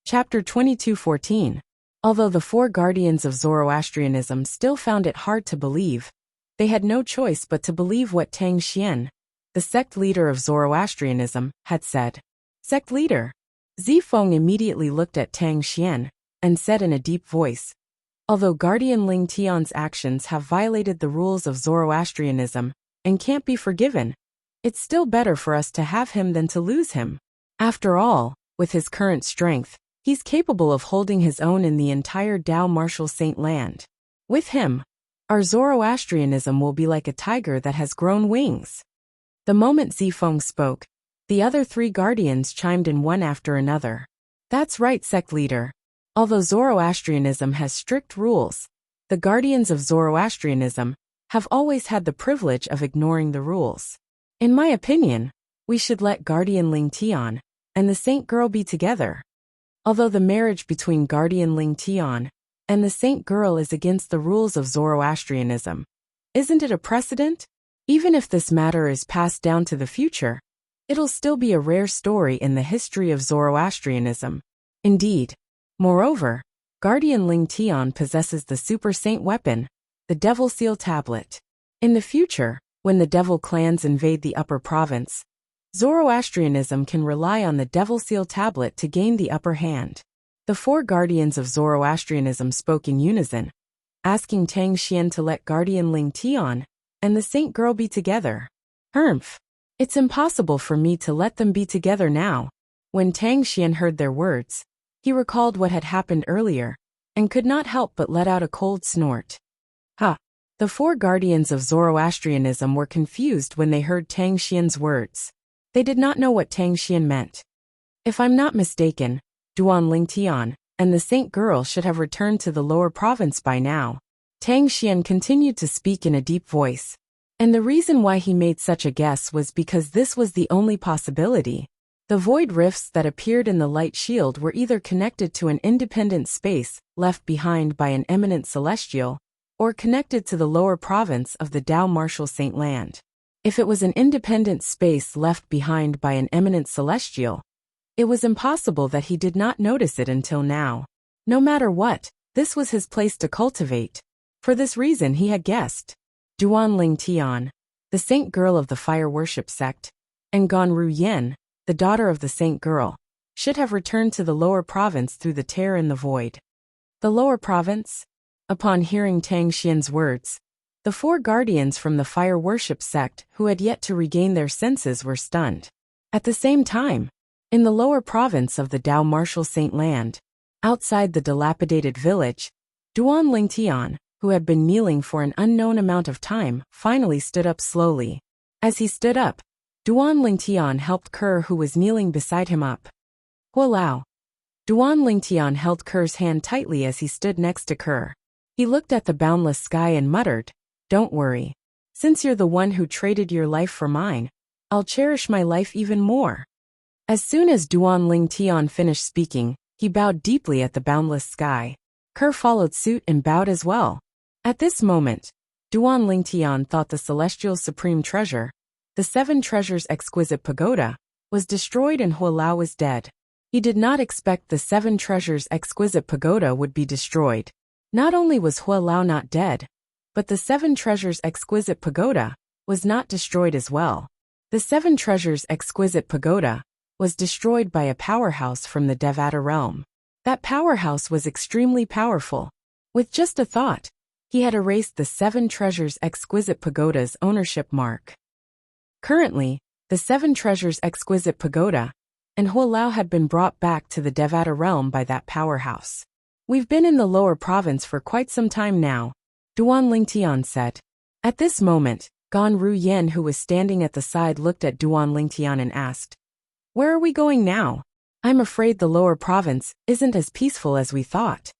Chapter 22:14. Although the four guardians of Zoroastrianism still found it hard to believe, they had no choice but to believe what Tang Xian, the sect leader of Zoroastrianism, had said. Sect leader? Zifeng immediately looked at Tang Xian and said in a deep voice, although Guardian Ling Tian's actions have violated the rules of Zoroastrianism and can't be forgiven, it's still better for us to have him than to lose him. After all, with his current strength, he's capable of holding his own in the entire Dao Martial Saint land. With him, our Zoroastrianism will be like a tiger that has grown wings. The moment Zifeng spoke, the other three guardians chimed in one after another. That's right, sect leader. Although Zoroastrianism has strict rules, the guardians of Zoroastrianism have always had the privilege of ignoring the rules. In my opinion, we should let Guardian Ling Tian and the Saint Girl be together. Although the marriage between Guardian Ling Tian and the Saint Girl is against the rules of Zoroastrianism, isn't it a precedent? Even if this matter is passed down to the future, it'll still be a rare story in the history of Zoroastrianism. Indeed. Moreover, Guardian Ling Tian possesses the Super Saint weapon, the Devil Seal Tablet. In the future, when the Devil clans invade the Upper Province, Zoroastrianism can rely on the Devil Seal Tablet to gain the upper hand. The four guardians of Zoroastrianism spoke in unison, asking Tang Xian to let Guardian Ling Tian and the Saint Girl be together. Humph! It's impossible for me to let them be together now. When Tang Xian heard their words, he recalled what had happened earlier, and could not help but let out a cold snort. Ha! The four guardians of Zoroastrianism were confused when they heard Tang Xian's words. They did not know what Tang Xian meant. If I'm not mistaken, Duan Ling Tian and the Saint Girl should have returned to the lower province by now. Tang Xian continued to speak in a deep voice. And the reason why he made such a guess was because this was the only possibility. The void rifts that appeared in the light shield were either connected to an independent space left behind by an eminent celestial, or connected to the lower province of the Dao Martial Saint land. If it was an independent space left behind by an eminent celestial, it was impossible that he did not notice it until now. No matter what, this was his place to cultivate. For this reason he had guessed. Duan Ling Tian, the Saint Girl of the Fire Worship sect, and Gan Ru Yen, the daughter of the Saint Girl, should have returned to the lower province through the tear in the void. The lower province? Upon hearing Tang Xian's words, the four guardians from the Fire Worship sect who had yet to regain their senses were stunned. At the same time, in the lower province of the Dao Martial Saint land, outside the dilapidated village, Duan Ling Tian, who had been kneeling for an unknown amount of time, finally stood up slowly. As he stood up, Duan Ling Tian helped Kerr, who was kneeling beside him, up. Hualao. Duan Ling Tian held Kerr's hand tightly as he stood next to Kerr. He looked at the boundless sky and muttered, "Don't worry. Since you're the one who traded your life for mine, I'll cherish my life even more." As soon as Duan Ling Tian finished speaking, he bowed deeply at the boundless sky. Kerr followed suit and bowed as well. At this moment, Duan Ling Tian thought the celestial supreme treasure, the seven treasures exquisite pagoda, was destroyed and Hualao was dead. He did not expect the seven treasures exquisite pagoda would be destroyed. Not only was Hualao not dead, but the seven treasures exquisite pagoda was not destroyed as well. The seven treasures exquisite pagoda was destroyed by a powerhouse from the Devata realm. That powerhouse was extremely powerful. With just a thought, he had erased the seven treasures exquisite pagoda's ownership mark. Currently, the seven treasures exquisite pagoda and Hualao had been brought back to the Devata realm by that powerhouse. We've been in the lower province for quite some time now, Duan Ling Tian said. At this moment, Gan Ru Yen, who was standing at the side, looked at Duan Ling Tian and asked, "Where are we going now? I'm afraid the lower province isn't as peaceful as we thought."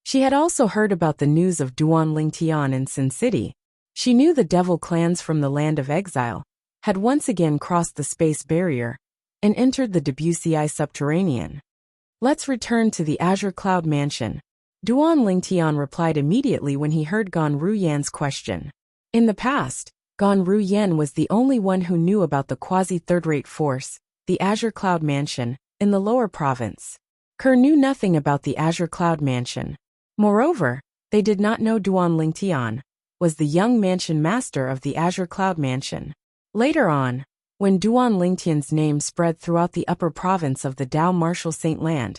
She had also heard about the news of Duan Ling Tian in Sin City. She knew the devil clans from the land of exile had once again crossed the space barrier and entered the Debussy subterranean. "Let's return to the Azure Cloud Mansion," Duan Ling Tian replied immediately when he heard Gan Ru Yan's question. In the past, Gan Ru Yan was the only one who knew about the quasi-third-rate force, the Azure Cloud Mansion, in the lower province. Kerr knew nothing about the Azure Cloud Mansion. Moreover, they did not know Duan Lingtian was the young mansion master of the Azure Cloud Mansion. Later on, when Duan Lingtian's name spread throughout the upper province of the Dao Martial Saint Land,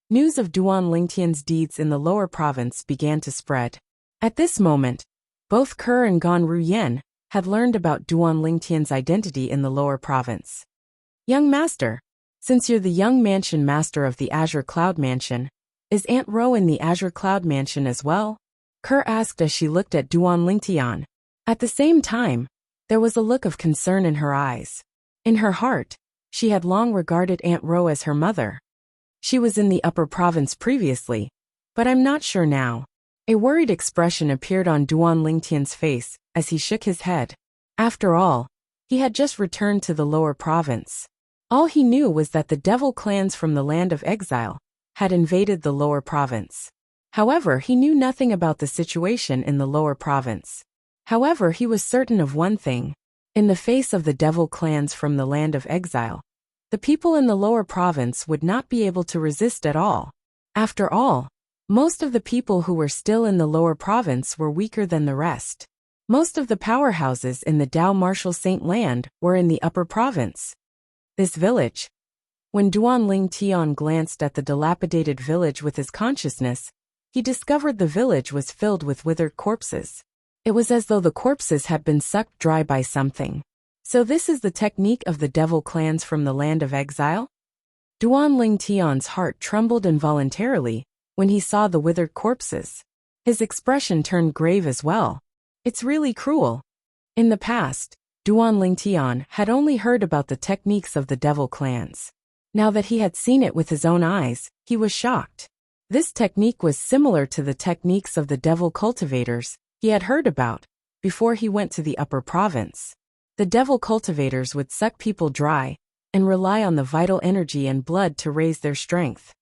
news of Duan Lingtian's deeds in the lower province began to spread. At this moment, both Kerr and Gan Ruyen had learned about Duan Lingtian's identity in the lower province. Young Master, since you're the young mansion master of the Azure Cloud Mansion, is Aunt Ro in the Azure Cloud Mansion as well? Kerr asked as she looked at Duan Lingtian. At the same time, there was a look of concern in her eyes. In her heart, she had long regarded Aunt Ro as her mother. She was in the upper province previously, but I'm not sure now. A worried expression appeared on Duan Lingtian's face as he shook his head. After all, he had just returned to the lower province. All he knew was that the devil clans from the land of exile had invaded the lower province. However, he knew nothing about the situation in the lower province. However, he was certain of one thing. In the face of the devil clans from the land of exile, the people in the lower province would not be able to resist at all. After all, most of the people who were still in the lower province were weaker than the rest. Most of the powerhouses in the Dao Martial Saint Land were in the upper province. This village. When Duan Lingtian glanced at the dilapidated village with his consciousness, he discovered the village was filled with withered corpses. It was as though the corpses had been sucked dry by something. So this is the technique of the devil clans from the land of exile? Duan Lingtian's heart trembled involuntarily when he saw the withered corpses. His expression turned grave as well. It's really cruel. In the past, Duan Lingtian had only heard about the techniques of the devil clans. Now that he had seen it with his own eyes, he was shocked. This technique was similar to the techniques of the devil cultivators he had heard about before he went to the upper province. The devil cultivators would suck people dry and rely on the vital energy and blood to raise their strength.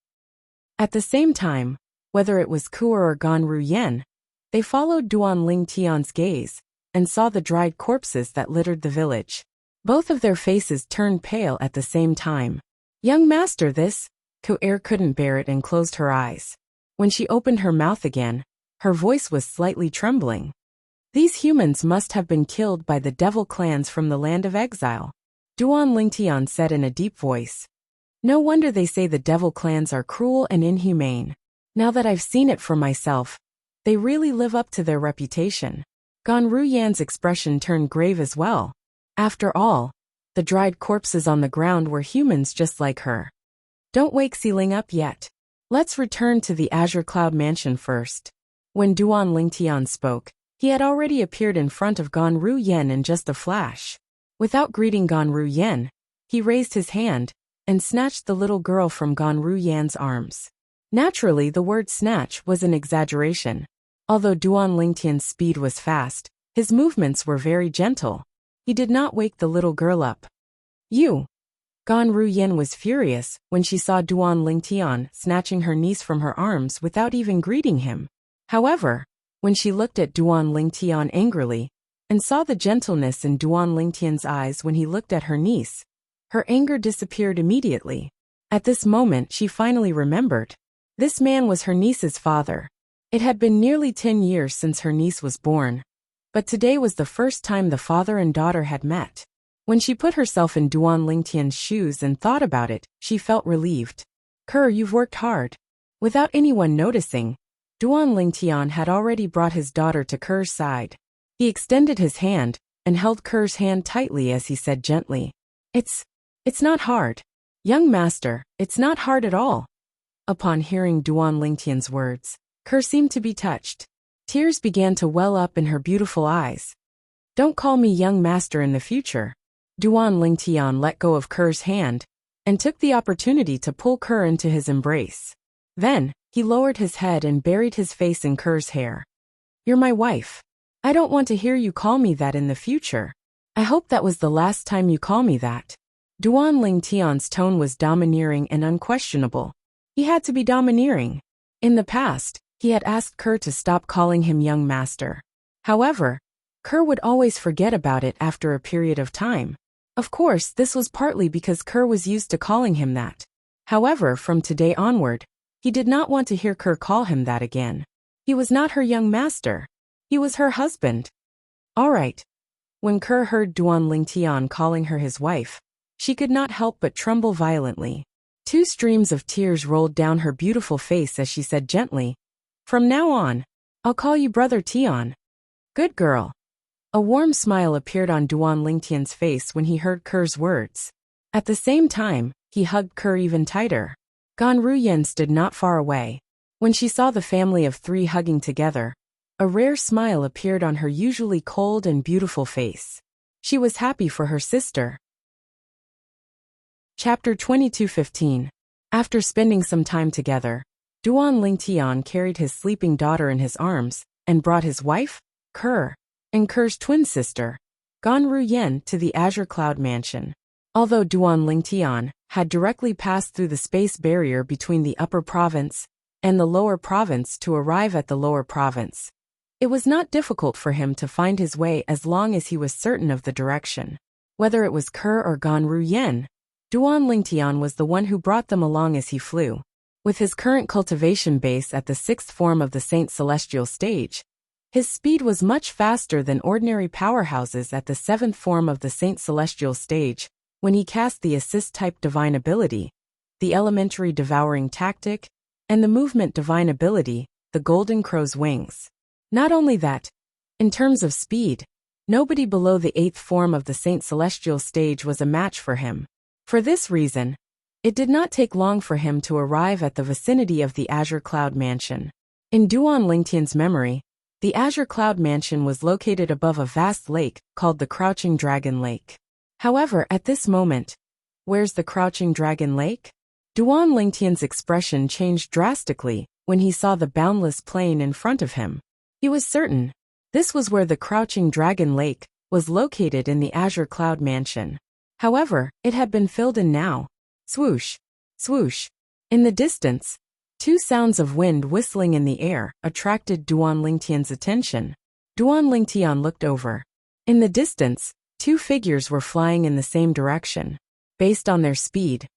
At the same time, whether it was Kuer or Gan Ruyen, they followed Duan Lingtian's gaze and saw the dried corpses that littered the village. Both of their faces turned pale at the same time. Young master, this, Kuer couldn't bear it and closed her eyes. When she opened her mouth again, her voice was slightly trembling. These humans must have been killed by the devil clans from the land of exile, Duan Lingtian said in a deep voice. No wonder they say the devil clans are cruel and inhumane. Now that I've seen it for myself, they really live up to their reputation. Gan Ruyan's expression turned grave as well. After all, the dried corpses on the ground were humans just like her. Don't wake Xiling up yet. Let's return to the Azure Cloud Mansion first. When Duan Lingtian spoke, he had already appeared in front of Gan Ruyen in just a flash. Without greeting Gan Ruyen, he raised his hand and snatched the little girl from Gan Ruyan's arms. Naturally, the word snatch was an exaggeration. Although Duan Lingtian's speed was fast, his movements were very gentle. He did not wake the little girl up. You! Gan Ruyen was furious when she saw Duan Lingtian snatching her niece from her arms without even greeting him. However, when she looked at Duan Lingtian angrily and saw the gentleness in Duan Lingtian's eyes when he looked at her niece, her anger disappeared immediately. At this moment she finally remembered. This man was her niece's father. It had been nearly 10 years since her niece was born, but today was the first time the father and daughter had met. When she put herself in Duan Lingtian's shoes and thought about it, she felt relieved. Kerr, you've worked hard. Without anyone noticing, Duan Lingtian had already brought his daughter to Kerr's side. He extended his hand and held Kerr's hand tightly as he said gently, It's not hard. Young master, it's not hard at all. Upon hearing Duan Lingtian's words, Kerr seemed to be touched. Tears began to well up in her beautiful eyes. Don't call me young master in the future. Duan Lingtian let go of Kerr's hand and took the opportunity to pull Kerr into his embrace. Then, he lowered his head and buried his face in Kerr's hair. You're my wife. I don't want to hear you call me that in the future. I hope that was the last time you call me that. Duan Lingtian's tone was domineering and unquestionable. He had to be domineering. In the past, he had asked Kerr to stop calling him young master. However, Kerr would always forget about it after a period of time. Of course, this was partly because Kerr was used to calling him that. However, from today onward, He did not want to hear Kerr call him that again. He was not her young master. He was her husband. All right. When Kerr heard Duan Lingtian calling her his wife, she could not help but tremble violently. 2 streams of tears rolled down her beautiful face as she said gently, "From now on, I'll call you Brother Tian." Good girl. A warm smile appeared on Duan Lingtian's face when he heard Kerr's words. At the same time, he hugged Kerr even tighter. Gan Ruyen stood not far away. When she saw the family of 3 hugging together, a rare smile appeared on her usually cold and beautiful face. She was happy for her sister. Chapter 22:15. After spending some time together, Duan Lingtian carried his sleeping daughter in his arms and brought his wife, Kerr, and Kerr's twin sister, Gan Ruyen, to the Azure Cloud Mansion. Although Duan Lingtian had directly passed through the space barrier between the upper province and the lower province to arrive at the lower province, it was not difficult for him to find his way as long as he was certain of the direction. Whether it was Kerr or Gan Ruyen, Duan Lingtian was the one who brought them along as he flew. With his current cultivation base at the 6th form of the Saint Celestial stage, his speed was much faster than ordinary powerhouses at the 7th form of the Saint Celestial stage when he cast the assist-type divine ability, the elementary devouring tactic, and the movement divine ability, the Golden Crow's Wings. Not only that, in terms of speed, nobody below the 8th form of the Saint Celestial stage was a match for him. For this reason, it did not take long for him to arrive at the vicinity of the Azure Cloud Mansion. In Duan Lingtian's memory, the Azure Cloud Mansion was located above a vast lake called the Crouching Dragon Lake. However, at this moment, where's the Crouching Dragon Lake? Duan Lingtian's expression changed drastically when he saw the boundless plain in front of him. He was certain this was where the Crouching Dragon Lake was located in the Azure Cloud Mansion. However, it had been filled in now. Swoosh, swoosh. In the distance, 2 sounds of wind whistling in the air attracted Duan Lingtian's attention. Duan Lingtian looked over. In the distance, 2 figures were flying in the same direction. Based on their speed,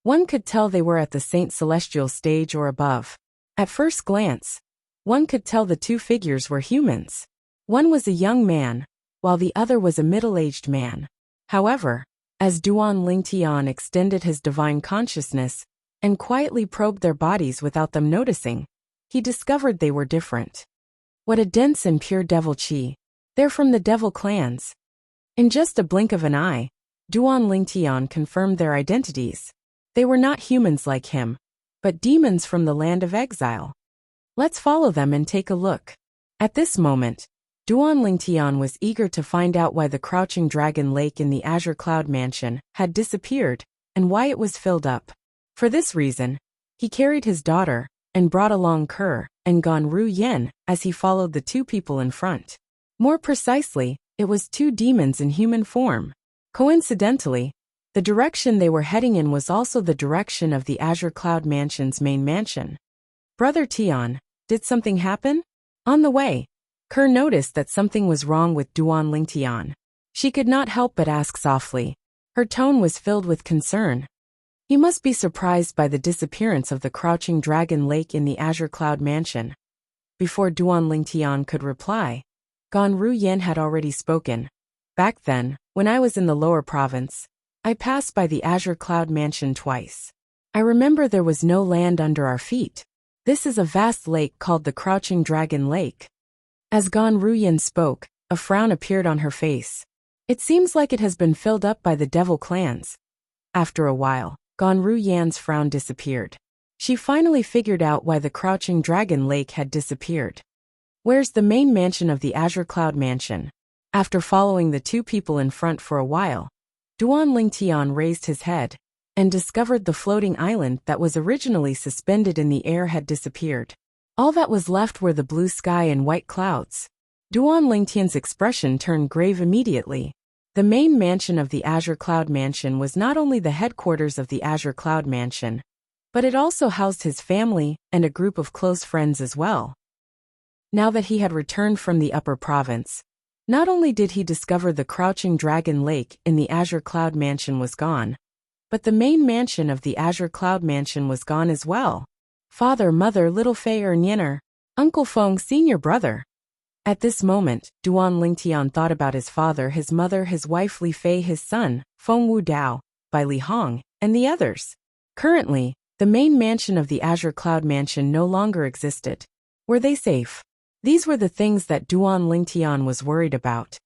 one could tell they were at the Saint Celestial stage or above. At first glance, one could tell the 2 figures were humans. One was a young man, while the other was a middle-aged man. However, as Duan Lingtian extended his divine consciousness and quietly probed their bodies without them noticing, he discovered they were different. What a dense and pure devil chi. They're from the devil clans. In just a blink of an eye, Duan Lingtian confirmed their identities. They were not humans like him, but demons from the land of exile. Let's follow them and take a look. At this moment, Duan Lingtian was eager to find out why the Crouching Dragon Lake in the Azure Cloud Mansion had disappeared and why it was filled up. For this reason, he carried his daughter and brought along Kerr and Gan Ruyen as he followed the 2 people in front. More precisely, it was 2 demons in human form. Coincidentally, the direction they were heading in was also the direction of the Azure Cloud Mansion's main mansion. Brother Tian, did something happen? On the way, Kerr noticed that something was wrong with Duan Lingtian. She could not help but ask softly. Her tone was filled with concern. He must be surprised by the disappearance of the Crouching Dragon Lake in the Azure Cloud Mansion. Before Duan Lingtian could reply, Gan Ruyen had already spoken. Back then, when I was in the lower province, I passed by the Azure Cloud Mansion twice. I remember there was no land under our feet. This is a vast lake called the Crouching Dragon Lake. As Gan Ruyen spoke, a frown appeared on her face. It seems like it has been filled up by the devil clans. After a while, Gan Ruyen's frown disappeared. She finally figured out why the Crouching Dragon Lake had disappeared. Where's the main mansion of the Azure Cloud Mansion? After following the 2 people in front for a while, Duan Lingtian raised his head and discovered the floating island that was originally suspended in the air had disappeared. All that was left were the blue sky and white clouds. Duan Lingtian's expression turned grave immediately. The main mansion of the Azure Cloud Mansion was not only the headquarters of the Azure Cloud Mansion, but it also housed his family and a group of close friends as well. Now that he had returned from the upper province, not only did he discover the Crouching Dragon Lake in the Azure Cloud Mansion was gone, but the main mansion of the Azure Cloud Mansion was gone as well. Father, mother, little Fei or Nyener, Uncle Feng, senior brother. At this moment, Duan Lingtian thought about his father, his mother, his wife Li Fei, his son, Feng Wu Dao, Bai Li Hong, and the others. Currently, the main mansion of the Azure Cloud Mansion no longer existed. Were they safe? These were the things that Duan Lingtian was worried about.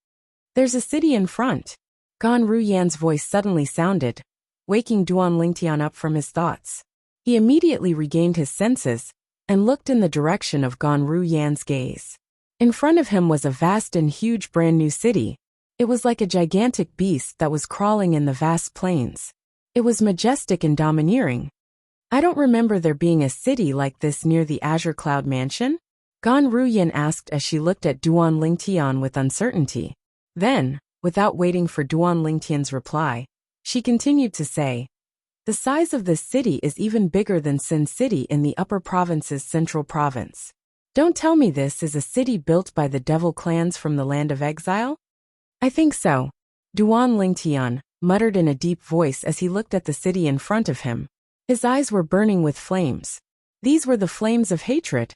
There's a city in front. Gan Ruyan's voice suddenly sounded, waking Duan Lingtian up from his thoughts. He immediately regained his senses and looked in the direction of Gan Ruyan's gaze. In front of him was a vast and huge brand new city. It was like a gigantic beast that was crawling in the vast plains. It was majestic and domineering. I don't remember there being a city like this near the Azure Cloud Mansion? Gan Ruyan asked as she looked at Duan Lingtian with uncertainty. Then, without waiting for Duan Lingtian's reply, she continued to say, the size of this city is even bigger than Sin City in the Upper Province's Central Province. Don't tell me this is a city built by the devil clans from the land of exile? I think so. Duan Lingtian muttered in a deep voice as he looked at the city in front of him. His eyes were burning with flames. These were the flames of hatred.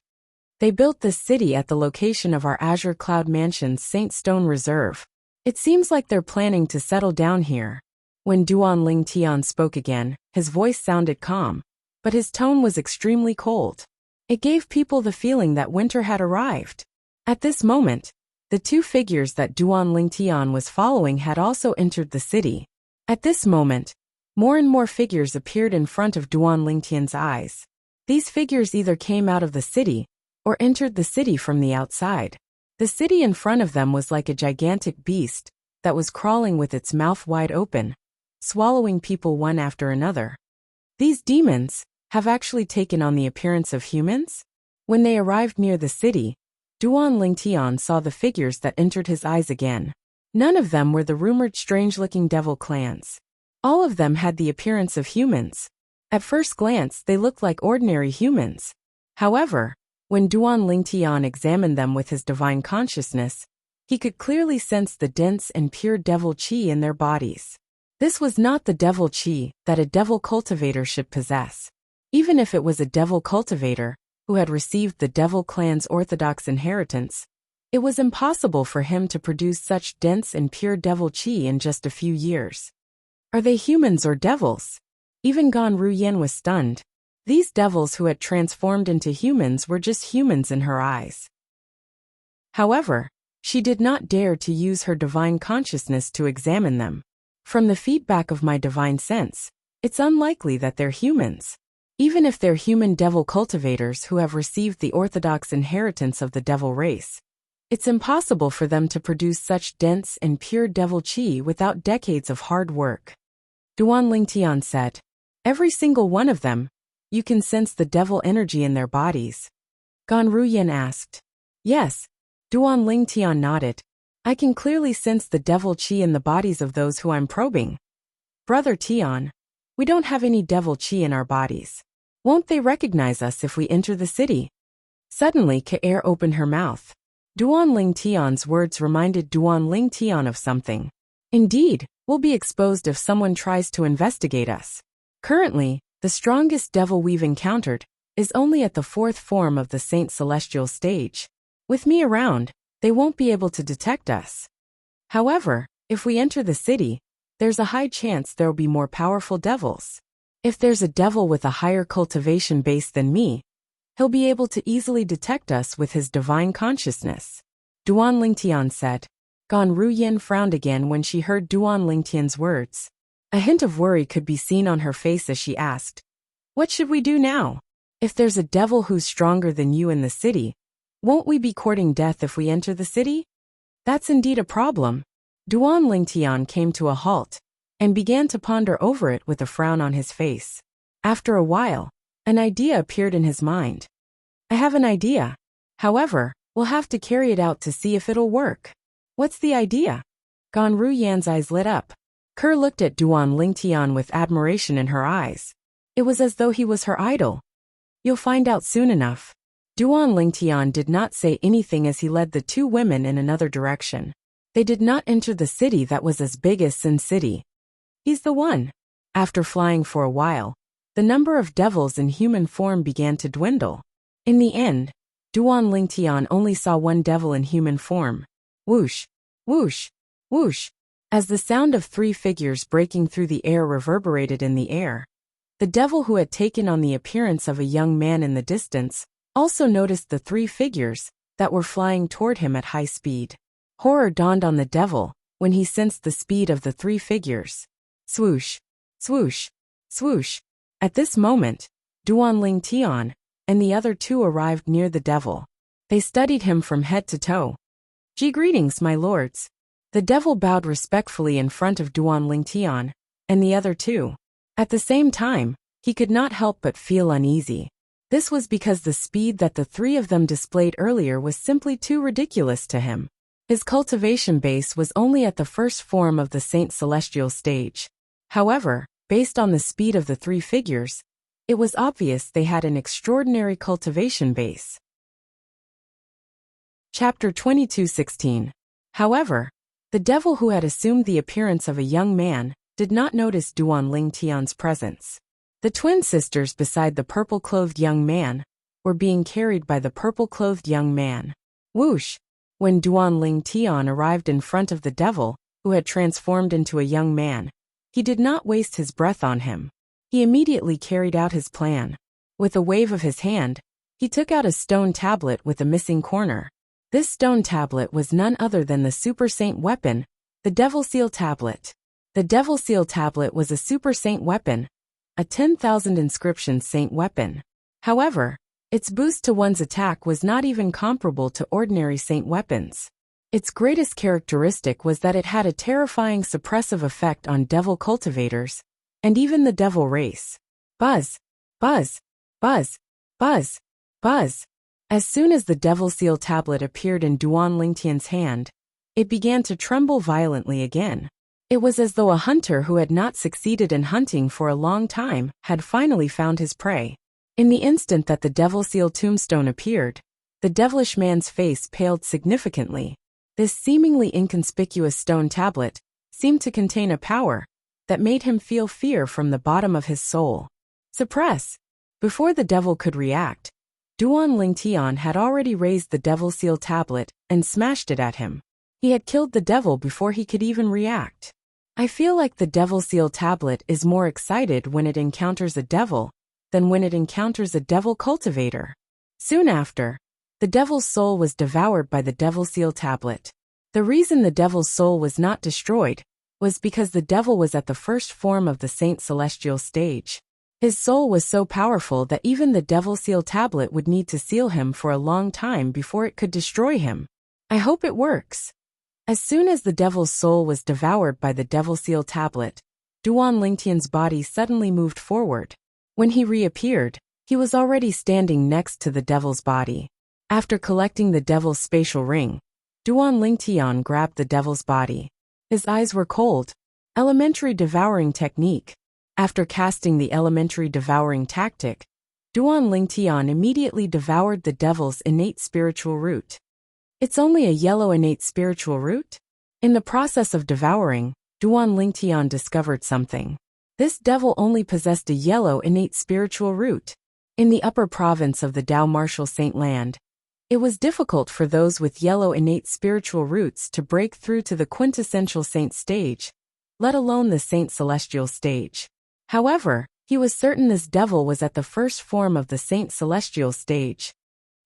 They built this city at the location of our Azure Cloud Mansion's Saint Stone Reserve. It seems like they're planning to settle down here. When Duan Lingtian spoke again, his voice sounded calm, but his tone was extremely cold. It gave people the feeling that winter had arrived. At this moment, the two figures that Duan Lingtian was following had also entered the city. At this moment, more and more figures appeared in front of Duan Lingtian's eyes. These figures either came out of the city or entered the city from the outside. The city in front of them was like a gigantic beast that was crawling with its mouth wide open, swallowing people one after another. These demons have actually taken on the appearance of humans? When they arrived near the city, Duan Lingtian saw the figures that entered his eyes again. None of them were the rumored strange-looking devil clans. All of them had the appearance of humans. At first glance, they looked like ordinary humans. However, when Duan Lingtian examined them with his divine consciousness, he could clearly sense the dense and pure devil qi in their bodies. This was not the devil qi that a devil cultivator should possess. Even if it was a devil cultivator who had received the devil clan's orthodox inheritance, it was impossible for him to produce such dense and pure devil qi in just a few years. Are they humans or devils? Even Gan Ruyan was stunned. These devils who had transformed into humans were just humans in her eyes. However, she did not dare to use her divine consciousness to examine them. From the feedback of my divine sense, it's unlikely that they're humans. Even if they're human devil cultivators who have received the orthodox inheritance of the devil race, it's impossible for them to produce such dense and pure devil qi without decades of hard work. Duan Lingtian said, every single one of them, you can sense the devil energy in their bodies. Gan Ruyan asked. Yes. Duan Lingtian nodded. I can clearly sense the devil qi in the bodies of those who I'm probing. Brother Tian, we don't have any devil qi in our bodies. Won't they recognize us if we enter the city? Suddenly Kaer opened her mouth. Duan Lingtian's words reminded Duan Lingtian of something. Indeed, we'll be exposed if someone tries to investigate us. Currently, the strongest devil we've encountered is only at the fourth form of the Saint Celestial stage. With me around, they won't be able to detect us. However, if we enter the city, there's a high chance there'll be more powerful devils. If there's a devil with a higher cultivation base than me, he'll be able to easily detect us with his divine consciousness. Duan Lingtian said. Gan Ruyan frowned again when she heard Duan Lingtian's words. A hint of worry could be seen on her face as she asked, what should we do now? If there's a devil who's stronger than you in the city, won't we be courting death if we enter the city? That's indeed a problem. Duan Lingtian came to a halt and began to ponder over it with a frown on his face. After a while, an idea appeared in his mind. I have an idea. However, we'll have to carry it out to see if it'll work. What's the idea? Gan Ruyan's eyes lit up. Kerr looked at Duan Lingtian with admiration in her eyes. It was as though he was her idol. You'll find out soon enough. Duan Lingtian did not say anything as he led the two women in another direction. They did not enter the city that was as big as Sin City. He's the one. After flying for a while, the the number of devils in human form began to dwindle. In the end, Duan Lingtian only saw one devil in human form. Whoosh, whoosh, whoosh. As the sound of 3 figures breaking through the air reverberated in the air, the devil who had taken on the appearance of a young man in the distance also noticed the 3 figures that were flying toward him at high speed. Horror dawned on the devil when he sensed the speed of the 3 figures. Swoosh, swoosh, swoosh. At this moment, Duan Lingtian and the other 2 arrived near the devil. They studied him from head to toe. Greetings, my lords. The devil bowed respectfully in front of Duan Lingtian and the other 2. At the same time, he could not help but feel uneasy. This was because the speed that the 3 of them displayed earlier was simply too ridiculous to him. His cultivation base was only at the first form of the Saint Celestial stage. However, based on the speed of the 3 figures, it was obvious they had an extraordinary cultivation base. Chapter 22:16. However, the devil who had assumed the appearance of a young man did not notice Duan Lingtian's presence. The twin sisters beside the purple-clothed young man were being carried by the purple-clothed young man. Whoosh! When Duan Lingtian arrived in front of the devil, who had transformed into a young man, he did not waste his breath on him. He immediately carried out his plan. With a wave of his hand, he took out a stone tablet with a missing corner. This stone tablet was none other than the Super Saint weapon, the Devil Seal Tablet. The Devil Seal Tablet was a Super Saint weapon, a 10,000 inscription saint weapon. However, its boost to one's attack was not even comparable to ordinary saint weapons. Its greatest characteristic was that it had a terrifying suppressive effect on devil cultivators, and even the devil race. Buzz, buzz, buzz, buzz, buzz. As soon as the Devil Seal Tablet appeared in Duan Lingtian's hand, it began to tremble violently again. It was as though a hunter who had not succeeded in hunting for a long time had finally found his prey. In the instant that the Devil Seal tombstone appeared, the devilish man's face paled significantly. This seemingly inconspicuous stone tablet seemed to contain a power that made him feel fear from the bottom of his soul. Suppress! Before the devil could react, Duan Lingtian had already raised the Devil Seal Tablet and smashed it at him. He had killed the devil before he could even react. I feel like the Devil Seal Tablet is more excited when it encounters a devil than when it encounters a devil cultivator. Soon after, the devil's soul was devoured by the Devil Seal Tablet. The reason the devil's soul was not destroyed was because the devil was at the first form of the Saint Celestial stage. His soul was so powerful that even the Devil Seal Tablet would need to seal him for a long time before it could destroy him. I hope it works. As soon as the devil's soul was devoured by the Devil Seal Tablet, Duan Lingtian's body suddenly moved forward. When he reappeared, he was already standing next to the devil's body. After collecting the devil's spatial ring, Duan Lingtian grabbed the devil's body. His eyes were cold. Elementary devouring technique. After casting the elementary devouring tactic, Duan Lingtian immediately devoured the devil's innate spiritual root. It's only a yellow innate spiritual root? In the process of devouring, Duan Lingtian discovered something. This devil only possessed a yellow innate spiritual root. In the upper province of the Dao Martial Saint Land, it was difficult for those with yellow innate spiritual roots to break through to the quintessential saint stage, let alone the Saint Celestial stage. However, he was certain this devil was at the first form of the Saint Celestial stage.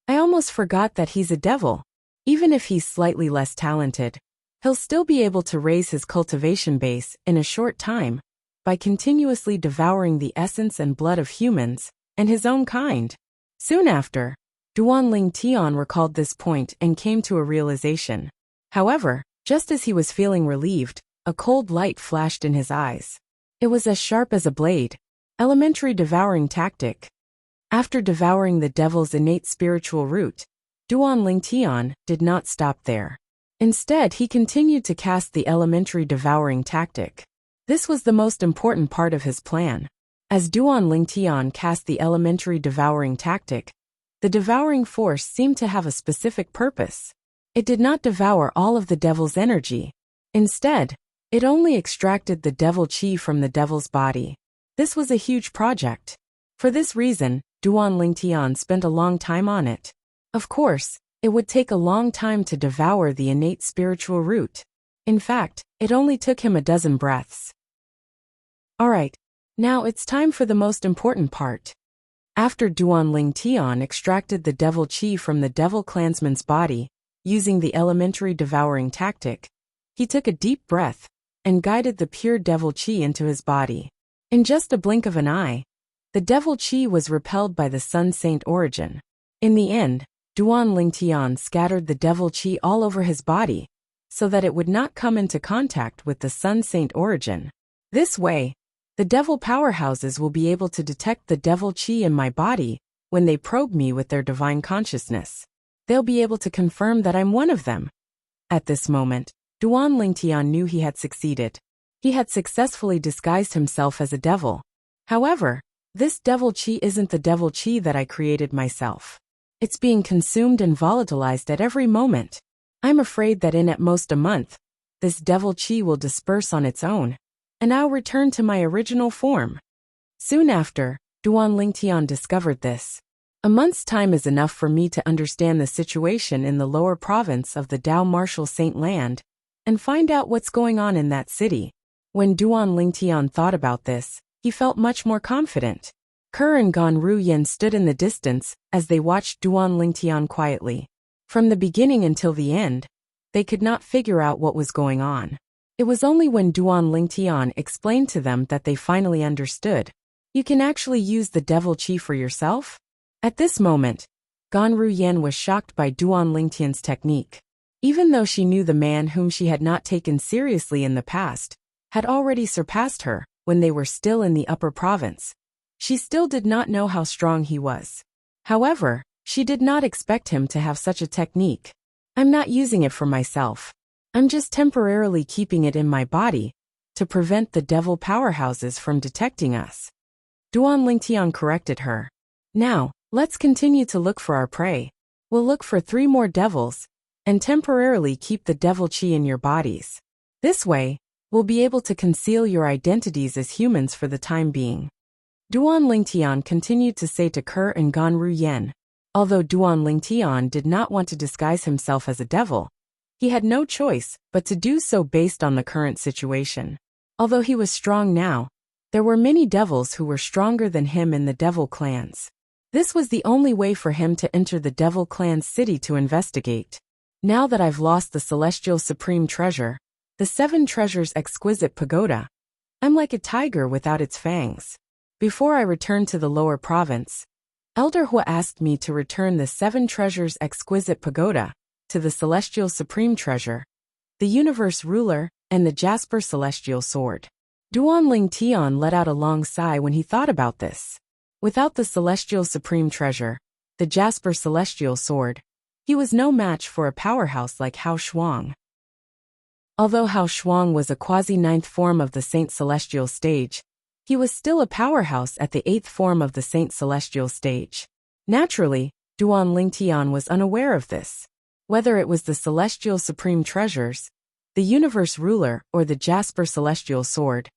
I almost forgot that he's a devil. Even if he's slightly less talented, he'll still be able to raise his cultivation base in a short time by continuously devouring the essence and blood of humans and his own kind. Soon after, Duan Lingtian recalled this point and came to a realization. However, just as he was feeling relieved, a cold light flashed in his eyes. It was as sharp as a blade. Elementary devouring tactic. After devouring the devil's innate spiritual root, Duan Lingtian did not stop there. Instead, he continued to cast the elementary devouring tactic. This was the most important part of his plan. As Duan Lingtian cast the elementary devouring tactic, the devouring force seemed to have a specific purpose. It did not devour all of the devil's energy. Instead, it only extracted the devil chi from the devil's body. This was a huge project. For this reason, Duan Lingtian spent a long time on it. Of course, it would take a long time to devour the innate spiritual root. In fact, it only took him a dozen breaths. Alright, now it's time for the most important part. After Duan Lingtian extracted the devil chi from the devil clansman's body, using the elementary devouring tactic, he took a deep breath and guided the pure devil chi into his body. In just a blink of an eye, the devil chi was repelled by the sun saint origin. In the end, Duan Lingtian scattered the devil chi all over his body, so that it would not come into contact with the sun saint origin. This way, the devil powerhouses will be able to detect the devil chi in my body when they probe me with their divine consciousness. They'll be able to confirm that I'm one of them. At this moment, Duan Lingtian knew he had succeeded. He had successfully disguised himself as a devil. However, this devil chi isn't the devil chi that I created myself. It's being consumed and volatilized at every moment. I'm afraid that in at most a month, this devil chi will disperse on its own, and I'll return to my original form. Soon after, Duan Lingtian discovered this. A month's time is enough for me to understand the situation in the lower province of the Dao Martial Saint Land, and find out what's going on in that city. When Duan Lingtian thought about this, he felt much more confident. Ke and Gan Ruyen stood in the distance as they watched Duan Lingtian quietly. From the beginning until the end, they could not figure out what was going on. It was only when Duan Lingtian explained to them that they finally understood. You can actually use the devil chi for yourself? At this moment, Gan Ruyen was shocked by Duan Lingtian's technique. Even though she knew the man whom she had not taken seriously in the past had already surpassed her when they were still in the upper province, she still did not know how strong he was. However, she did not expect him to have such a technique. I'm not using it for myself. I'm just temporarily keeping it in my body to prevent the devil powerhouses from detecting us. Duan Lingtian corrected her. Now, let's continue to look for our prey. We'll look for 3 more devils and temporarily keep the devil chi in your bodies. This way, we'll be able to conceal your identities as humans for the time being. Duan Lingtian continued to say to Ke and Gan Ruyen. Although Duan Lingtian did not want to disguise himself as a devil, he had no choice but to do so based on the current situation. Although he was strong now, there were many devils who were stronger than him in the devil clans. This was the only way for him to enter the devil clan's city to investigate. Now that I've lost the celestial supreme treasure, the 7 treasures exquisite pagoda, I'm like a tiger without its fangs. Before I return to the lower province, Elder Hua asked me to return the 7 treasures exquisite pagoda to the celestial supreme treasure, the universe ruler, and the jasper celestial sword. Duan Lingtian let out a long sigh when he thought about this. Without the celestial supreme treasure, the jasper celestial sword, he was no match for a powerhouse like Hao Shuang. Although Hao Shuang was a quasi-9th form of the Saint Celestial stage, he was still a powerhouse at the 8th form of the Saint Celestial stage. Naturally, Duan Lingtian was unaware of this. Whether it was the celestial supreme treasures, the universe ruler, or the jasper celestial sword,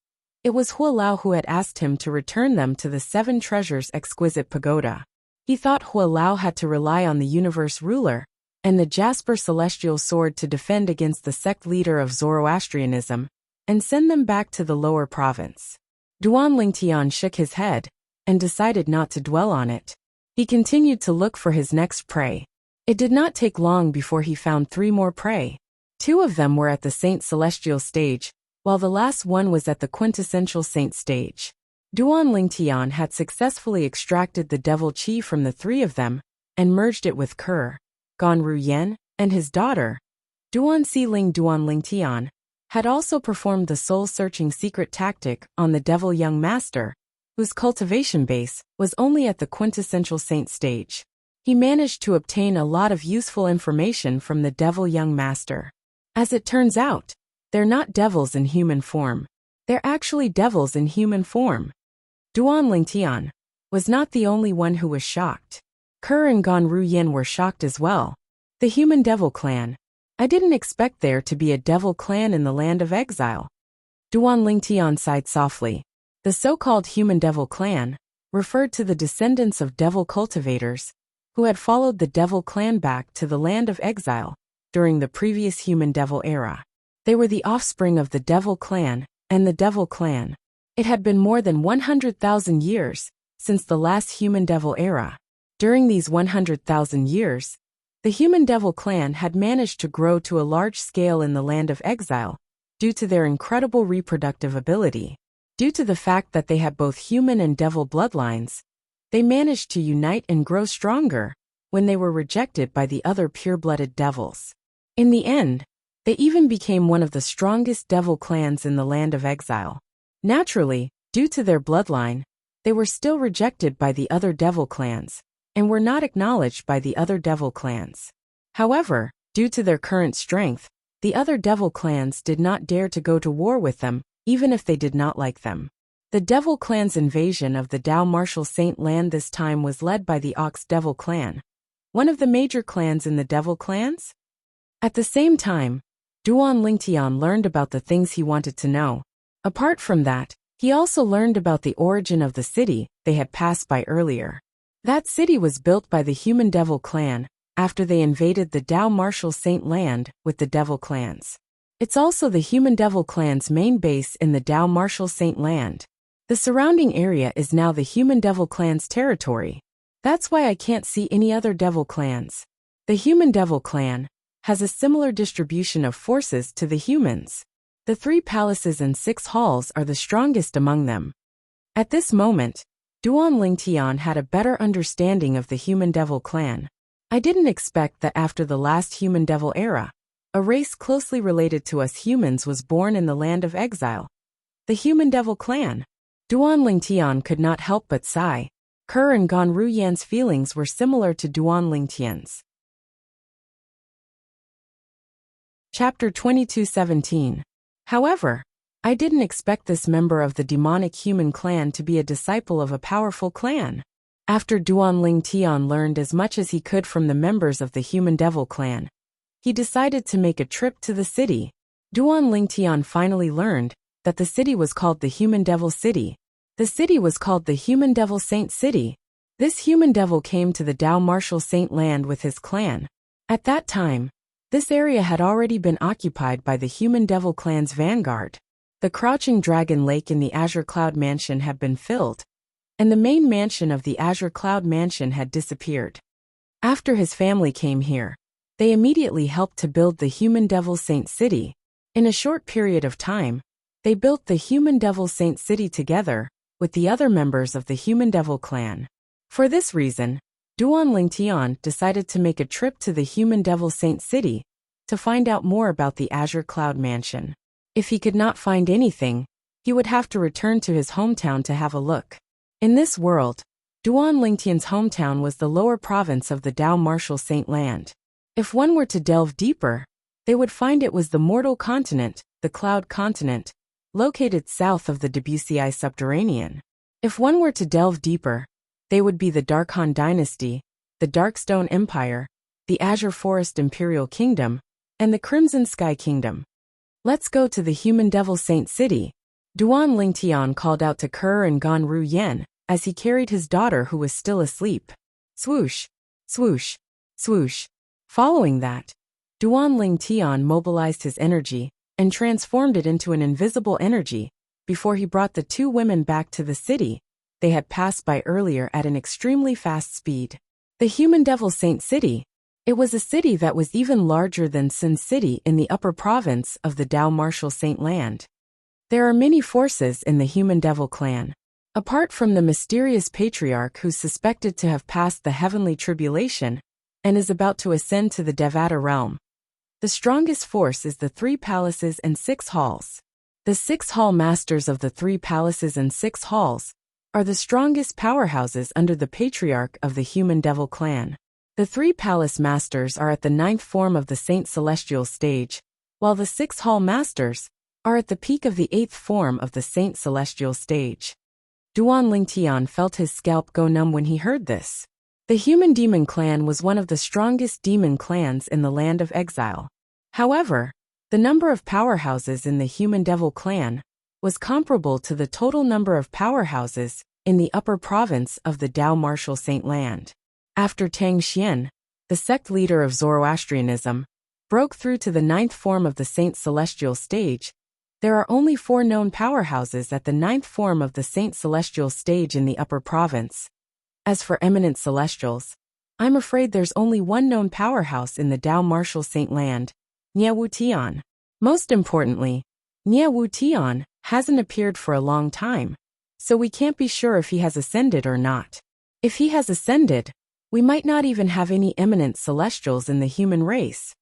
it was Hua Lao who had asked him to return them to the 7 treasures exquisite pagoda. He thought Hua Lao had to rely on the universe ruler and the jasper celestial sword to defend against the sect leader of Zoroastrianism and send them back to the lower province. Duan Lingtian shook his head and decided not to dwell on it. He continued to look for his next prey. It did not take long before he found 3 more prey. 2 of them were at the Saint Celestial stage, while the last one was at the quintessential Saint stage. Duan Lingtian had successfully extracted the devil chi from the 3 of them and merged it with Ke, Gan Ruyen, and his daughter. Duan Lingtian had also performed the soul-searching secret tactic on the devil young master, whose cultivation base was only at the quintessential saint stage. He managed to obtain a lot of useful information from the devil young master. As it turns out, they're not devils in human form. They're actually devils in human form. Duan Lingtian was not the only one who was shocked. Ke and Gan Ruyen were shocked as well. The human devil clan. I didn't expect there to be a devil clan in the land of exile. Duan Lingtian sighed softly. The so-called human devil clan referred to the descendants of devil cultivators, who had followed the devil clan back to the land of exile during the previous human-devil era. They were the offspring of the devil clan and the devil clan. It had been more than 100,000 years since the last human-devil era. During these 100,000 years, the human-devil clan had managed to grow to a large scale in the land of exile due to their incredible reproductive ability. Due to the fact that they had both human and devil bloodlines, they managed to unite and grow stronger when they were rejected by the other pure-blooded devils. In the end, they even became one of the strongest devil clans in the land of exile. Naturally, due to their bloodline, they were still rejected by the other devil clans and were not acknowledged by the other devil clans. However, due to their current strength, the other devil clans did not dare to go to war with them, even if they did not like them. The devil clan's invasion of the Dao Martial Saint land this time was led by the Ox Devil clan, one of the major clans in the devil clans. At the same time, Duan Lingtian learned about the things he wanted to know. Apart from that, he also learned about the origin of the city they had passed by earlier. That city was built by the Human Devil clan after they invaded the Dao Martial Saint land with the devil clans. It's also the Human Devil clan's main base in the Dao Martial Saint land. The surrounding area is now the Human Devil clan's territory. That's why I can't see any other devil clans. The Human Devil clan has a similar distribution of forces to the humans. The 3 palaces and 6 halls are the strongest among them. At this moment, Duan Lingtian had a better understanding of the Human Devil clan. I didn't expect that after the last Human Devil era, a race closely related to us humans was born in the land of exile. The Human Devil clan. Duan Lingtian could not help but sigh. Ke and Gan Ruyan's feelings were similar to Duan Lingtian's. Chapter 22:17. However, I didn't expect this member of the demonic human clan to be a disciple of a powerful clan. After Duan Lingtian learned as much as he could from the members of the Human Devil clan, he decided to make a trip to the city. Duan Lingtian finally learned that the city was called the Human Devil City. The city was called the Human Devil Saint City. This Human Devil came to the Dao Martial Saint land with his clan. At that time, this area had already been occupied by the Human Devil clan's vanguard. The Crouching Dragon Lake in the Azure Cloud Mansion had been filled, and the main mansion of the Azure Cloud Mansion had disappeared. After his family came here, they immediately helped to build the Human Devil Saint City. In a short period of time, they built the Human Devil Saint City together with the other members of the Human Devil clan. For this reason, Duan Lingtian decided to make a trip to the Human Devil Saint City to find out more about the Azure Cloud Mansion. If he could not find anything, he would have to return to his hometown to have a look. In this world, Duan Lingtian's hometown was the lower province of the Dao Martial Saint land. If one were to delve deeper, they would find it was the mortal continent, the Cloud Continent, located south of the Debussy subterranean. If one were to delve deeper, they would be the Darkhan Dynasty, the Darkstone Empire, the Azure Forest Imperial Kingdom, and the Crimson Sky Kingdom. Let's go to the Human Devil Saint City. Duan Lingtian called out to Ke and Gan Ruyan as he carried his daughter who was still asleep. Swoosh, swoosh, swoosh. Following that, Duan Lingtian mobilized his energy and transformed it into an invisible energy before he brought the 2 women back to the city they had passed by earlier at an extremely fast speed. The Human Devil Saint City. It was a city that was even larger than Sin City in the upper province of the Dao Martial Saint land. There are many forces in the Human Devil clan. Apart from the mysterious patriarch who's suspected to have passed the heavenly tribulation and is about to ascend to the Devata realm, the strongest force is the 3 palaces and 6 halls. The 6 hall masters of the 3 palaces and 6 halls are the strongest powerhouses under the patriarch of the Human Devil clan. The 3 palace masters are at the 9th form of the Saint Celestial stage, while the 6 hall masters are at the peak of the 8th form of the Saint Celestial stage. Duan Lingtian felt his scalp go numb when he heard this. The Human Demon clan was one of the strongest demon clans in the land of exile. However, the number of powerhouses in the Human Devil clan was comparable to the total number of powerhouses in the upper province of the Dao martial Saint land. After Tang Xian, the sect leader of Zoroastrianism, broke through to the 9th form of the Saint Celestial stage, there are only 4 known powerhouses at the 9th form of the Saint Celestial stage in the upper province. As for eminent celestials, I'm afraid there's only one known powerhouse in the Dao martial Saint land, Nie Wu Tian. Most importantly, Nie Wu Tian hasn't appeared for a long time, so we can't be sure if he has ascended or not. If he has ascended, we might not even have any eminent celestials in the human race.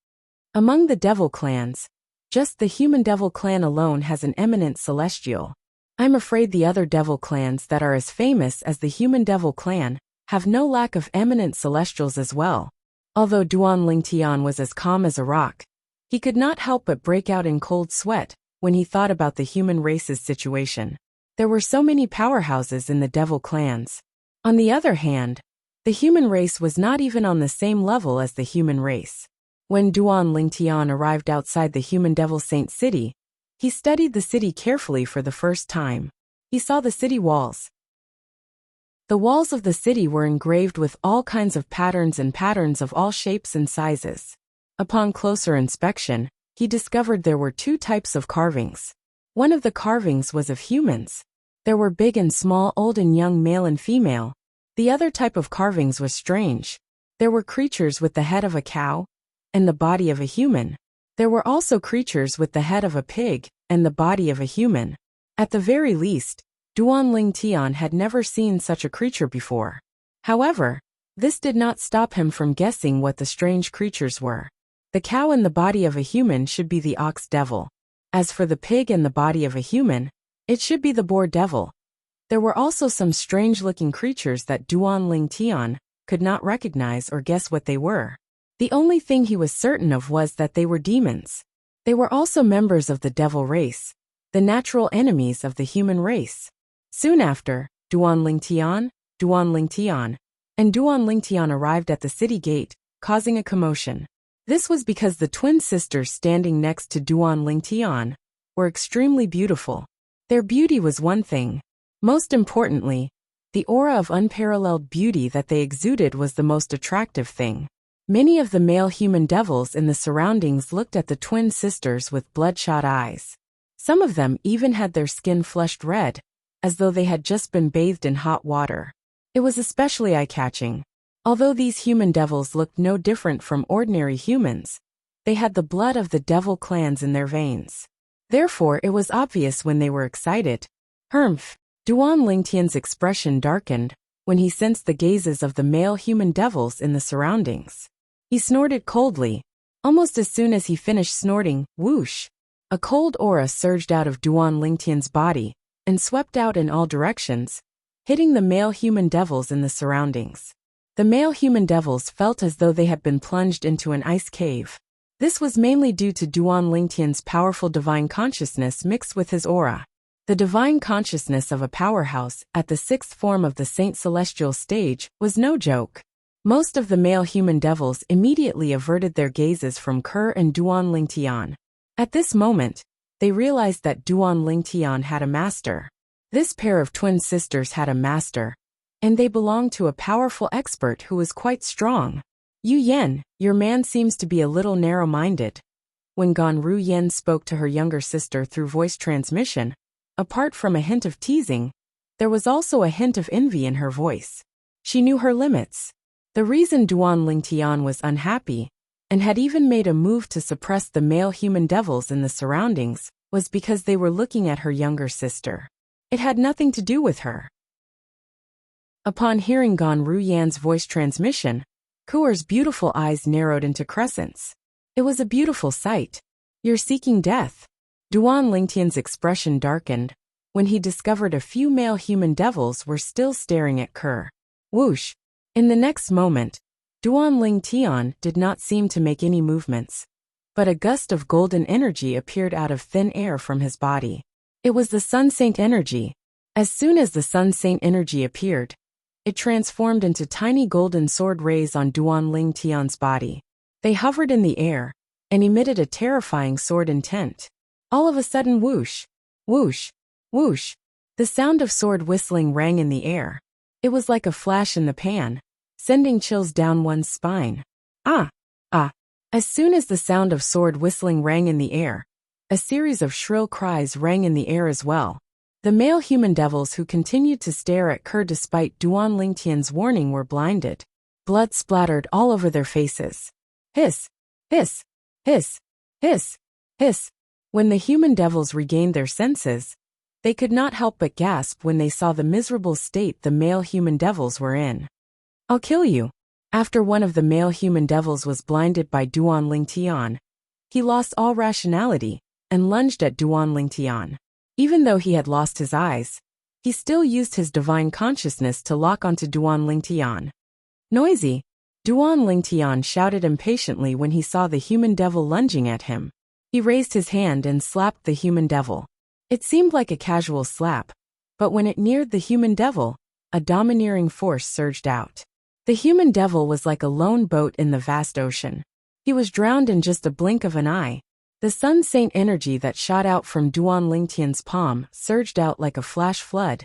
Among the devil clans, just the human devil clan alone has an eminent celestial. I'm afraid the other devil clans that are as famous as the human devil clan have no lack of eminent celestials as well. Although Duan Lingtian was as calm as a rock, he could not help but break out in cold sweat when he thought about the human race's situation. There were so many powerhouses in the devil clans. On the other hand, the human race was not even on the same level as the human race. When Duan Lingtian arrived outside the human devil saint city, he studied the city carefully for the first time. He saw the city walls. The walls of the city were engraved with all kinds of patterns and patterns of all shapes and sizes. Upon closer inspection, he discovered there were 2 types of carvings. One of the carvings was of humans. There were big and small, old and young, male and female. The other type of carvings was strange. There were creatures with the head of a cow and the body of a human. There were also creatures with the head of a pig and the body of a human. At the very least, Duan Lingtian had never seen such a creature before. However, this did not stop him from guessing what the strange creatures were. The cow and the body of a human should be the ox devil. As for the pig and the body of a human, it should be the boar devil. There were also some strange-looking creatures that Duan Lingtian could not recognize or guess what they were. The only thing he was certain of was that they were demons. They were also members of the devil race, the natural enemies of the human race. Soon after, Duan Lingtian, and Duan Lingtian arrived at the city gate, causing a commotion. This was because the twin sisters standing next to Duan Lingtian were extremely beautiful. Their beauty was one thing. Most importantly, the aura of unparalleled beauty that they exuded was the most attractive thing. Many of the male human devils in the surroundings looked at the twin sisters with bloodshot eyes. Some of them even had their skin flushed red, as though they had just been bathed in hot water. It was especially eye-catching. Although these human devils looked no different from ordinary humans, they had the blood of the devil clans in their veins. Therefore, it was obvious when they were excited. Humph! Duan Lingtian's expression darkened when he sensed the gazes of the male human devils in the surroundings. He snorted coldly. Almost as soon as he finished snorting, whoosh! A cold aura surged out of Duan Lingtian's body and swept out in all directions, hitting the male human devils in the surroundings. The male human devils felt as though they had been plunged into an ice cave. This was mainly due to Duan Lingtian's powerful divine consciousness mixed with his aura. The divine consciousness of a powerhouse at the 6th form of the Saint Celestial stage was no joke. Most of the male human devils immediately averted their gazes from Kerr and Duan Lingtian. At this moment, they realized that Duan Lingtian had a master. This pair of twin sisters had a master, and they belonged to a powerful expert who was quite strong. Yu Yan, your man seems to be a little narrow-minded. When Gan Ru Yan spoke to her younger sister through voice transmission, apart from a hint of teasing, there was also a hint of envy in her voice. She knew her limits. The reason Duan Lingtian was unhappy, and had even made a move to suppress the male human devils in the surroundings, was because they were looking at her younger sister. It had nothing to do with her. Upon hearing Gan Ru Yan's voice transmission, Kuer's beautiful eyes narrowed into crescents. It was a beautiful sight. You're seeking death. Duan Lingtian's expression darkened when he discovered a few male human devils were still staring at Kuer. Whoosh! In the next moment, Duan Lingtian did not seem to make any movements, but a gust of golden energy appeared out of thin air from his body. It was the Sun Saint energy. As soon as the Sun Saint energy appeared, it transformed into tiny golden sword rays on Duan Lingtian's body. They hovered in the air and emitted a terrifying sword intent. All of a sudden, whoosh, whoosh, whoosh, The sound of sword whistling rang in the air. It was like a flash in the pan, sending chills down one's spine. Ah! Ah! As soon as the sound of sword whistling rang in the air, a series of shrill cries rang in the air as well. The male human devils who continued to stare at Kerr despite Duan Lingtian's warning were blinded. Blood splattered all over their faces. Hiss! Hiss! Hiss! Hiss! Hiss! When the human devils regained their senses, they could not help but gasp when they saw the miserable state the male human devils were in. I'll kill you. After one of the male human devils was blinded by Duan Lingtian, he lost all rationality and lunged at Duan Lingtian. Even though he had lost his eyes, he still used his divine consciousness to lock onto Duan Lingtian. Noisy! Duan Lingtian shouted impatiently when he saw the human devil lunging at him. He raised his hand and slapped the human devil. It seemed like a casual slap, but when it neared the human devil, a domineering force surged out. The human devil was like a lone boat in the vast ocean. He was drowned in just a blink of an eye. The sun saint energy that shot out from Duan Lingtian's palm surged out like a flash flood,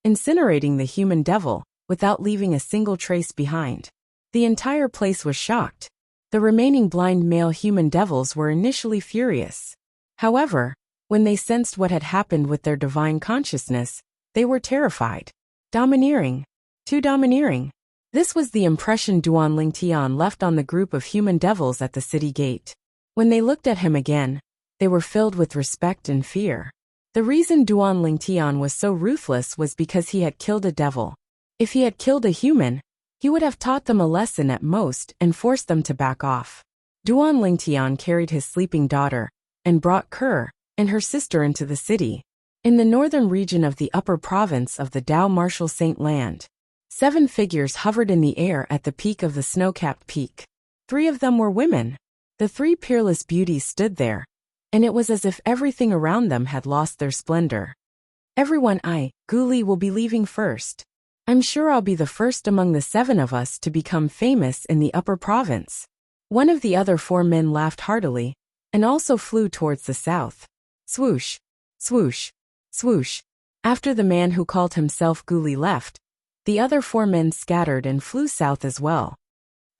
incinerating the human devil without leaving a single trace behind. The entire place was shocked. The remaining blind male human devils were initially furious. However, when they sensed what had happened with their divine consciousness, they were terrified. Domineering. Too domineering. This was the impression Duan Lingtian left on the group of human devils at the city gate. When they looked at him again, they were filled with respect and fear. The reason Duan Lingtian was so ruthless was because he had killed a devil. If he had killed a human, he would have taught them a lesson at most and forced them to back off. Duan Lingtian carried his sleeping daughter and brought Kerr and her sister into the city. In the northern region of the upper province of the Dao Martial Saint Land, 7 figures hovered in the air at the peak of the snow-capped peak. 3 of them were women. The 3 peerless beauties stood there, and it was as if everything around them had lost their splendor. Everyone Guli will be leaving first. I'm sure I'll be the first among the 7 of us to become famous in the upper province. One of the other 4 men laughed heartily, and also flew towards the south. Swoosh, swoosh, swoosh. After the man who called himself Guli left, the other 4 men scattered and flew south as well.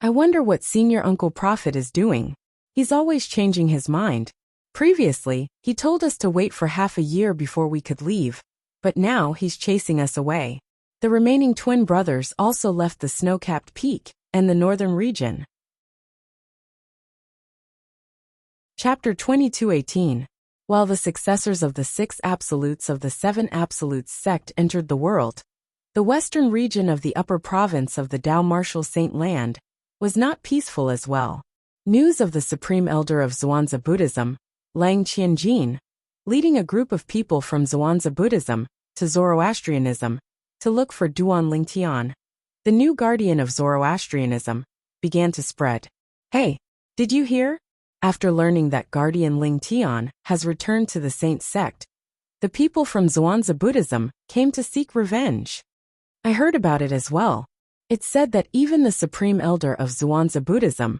I wonder what Senior Uncle Prophet is doing. He's always changing his mind. Previously, he told us to wait for half a year before we could leave, but now he's chasing us away. The remaining twin brothers also left the snow-capped peak and the northern region. Chapter 22:18. While the successors of the 6 absolutes of the 7 absolutes sect entered the world, the western region of the upper province of the Dao Martial Saint Land was not peaceful as well. News of the supreme elder of Zhuangzi Buddhism, Lang Qianjin, leading a group of people from Zhuangzi Buddhism to Zoroastrianism to look for Duan Lingtian, the new guardian of Zoroastrianism, began to spread. Hey, did you hear? After learning that Guardian Lingtian has returned to the Saint sect, the people from Zhuangzi Buddhism came to seek revenge. I heard about it as well. It's said that even the Supreme Elder of Zhuangzi Buddhism,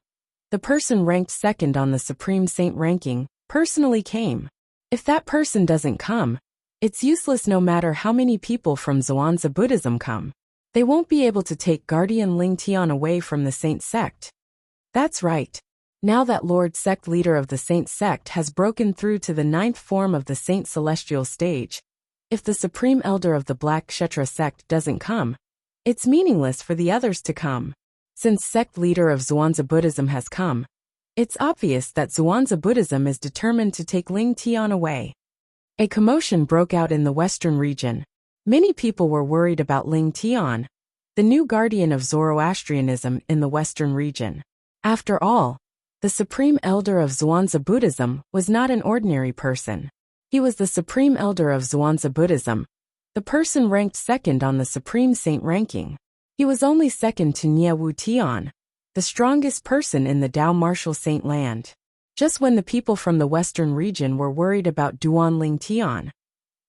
the person ranked second on the Supreme Saint ranking, personally came. If that person doesn't come, it's useless no matter how many people from Zhuangzi Buddhism come. They won't be able to take Guardian Lingtian away from the Saint sect. That's right. Now that Lord Sect leader of the Saint sect has broken through to the 9th form of the Saint Celestial stage, if the Supreme Elder of the Black Kshetra sect doesn't come, it's meaningless for the others to come. Since sect leader of Zhuangzi Buddhism has come, it's obvious that Zhuangzi Buddhism is determined to take Lingtian away. A commotion broke out in the western region. Many people were worried about Lingtian, the new guardian of Zoroastrianism in the western region. After all, the Supreme Elder of Zhuangzi Buddhism was not an ordinary person. He was the Supreme Elder of Zhuangzi Buddhism, the person ranked second on the Supreme Saint ranking. He was only second to Nie Wu Tian, the strongest person in the Dao Martial Saint Land. Just when the people from the western region were worried about Duan Lingtian,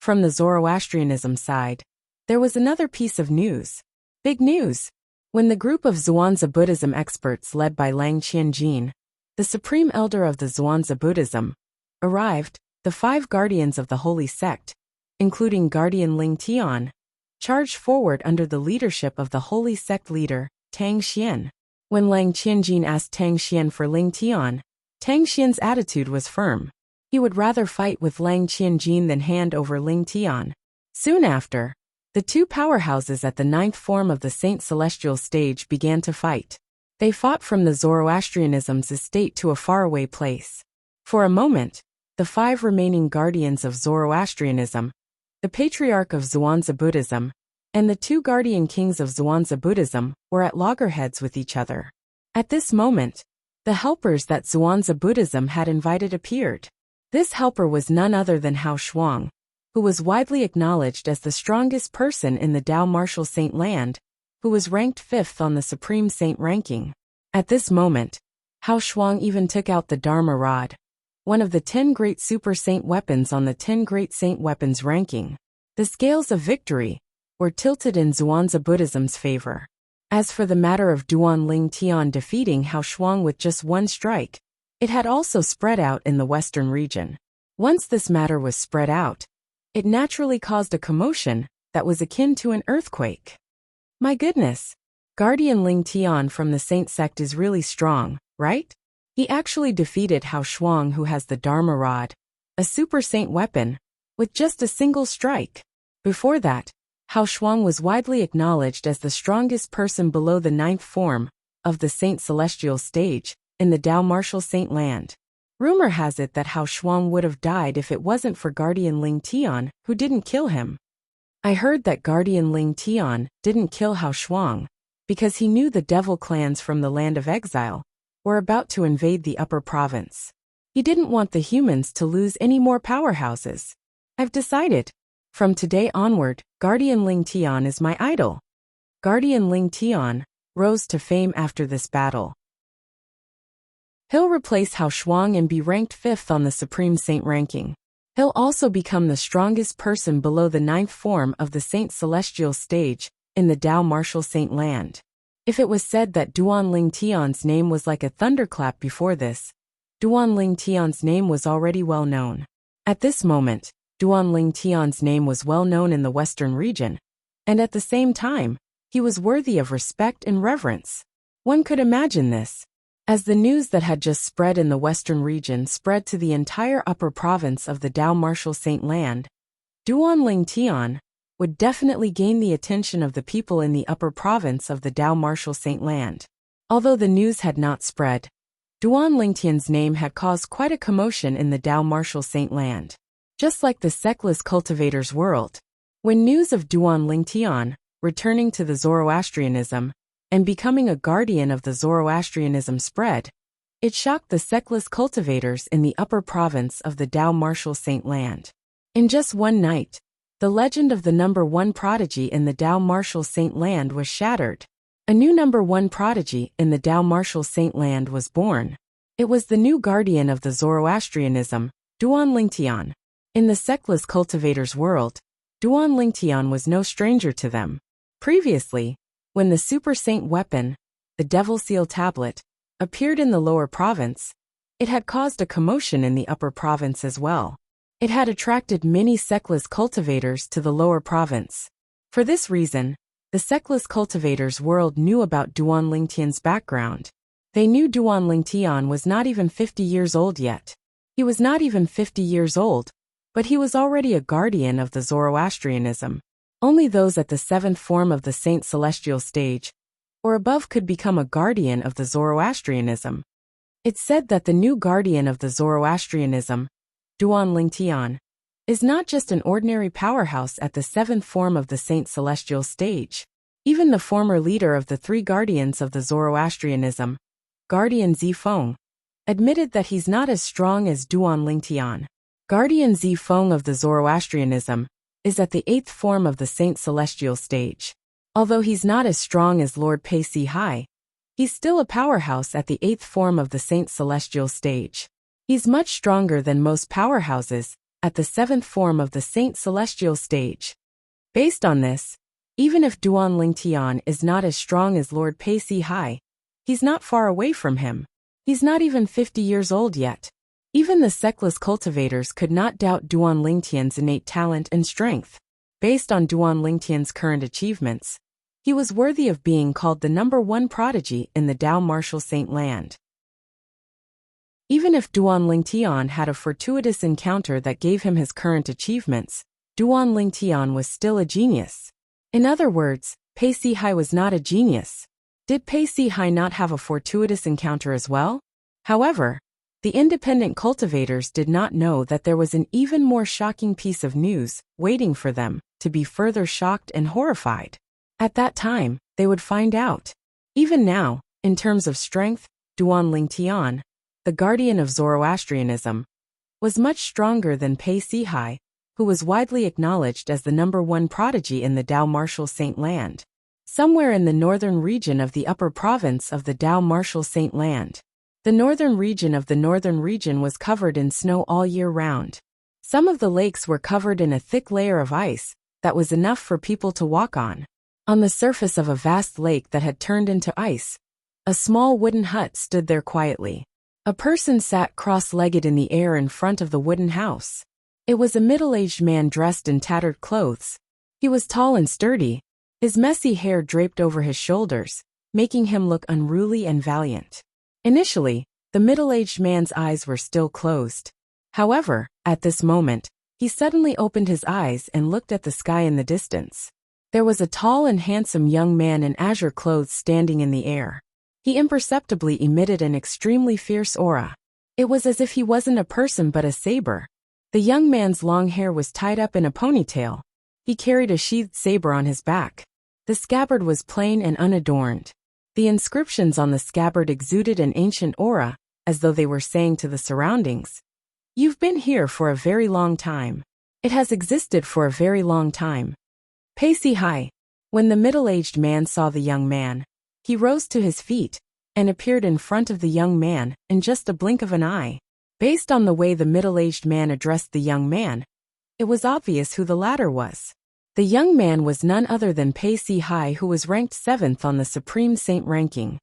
from the Zoroastrianism side, there was another piece of news. Big news! When the group of Zhuangzi Buddhism experts led by Lang Qianjin, the Supreme Elder of the Zhuangzi Buddhism, arrived, the 5 guardians of the holy sect, including Guardian Ling Tian, charged forward under the leadership of the holy sect leader, Tang Xian. When Lang Qianjin asked Tang Xian for Ling Tian, Tang Xian's attitude was firm. He would rather fight with Lang Qianjin than hand over Ling Tian. Soon after, the two powerhouses at the ninth form of the Saint Celestial stage began to fight. They fought from the Zoroastrianism's estate to a faraway place. For a moment, the five remaining guardians of Zoroastrianism, the Patriarch of Zhuangzi Buddhism, and the two guardian kings of Zhuangzi Buddhism were at loggerheads with each other. At this moment, the helpers that Zhuangzi Buddhism had invited appeared. This helper was none other than Hao Shuang, who was widely acknowledged as the strongest person in the Tao Martial Saint land, who was ranked 5th on the Supreme Saint ranking. At this moment, Hao Shuang even took out the Dharma Rod, one of the 10 great super saint weapons on the 10 great saint weapons ranking. The scales of victory were tilted in Zhuangzi Buddhism's favor. As for the matter of Duan Ling Tian defeating Hao Shuang with just one strike, it had also spread out in the western region. Once this matter was spread out, it naturally caused a commotion that was akin to an earthquake. My goodness, Guardian Ling Tian from the Saint sect is really strong, right? He actually defeated Hao Shuang, who has the Dharma Rod, a super saint weapon, with just a single strike. Before that, Hao Shuang was widely acknowledged as the strongest person below the ninth form of the Saint Celestial stage in the Tao Martial Saint land. Rumor has it that Hao Shuang would have died if it wasn't for Guardian Ling Tian, who didn't kill him. I heard that Guardian Ling Tian didn't kill Hao Shuang because he knew the devil clans from the land of exile were about to invade the upper province. He didn't want the humans to lose any more powerhouses. I've decided, from today onward, Guardian Ling Tian is my idol. Guardian Ling Tian rose to fame after this battle. He'll replace Hao Shuang and be ranked 5th on the Supreme Saint ranking. He'll also become the strongest person below the ninth form of the Saint Celestial stage in the Tao Martial Saint land. If it was said that Duan Ling Tian's name was like a thunderclap before this, Duan Ling Tian's name was already well known. At this moment, Duan Ling Tian's name was well known in the western region, and at the same time, he was worthy of respect and reverence. One could imagine this. As the news that had just spread in the western region spread to the entire upper province of the Tao Martial Saint land, Duan Ling Tian would definitely gain the attention of the people in the upper province of the Tao Martial Saint land. Although the news had not spread, Duan Ling Tian's name had caused quite a commotion in the Tao Martial Saint land. Just like the sectless cultivator's world, when news of Duan Ling Tian returning to the Zoroastrianism and becoming a guardian of the Zoroastrianism spread, it shocked the sectless cultivators in the upper province of the Tao Martial Saint land. In just one night, the legend of the number 1 prodigy in the Tao Martial Saint land was shattered. A new number 1 prodigy in the Tao Martial Saint land was born. It was the new guardian of the Zoroastrianism, Duan Ling Tian. In the sectless cultivator's world, Duan Ling Tian was no stranger to them. Previously, when the super saint weapon, the Devil Seal Tablet, appeared in the lower province, it had caused a commotion in the upper province as well. It had attracted many sectless cultivators to the lower province. For this reason, the sectless cultivator's world knew about Duan Ling Tian's background. They knew Duan Ling Tian was not even 50 years old yet. He was not even 50 years old, but he was already a guardian of the Zoroastrianism. Only those at the 7th form of the Saint Celestial stage or above could become a guardian of the Zoroastrianism. It's said that the new guardian of the Zoroastrianism, Duan Ling Tian, is not just an ordinary powerhouse at the 7th form of the Saint Celestial stage. Even the former leader of the 3 guardians of the Zoroastrianism, Guardian Zifeng, admitted that he's not as strong as Duan Ling Tian. Guardian Zifeng of the Zoroastrianism is at the 8th form of the Saint Celestial stage. Although he's not as strong as Lord Pei Si Hai, he's still a powerhouse at the 8th form of the Saint Celestial stage. He's much stronger than most powerhouses at the 7th form of the Saint Celestial stage. Based on this, even if Duan Ling Tian is not as strong as Lord Pei Si Hai, he's not far away from him. He's not even 50 years old yet. Even the sectless cultivators could not doubt Duan Lingtian's innate talent and strength. Based on Duan Lingtian's current achievements, he was worthy of being called the #1 prodigy in the Dao martial saint land. Even if Duan Lingtian had a fortuitous encounter that gave him his current achievements, Duan Lingtian was still a genius. In other words, Pei Sihai was not a genius. Did Pei Sihai not have a fortuitous encounter as well? However, the independent cultivators did not know that there was an even more shocking piece of news waiting for them to be further shocked and horrified. At that time, they would find out. Even now, in terms of strength, Duan Lingtian, the guardian of Zoroastrianism, was much stronger than Pei Sihai, who was widely acknowledged as the #1 prodigy in the Dao martial saint land. Somewhere in the northern region of the upper province of the Dao martial saint land. The northern region of the northern region was covered in snow all year round. Some of the lakes were covered in a thick layer of ice that was enough for people to walk on. On the surface of a vast lake that had turned into ice, a small wooden hut stood there quietly. A person sat cross-legged in the air in front of the wooden house. It was a middle-aged man dressed in tattered clothes. He was tall and sturdy, his messy hair draped over his shoulders, making him look unruly and valiant. Initially, the middle-aged man's eyes were still closed. However, at this moment, he suddenly opened his eyes and looked at the sky in the distance. There was a tall and handsome young man in azure clothes standing in the air. He imperceptibly emitted an extremely fierce aura. It was as if he wasn't a person but a saber. The young man's long hair was tied up in a ponytail. He carried a sheathed saber on his back. The scabbard was plain and unadorned. The inscriptions on the scabbard exuded an ancient aura, as though they were saying to the surroundings, "You've been here for a very long time. It has existed for a very long time." Pei Sihai. When the middle-aged man saw the young man, he rose to his feet and appeared in front of the young man in just a blink of an eye. Based on the way the middle-aged man addressed the young man, it was obvious who the latter was. The young man was none other than Pei Sihai, who was ranked 7th on the Supreme Saint ranking.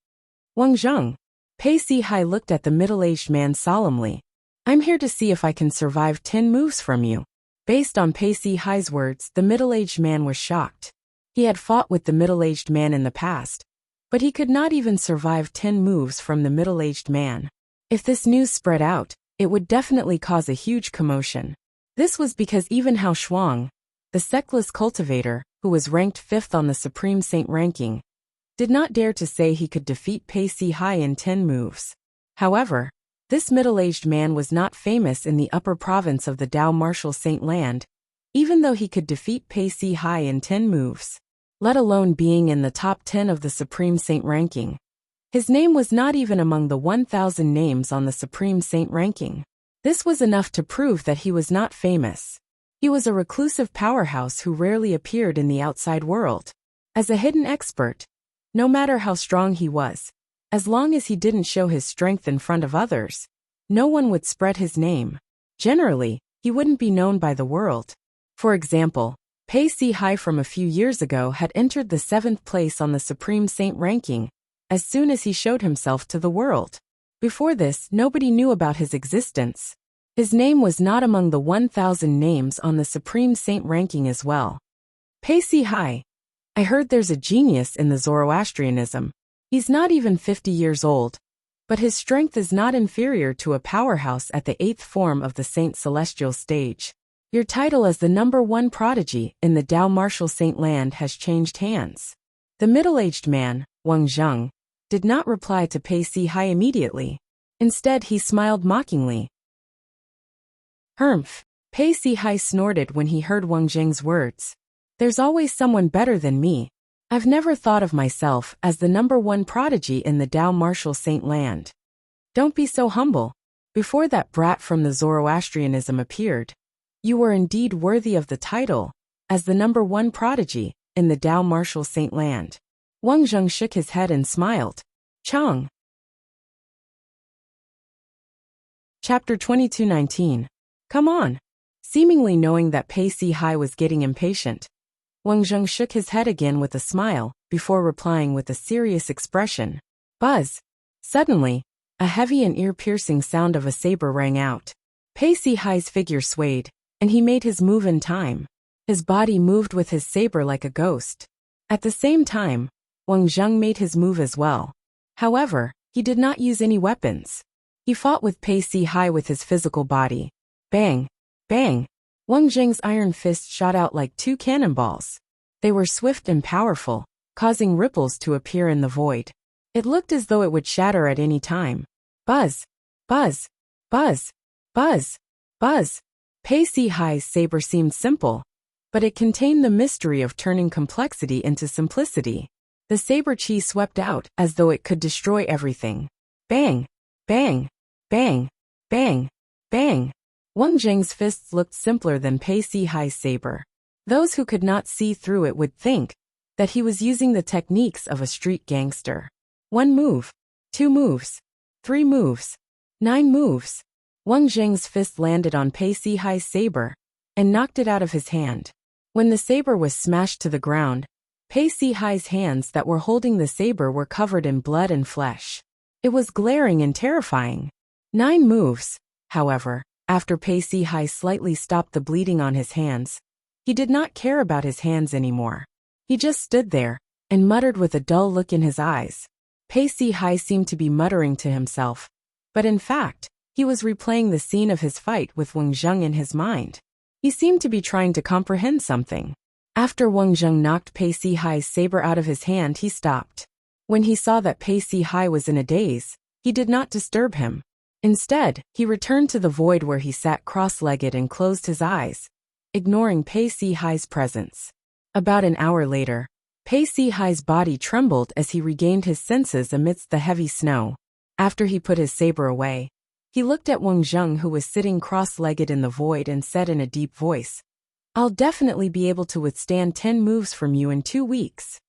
Wang Zheng. Pei Sihai looked at the middle-aged man solemnly. "I'm here to see if I can survive 10 moves from you." Based on Pei Sihai's words, the middle-aged man was shocked. He had fought with the middle-aged man in the past, but he could not even survive 10 moves from the middle-aged man. If this news spread out, it would definitely cause a huge commotion. This was because even Hao Shuang, the sectless cultivator, who was ranked 5th on the Supreme Saint ranking, did not dare to say he could defeat Pei Sihai in 10 moves. However, this middle-aged man was not famous in the upper province of the Dao martial saint land, even though he could defeat Pei Sihai in 10 moves, let alone being in the top 10 of the Supreme Saint ranking. His name was not even among the 1,000 names on the Supreme Saint ranking. This was enough to prove that he was not famous. He was a reclusive powerhouse who rarely appeared in the outside world. As a hidden expert, no matter how strong he was, as long as he didn't show his strength in front of others, no one would spread his name. Generally, he wouldn't be known by the world. For example, Pei Sihai from a few years ago had entered the 7th place on the Supreme Saint ranking as soon as he showed himself to the world. Before this, nobody knew about his existence. His name was not among the 1,000 names on the Supreme Saint ranking as well. Pei Sihai. I heard there's a genius in the Zoroastrianism. He's not even 50 years old, but his strength is not inferior to a powerhouse at the 8th form of the Saint Celestial stage. Your title as the #1 prodigy in the Dao martial saint land has changed hands. The middle-aged man, Wang Zheng, did not reply to Pei Sihai immediately. Instead, he smiled mockingly. "Humph." Pei Sihai snorted when he heard Wang Zheng's words. "There's always someone better than me. I've never thought of myself as the #1 prodigy in the Dao martial saint land. Don't be so humble. Before that brat from the Zoroastrianism appeared, you were indeed worthy of the title as the #1 prodigy in the Dao martial saint land." Wang Zheng shook his head and smiled. Chang. Chapter 22:19. Come on. Seemingly knowing that Pei Sihai was getting impatient, Wang Zheng shook his head again with a smile, before replying with a serious expression. Buzz. Suddenly, a heavy and ear-piercing sound of a saber rang out. Pei Si Hai's figure swayed, and he made his move in time. His body moved with his saber like a ghost. At the same time, Wang Zheng made his move as well. However, he did not use any weapons. He fought with Pei Si Hai with his physical body. Bang! Bang! Wang Zheng's iron fist shot out like two cannonballs. They were swift and powerful, causing ripples to appear in the void. It looked as though it would shatter at any time. Buzz! Buzz! Buzz! Buzz! Buzz! Pei Si Hai's saber seemed simple, but it contained the mystery of turning complexity into simplicity. The saber chi swept out as though it could destroy everything. Bang! Bang! Bang! Bang! Bang! Wang Zheng's fists looked simpler than Pei Si Hai's saber. Those who could not see through it would think that he was using the techniques of a street gangster. 1 move, 2 moves, 3 moves, 9 moves. Wang Zheng's fist landed on Pei Si Hai's saber and knocked it out of his hand. When the saber was smashed to the ground, Pei Si Hai's hands that were holding the saber were covered in blood and flesh. It was glaring and terrifying. 9 moves, however, after Pei Si Hai slightly stopped the bleeding on his hands. He did not care about his hands anymore. He just stood there and muttered with a dull look in his eyes. Pei Si Hai seemed to be muttering to himself, but in fact, he was replaying the scene of his fight with Wang Zheng in his mind. He seemed to be trying to comprehend something. After Wang Zheng knocked Pei Si Hai's saber out of his hand, he stopped. When he saw that Pei Si Hai was in a daze, he did not disturb him. Instead, he returned to the void where he sat cross-legged and closed his eyes, ignoring Pei Si Hai's presence. About an hour later, Pei Si Hai's body trembled as he regained his senses amidst the heavy snow. After he put his saber away, he looked at Wang Zheng, who was sitting cross-legged in the void, and said in a deep voice, "I'll definitely be able to withstand 10 moves from you in 2 weeks.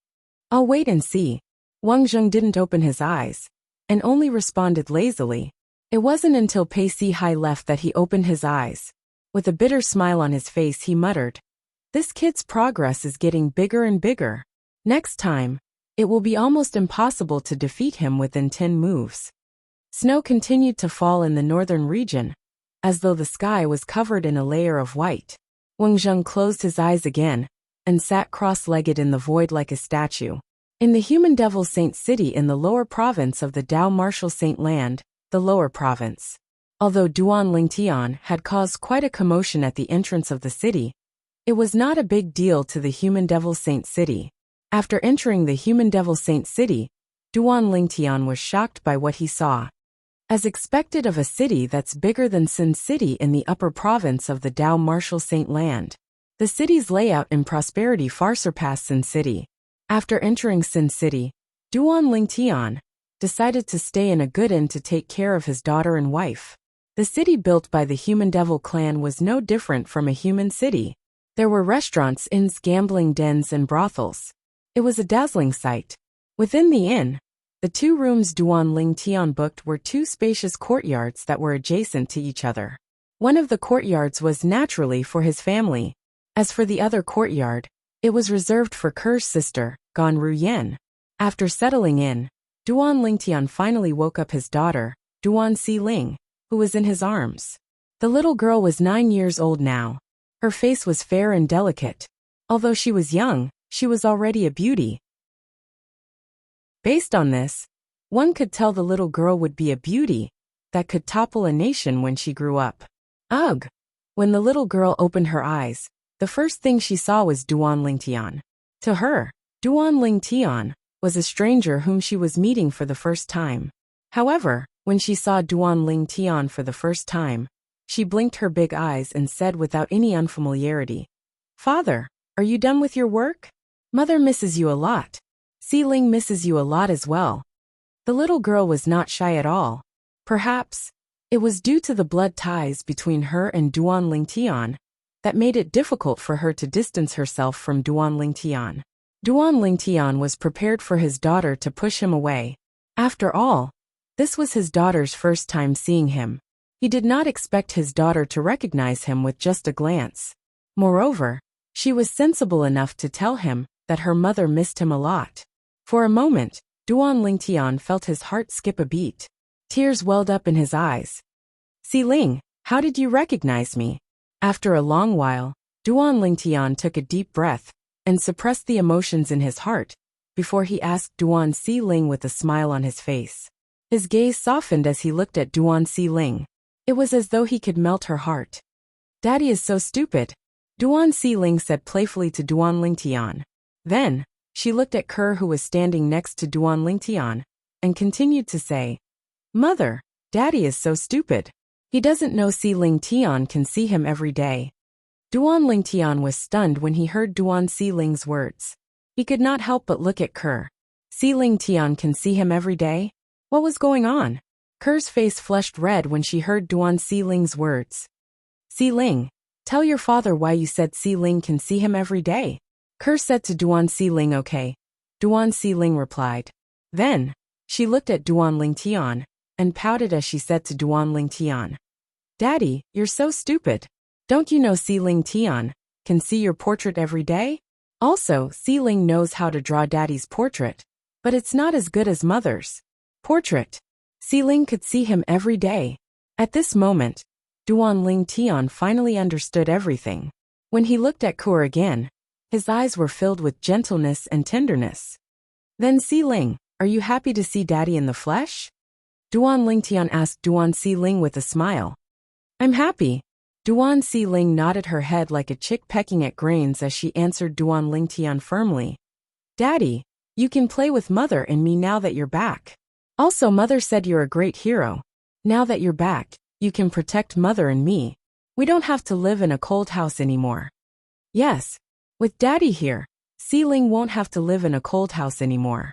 I'll wait and see." Wang Zheng didn't open his eyes, and only responded lazily. It wasn't until Pei Si Hai left that he opened his eyes. With a bitter smile on his face, he muttered, "This kid's progress is getting bigger and bigger. Next time, it will be almost impossible to defeat him within 10 moves." Snow continued to fall in the northern region, as though the sky was covered in a layer of white. Wang Zheng closed his eyes again and sat cross-legged in the void like a statue. In the Human Devil Saint City in the lower province of the Dao Martial Saint Land, the lower province. Although Duan Lingtian had caused quite a commotion at the entrance of the city, it was not a big deal to the Human Devil Saint City. After entering the Human Devil Saint City, Duan Lingtian was shocked by what he saw. As expected of a city that's bigger than Sin City in the upper province of the Dao Martial Saint Land, the city's layout and prosperity far surpassed Sin City. After entering Sin City, Duan Lingtian decided to stay in a good inn to take care of his daughter and wife. The city built by the Human Devil clan was no different from a human city. There were restaurants, inns, gambling dens, and brothels. It was a dazzling sight. Within the inn, the 2 rooms Duan Lingtian booked were 2 spacious courtyards that were adjacent to each other. One of the courtyards was naturally for his family. As for the other courtyard, it was reserved for Ker's sister, Gan Ruyen. After settling in, Duan Lingtian finally woke up his daughter, Duan Si Ling, who was in his arms. The little girl was 9 years old now. Her face was fair and delicate. Although she was young, she was already a beauty. Based on this, one could tell the little girl would be a beauty that could topple a nation when she grew up. Ugh! When the little girl opened her eyes, the first thing she saw was Duan Lingtian. To her, Duan Lingtian was a stranger whom she was meeting for the first time. However, when she saw Duan Lingtian for the first time, she blinked her big eyes and said without any unfamiliarity, "Father, are you done with your work? Mother misses you a lot. Si Ling misses you a lot as well." The little girl was not shy at all. Perhaps it was due to the blood ties between her and Duan Lingtian that made it difficult for her to distance herself from Duan Lingtian. Duan Lingtian was prepared for his daughter to push him away. After all, this was his daughter's first time seeing him. He did not expect his daughter to recognize him with just a glance. Moreover, she was sensible enough to tell him that her mother missed him a lot. For a moment, Duan Lingtian felt his heart skip a beat. Tears welled up in his eyes. Ling, how did you recognize me? After a long while, Duan Lingtian took a deep breath and suppressed the emotions in his heart before he asked Duan Ling with a smile on his face. His gaze softened as he looked at Duan Ling. It was as though he could melt her heart. Daddy is so stupid, Duan Ling said playfully to Duan Lingtian. Then, she looked at Kerr, who was standing next to Duan Lingtian, and continued to say, Mother, Daddy is so stupid. He doesn't know Lingtian can see him every day. Duan Lingtian was stunned when he heard Duan Ling's words. He could not help but look at Kerr. Lingtian can see him every day? What was going on? Kerr's face flushed red when she heard Duan Ling's words. Ling, tell your father why you said Ling can see him every day. Kerr said to Duan Ling. Okay. Duan Ling replied. Then, she looked at Duan Lingtian and pouted as she said to Duan Lingtian. Daddy, you're so stupid. Don't you know Lingtian can see your portrait every day? Also, Ling knows how to draw Daddy's portrait, but it's not as good as Mother's portrait. Ling could see him every day. At this moment, Duan Lingtian finally understood everything. When he looked at Kerr again, his eyes were filled with gentleness and tenderness. Then Ling, are you happy to see Daddy in the flesh? Duan Lingtian asked Duan Ling with a smile. I'm happy. Duan Ling nodded her head like a chick pecking at grains as she answered Duan Lingtian firmly. Daddy, you can play with Mother and me now that you're back. Also, Mother said you're a great hero. Now that you're back, you can protect Mother and me. We don't have to live in a cold house anymore. Yes. With Daddy here, Ling won't have to live in a cold house anymore.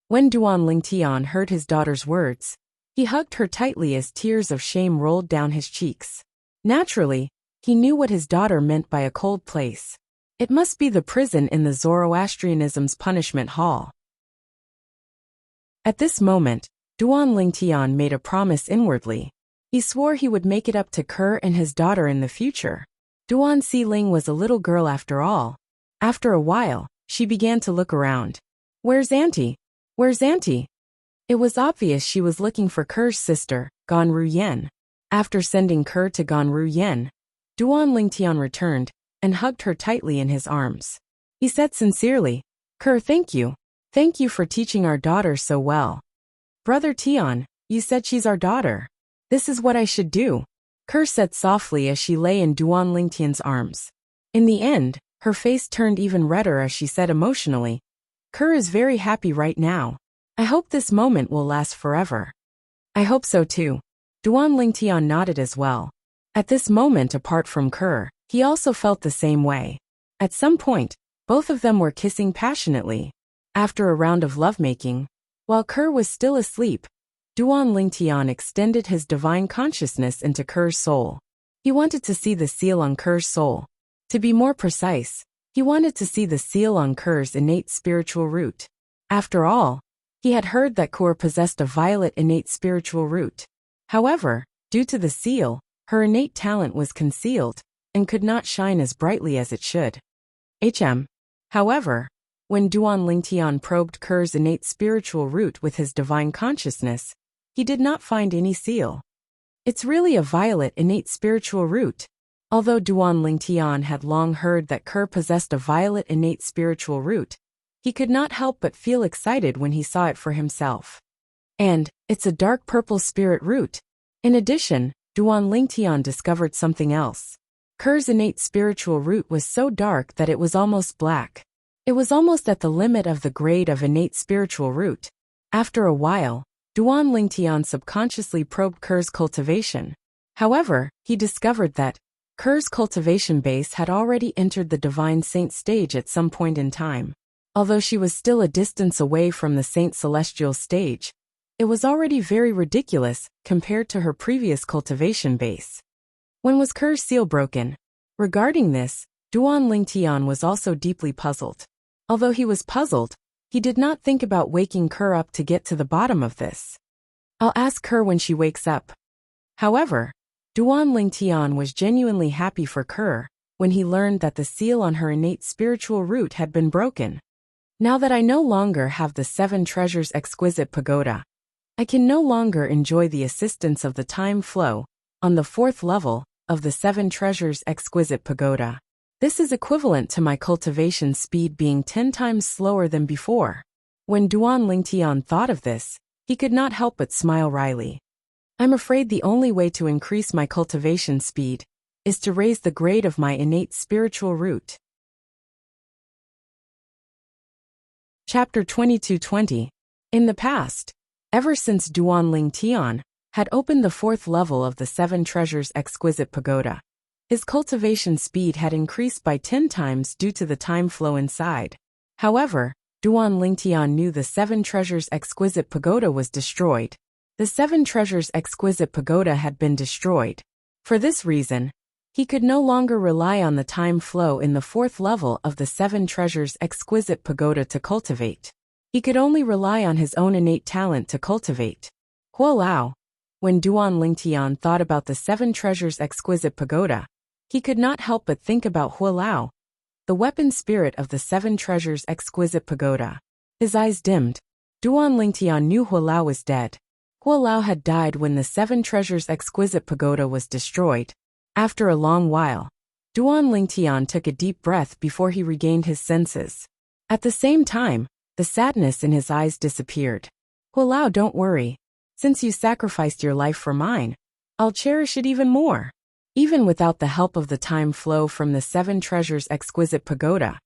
When Duan Lingtian heard his daughter's words, he hugged her tightly as tears of shame rolled down his cheeks. Naturally, he knew what his daughter meant by a cold place. It must be the prison in the Zoroastrianism's punishment hall. At this moment, Duan Lingtian made a promise inwardly. He swore he would make it up to Kerr and his daughter in the future. Duan Ling was a little girl after all. After a while, she began to look around. Where's Auntie? Where's Auntie? It was obvious she was looking for Kerr's sister, Ganru Yen. After sending Kerr to Ganru Yen, Duan Lingtian returned and hugged her tightly in his arms. He said sincerely, Kerr, thank you. Thank you for teaching our daughter so well. Brother Tian, you said she's our daughter. This is what I should do, Kerr said softly as she lay in Duan Lingtian's arms. In the end, her face turned even redder as she said emotionally, Kerr is very happy right now. I hope this moment will last forever. I hope so too. Duan Lingtian nodded as well. At this moment, apart from Kerr, he also felt the same way. At some point, both of them were kissing passionately. After a round of lovemaking, while Kerr was still asleep, Duan Lingtian extended his divine consciousness into Kerr's soul. He wanted to see the seal on Kerr's soul. To be more precise, he wanted to see the seal on Kerr's innate spiritual root. After all, he had heard that Kerr possessed a violet innate spiritual root. However, due to the seal, her innate talent was concealed and could not shine as brightly as it should. However, when Duan Lingtian probed Kerr's innate spiritual root with his divine consciousness, he did not find any seal. It's really a violet innate spiritual root. Although Duan Lingtian had long heard that Kerr possessed a violet innate spiritual root, he could not help but feel excited when he saw it for himself. And, it's a dark purple spirit root. In addition, Duan Lingtian discovered something else. Kerr's innate spiritual root was so dark that it was almost black. It was almost at the limit of the grade of innate spiritual root. After a while, Duan Lingtian subconsciously probed Kerr's cultivation. However, he discovered that Kerr's cultivation base had already entered the divine saint stage at some point in time. Although she was still a distance away from the saint celestial stage, it was already very ridiculous compared to her previous cultivation base. When was Kerr's seal broken? Regarding this, Duan Lingtian was also deeply puzzled. Although he was puzzled, he did not think about waking Kerr up to get to the bottom of this. I'll ask Kerr when she wakes up. However, Duan Lingtian was genuinely happy for Kerr when he learned that the seal on her innate spiritual root had been broken. Now that I no longer have the 7 treasures exquisite pagoda, I can no longer enjoy the assistance of the time flow on the 4th level of the 7 treasures exquisite pagoda. This is equivalent to my cultivation speed being 10 times slower than before. When Duan Lingtian thought of this, he could not help but smile wryly. I'm afraid the only way to increase my cultivation speed is to raise the grade of my innate spiritual root. Chapter 2220. In the past, ever since Duan Lingtian had opened the 4th level of the 7 treasures exquisite pagoda, his cultivation speed had increased by 10 times due to the time flow inside. However, Duan Lingtian knew the 7 treasures exquisite pagoda was destroyed. The 7 treasures exquisite pagoda had been destroyed. For this reason, he could no longer rely on the time flow in the 4th level of the 7 treasures exquisite pagoda to cultivate. He could only rely on his own innate talent to cultivate. Huolao. When Duan Lingtian thought about the 7 treasures exquisite pagoda, he could not help but think about Huolao, the weapon spirit of the 7 treasures exquisite pagoda. His eyes dimmed. Duan Lingtian knew Huolao was dead. Huolao had died when the 7 treasures exquisite pagoda was destroyed. After a long while, Duan Lingtian took a deep breath before he regained his senses. At the same time, the sadness in his eyes disappeared. Huolao, don't worry. Since you sacrificed your life for mine, I'll cherish it even more. Even without the help of the time flow from the 7 treasures exquisite pagoda,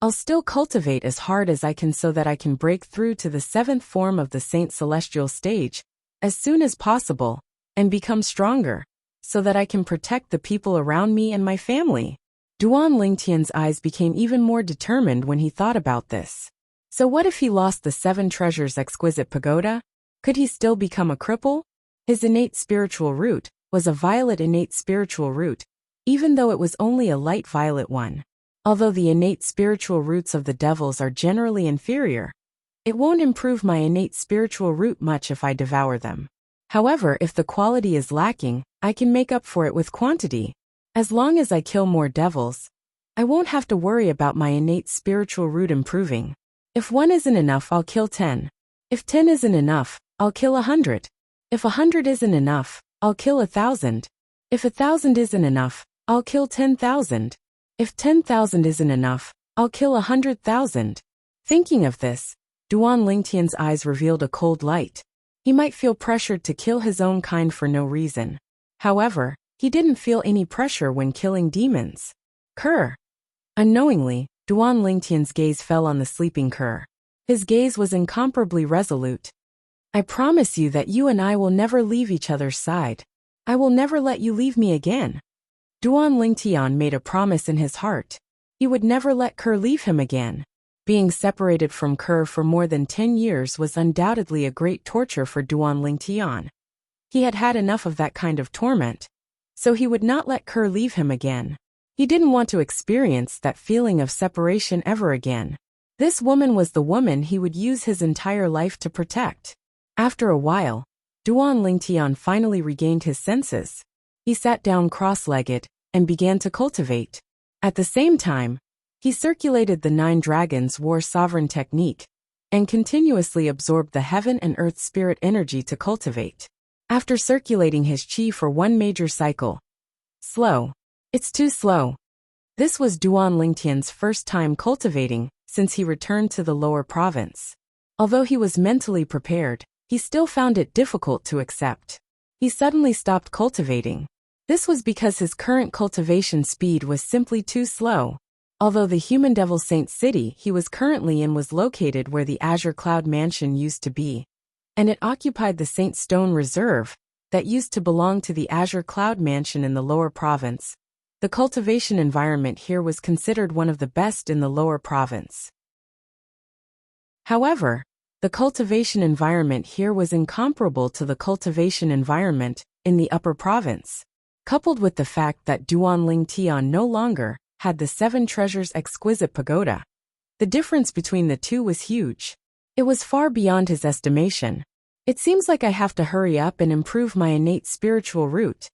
I'll still cultivate as hard as I can so that I can break through to the 7th form of the Saint Celestial stage as soon as possible and become stronger, so that I can protect the people around me and my family. Duan Lingtian's eyes became even more determined when he thought about this. So what if he lost the 7 treasures exquisite pagoda? Could he still become a cripple? His innate spiritual root was a violet innate spiritual root, even though it was only a light violet one. Although the innate spiritual roots of the devils are generally inferior, it won't improve my innate spiritual root much if I devour them. However, if the quality is lacking, I can make up for it with quantity. As long as I kill more devils, I won't have to worry about my innate spiritual root improving. If 1 isn't enough, I'll kill 10. If 10 isn't enough, I'll kill 100. If 100 isn't enough, I'll kill 1,000. If 1,000 isn't enough, I'll kill 10,000. If 10,000 isn't enough, I'll kill 100,000. Thinking of this, Duan Lingtian's eyes revealed a cold light. He might feel pressured to kill his own kind for no reason. However, he didn't feel any pressure when killing demons. Kerr. Unknowingly, Duan Lingtian's gaze fell on the sleeping Kerr. His gaze was incomparably resolute. I promise you that you and I will never leave each other's side. I will never let you leave me again. Duan Lingtian made a promise in his heart. He would never let Kerr leave him again. Being separated from Kerr for more than 10 years was undoubtedly a great torture for Duan Lingtian. He had had enough of that kind of torment, so he would not let Kerr leave him again. He didn't want to experience that feeling of separation ever again. This woman was the woman he would use his entire life to protect. After a while, Duan Lingtian finally regained his senses. He sat down cross-legged and began to cultivate. At the same time, he circulated the 9 dragons war sovereign technique and continuously absorbed the heaven and earth spirit energy to cultivate. After circulating his chi for 1 major cycle. Slow. It's too slow. This was Duan Lingtian's first time cultivating since he returned to the lower province. Although he was mentally prepared, he still found it difficult to accept. He suddenly stopped cultivating. This was because his current cultivation speed was simply too slow. Although the human devil Saint City he was currently in was located where the Azure Cloud Mansion used to be, and it occupied the Saint Stone Reserve that used to belong to the Azure Cloud Mansion in the lower province, the cultivation environment here was considered one of the best in the lower province. However, the cultivation environment here was incomparable to the cultivation environment in the upper province. Coupled with the fact that Duan Lingtian no longer had the 7 treasures exquisite pagoda, the difference between the two was huge. It was far beyond his estimation. It seems like I have to hurry up and improve my innate spiritual root,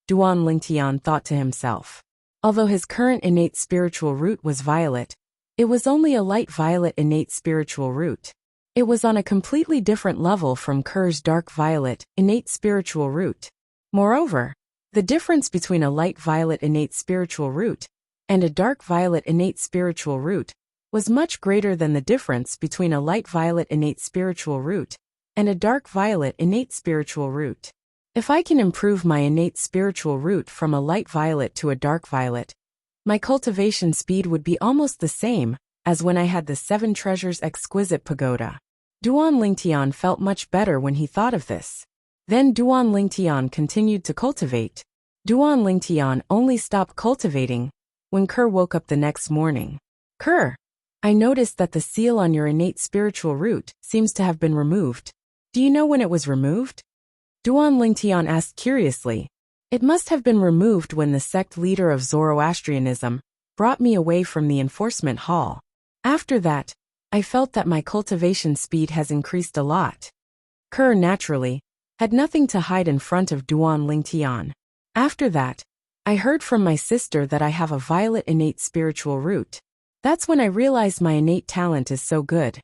Duan Lingtian thought to himself. Although his current innate spiritual root was violet, it was only a light violet innate spiritual root. It was on a completely different level from Kerr's dark violet, innate spiritual root. Moreover, the difference between a light violet innate spiritual root and a dark violet innate spiritual root was much greater than the difference between a light violet innate spiritual root and a dark violet innate spiritual root. If I can improve my innate spiritual root from a light violet to a dark violet, my cultivation speed would be almost the same as when I had the 7 treasures exquisite pagoda. Duan Lingtian felt much better when he thought of this. Then Duan Lingtian continued to cultivate. Duan Lingtian only stopped cultivating when Kerr woke up the next morning. Kerr, I noticed that the seal on your innate spiritual root seems to have been removed. Do you know when it was removed? Duan Lingtian asked curiously. It must have been removed when the sect leader of Zoroastrianism brought me away from the enforcement hall. After that, I felt that my cultivation speed has increased a lot. Kerr, naturally, had nothing to hide in front of Duan Lingtian. After that, I heard from my sister that I have a violet innate spiritual root. That's when I realized my innate talent is so good.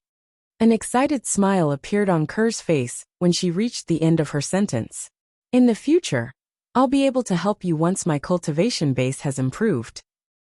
An excited smile appeared on Kerr's face when she reached the end of her sentence. In the future, I'll be able to help you once my cultivation base has improved.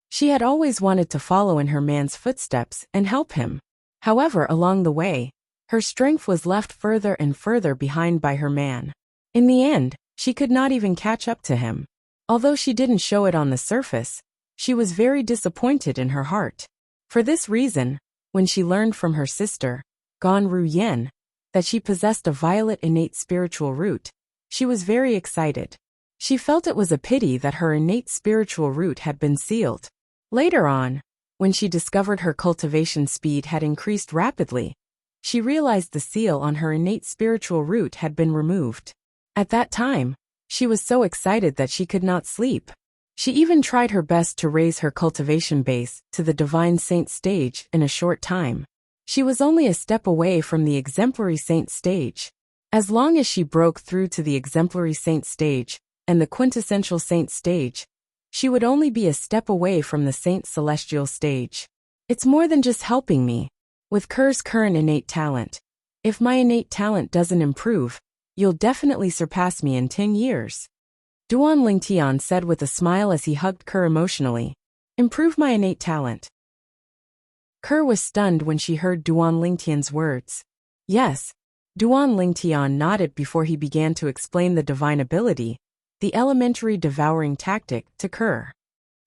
She had always wanted to follow in her man's footsteps and help him. However, along the way, her strength was left further and further behind by her man. In the end, she could not even catch up to him. Although she didn't show it on the surface, she was very disappointed in her heart. For this reason, when she learned from her sister, Gan Ru Yen, that she possessed a violet innate spiritual root, she was very excited. She felt it was a pity that her innate spiritual root had been sealed. Later on, when she discovered her cultivation speed had increased rapidly, she realized the seal on her innate spiritual root had been removed. At that time, she was so excited that she could not sleep. She even tried her best to raise her cultivation base to the divine saint stage in a short time. She was only a step away from the exemplary saint stage. As long as she broke through to the exemplary saint stage and the quintessential saint stage, she would only be a step away from the saint celestial stage. It's more than just helping me. With Kerr's current innate talent, if my innate talent doesn't improve, you'll definitely surpass me in 10 years. Duan Lingtian said with a smile as he hugged Kerr emotionally. Improve my innate talent. Kerr was stunned when she heard Duan Lingtian's words. Yes, Duan Lingtian nodded before he began to explain the divine ability, the elementary devouring tactic, to Kerr.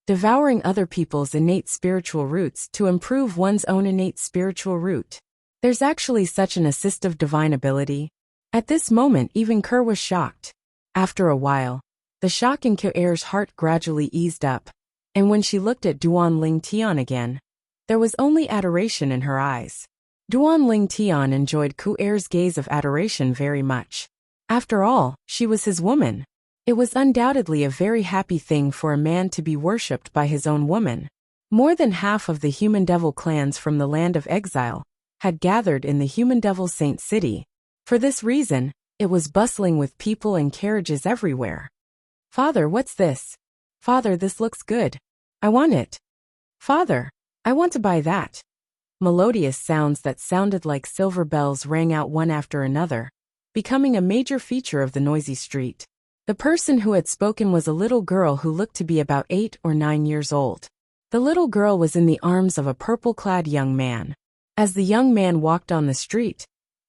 Devouring other people's innate spiritual roots to improve one's own innate spiritual root. There's actually such an assistive divine ability. At this moment even Kerr was shocked. After a while, the shock in Kerr's heart gradually eased up, and when she looked at Duan Lingtian again, there was only adoration in her eyes. Duan Lingtian enjoyed Kerr's gaze of adoration very much. After all, she was his woman. It was undoubtedly a very happy thing for a man to be worshipped by his own woman. More than half of the human devil clans from the land of exile had gathered in the human devil saint city. For this reason, it was bustling with people and carriages everywhere. Father, what's this? Father, this looks good. I want it. Father, I want to buy that. Melodious sounds that sounded like silver bells rang out one after another, becoming a major feature of the noisy street. The person who had spoken was a little girl who looked to be about 8 or 9 years old. The little girl was in the arms of a purple-clad young man. As the young man walked on the street,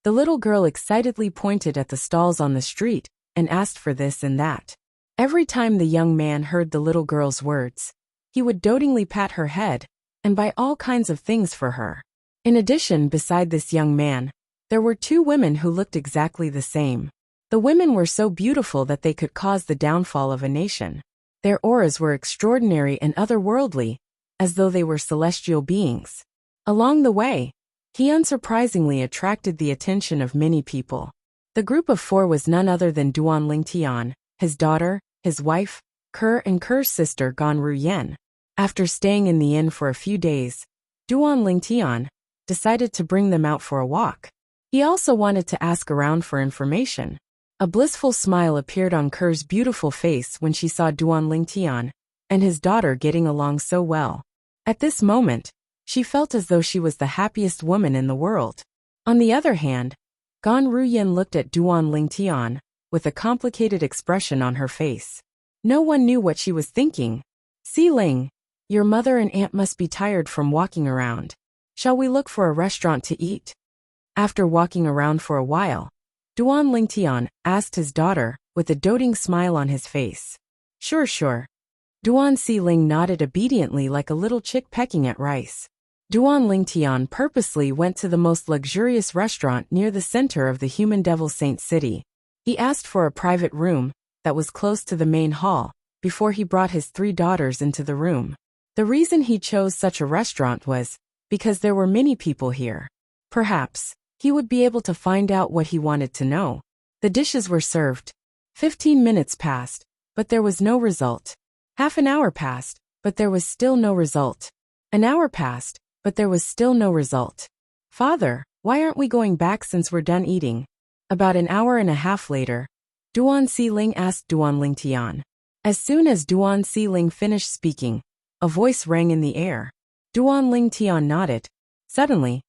the little girl excitedly pointed at the stalls on the street and asked for this and that. Every time the young man heard the little girl's words, he would dotingly pat her head and buy all kinds of things for her. In addition, beside this young man, there were 2 women who looked exactly the same. The women were so beautiful that they could cause the downfall of a nation. Their auras were extraordinary and otherworldly, as though they were celestial beings. Along the way, he unsurprisingly attracted the attention of many people. The group of 4 was none other than Duan Lingtian, his daughter, his wife, Kerr and Kerr's sister Gan Ru Yen. After staying in the inn for a few days, Duan Lingtian decided to bring them out for a walk. He also wanted to ask around for information. A blissful smile appeared on Kerr's beautiful face when she saw Duan Lingtian and his daughter getting along so well. At this moment, she felt as though she was the happiest woman in the world. On the other hand, Gan Ruyin looked at Duan Lingtian with a complicated expression on her face. No one knew what she was thinking. Si Ling, your mother and aunt must be tired from walking around. Shall we look for a restaurant to eat? After walking around for a while, Duan Lingtian asked his daughter with a doting smile on his face. Sure, sure. Duan Si Ling nodded obediently like a little chick pecking at rice. Duan Lingtian purposely went to the most luxurious restaurant near the center of the human devil saint city. He asked for a private room that was close to the main hall before he brought his 3 daughters into the room. The reason he chose such a restaurant was because there were many people here. Perhaps he would be able to find out what he wanted to know. The dishes were served. 15 minutes passed, but there was no result. Half an hour passed, but there was still no result. An hour passed, but there was still no result. Father, why aren't we going back since we're done eating? About an hour and a half later, Duan Si Ling asked Duan Lingtian. As soon as Duan Si Ling finished speaking, a voice rang in the air. Duan Lingtian nodded. Suddenly,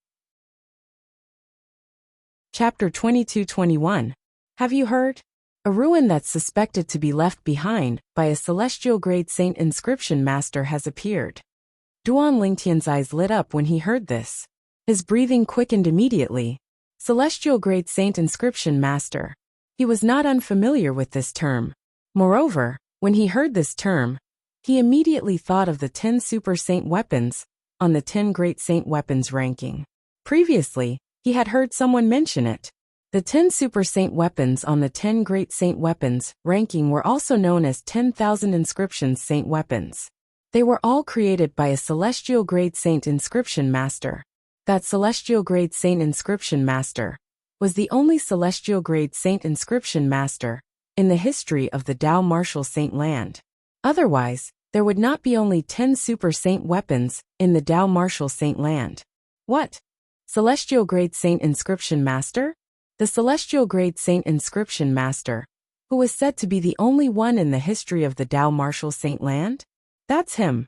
Chapter 22-21. Have you heard? A ruin that's suspected to be left behind by a celestial grade saint inscription master has appeared. Duan Lingtian's eyes lit up when he heard this. His breathing quickened immediately. Celestial grade saint inscription master. He was not unfamiliar with this term. Moreover, when he heard this term, he immediately thought of the 10 super saint weapons on the 10 great saint weapons ranking. Previously, he had heard someone mention it. The 10 super saint weapons on the 10 great saint weapons ranking were also known as 10,000 inscriptions saint weapons. They were all created by a celestial grade saint inscription master. That celestial grade saint inscription master was the only celestial grade saint inscription master in the history of the Dao Martial Saint Land. Otherwise, there would not be only 10 super saint weapons in the Dao Martial Saint Land. What? Celestial grade saint inscription master? The celestial grade saint inscription master, who was said to be the only one in the history of the Dao Martial Saint Land? That's him.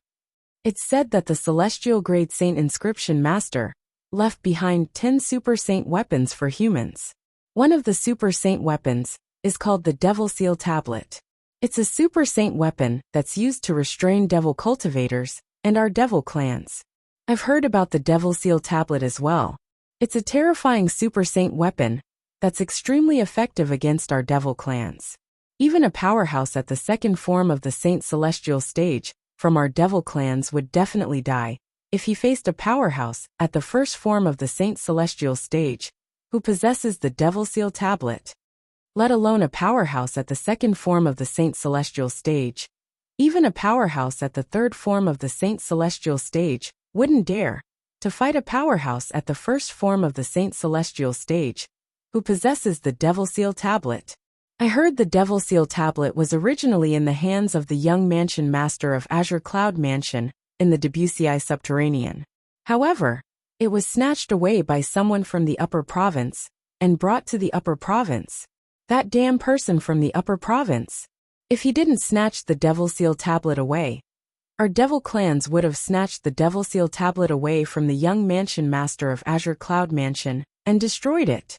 It's said that the celestial grade saint inscription master left behind 10 super saint weapons for humans. One of the super saint weapons is called the Devil Seal Tablet. It's a super saint weapon that's used to restrain devil cultivators and our devil clans. I've heard about the Devil Seal Tablet as well. It's a terrifying super saint weapon that's extremely effective against our devil clans. Even a powerhouse at the second form of the Saint Celestial stage from our devil clans would definitely die if he faced a powerhouse at the first form of the Saint Celestial stage who possesses the Devil Seal Tablet. Let alone a powerhouse at the second form of the Saint Celestial stage. Even a powerhouse at the third form of the Saint Celestial stage wouldn't dare to fight a powerhouse at the first form of the Saint Celestial stage who possesses the Devil Seal Tablet. I heard the Devil Seal Tablet was originally in the hands of the young mansion master of Azure Cloud Mansion in the Debussy Subterranean. However, it was snatched away by someone from the Upper Province and brought to the Upper Province. That damn person from the Upper Province. If he didn't snatch the Devil Seal Tablet away, our devil clans would have snatched the Devil Seal Tablet away from the young mansion master of Azure Cloud Mansion and destroyed it.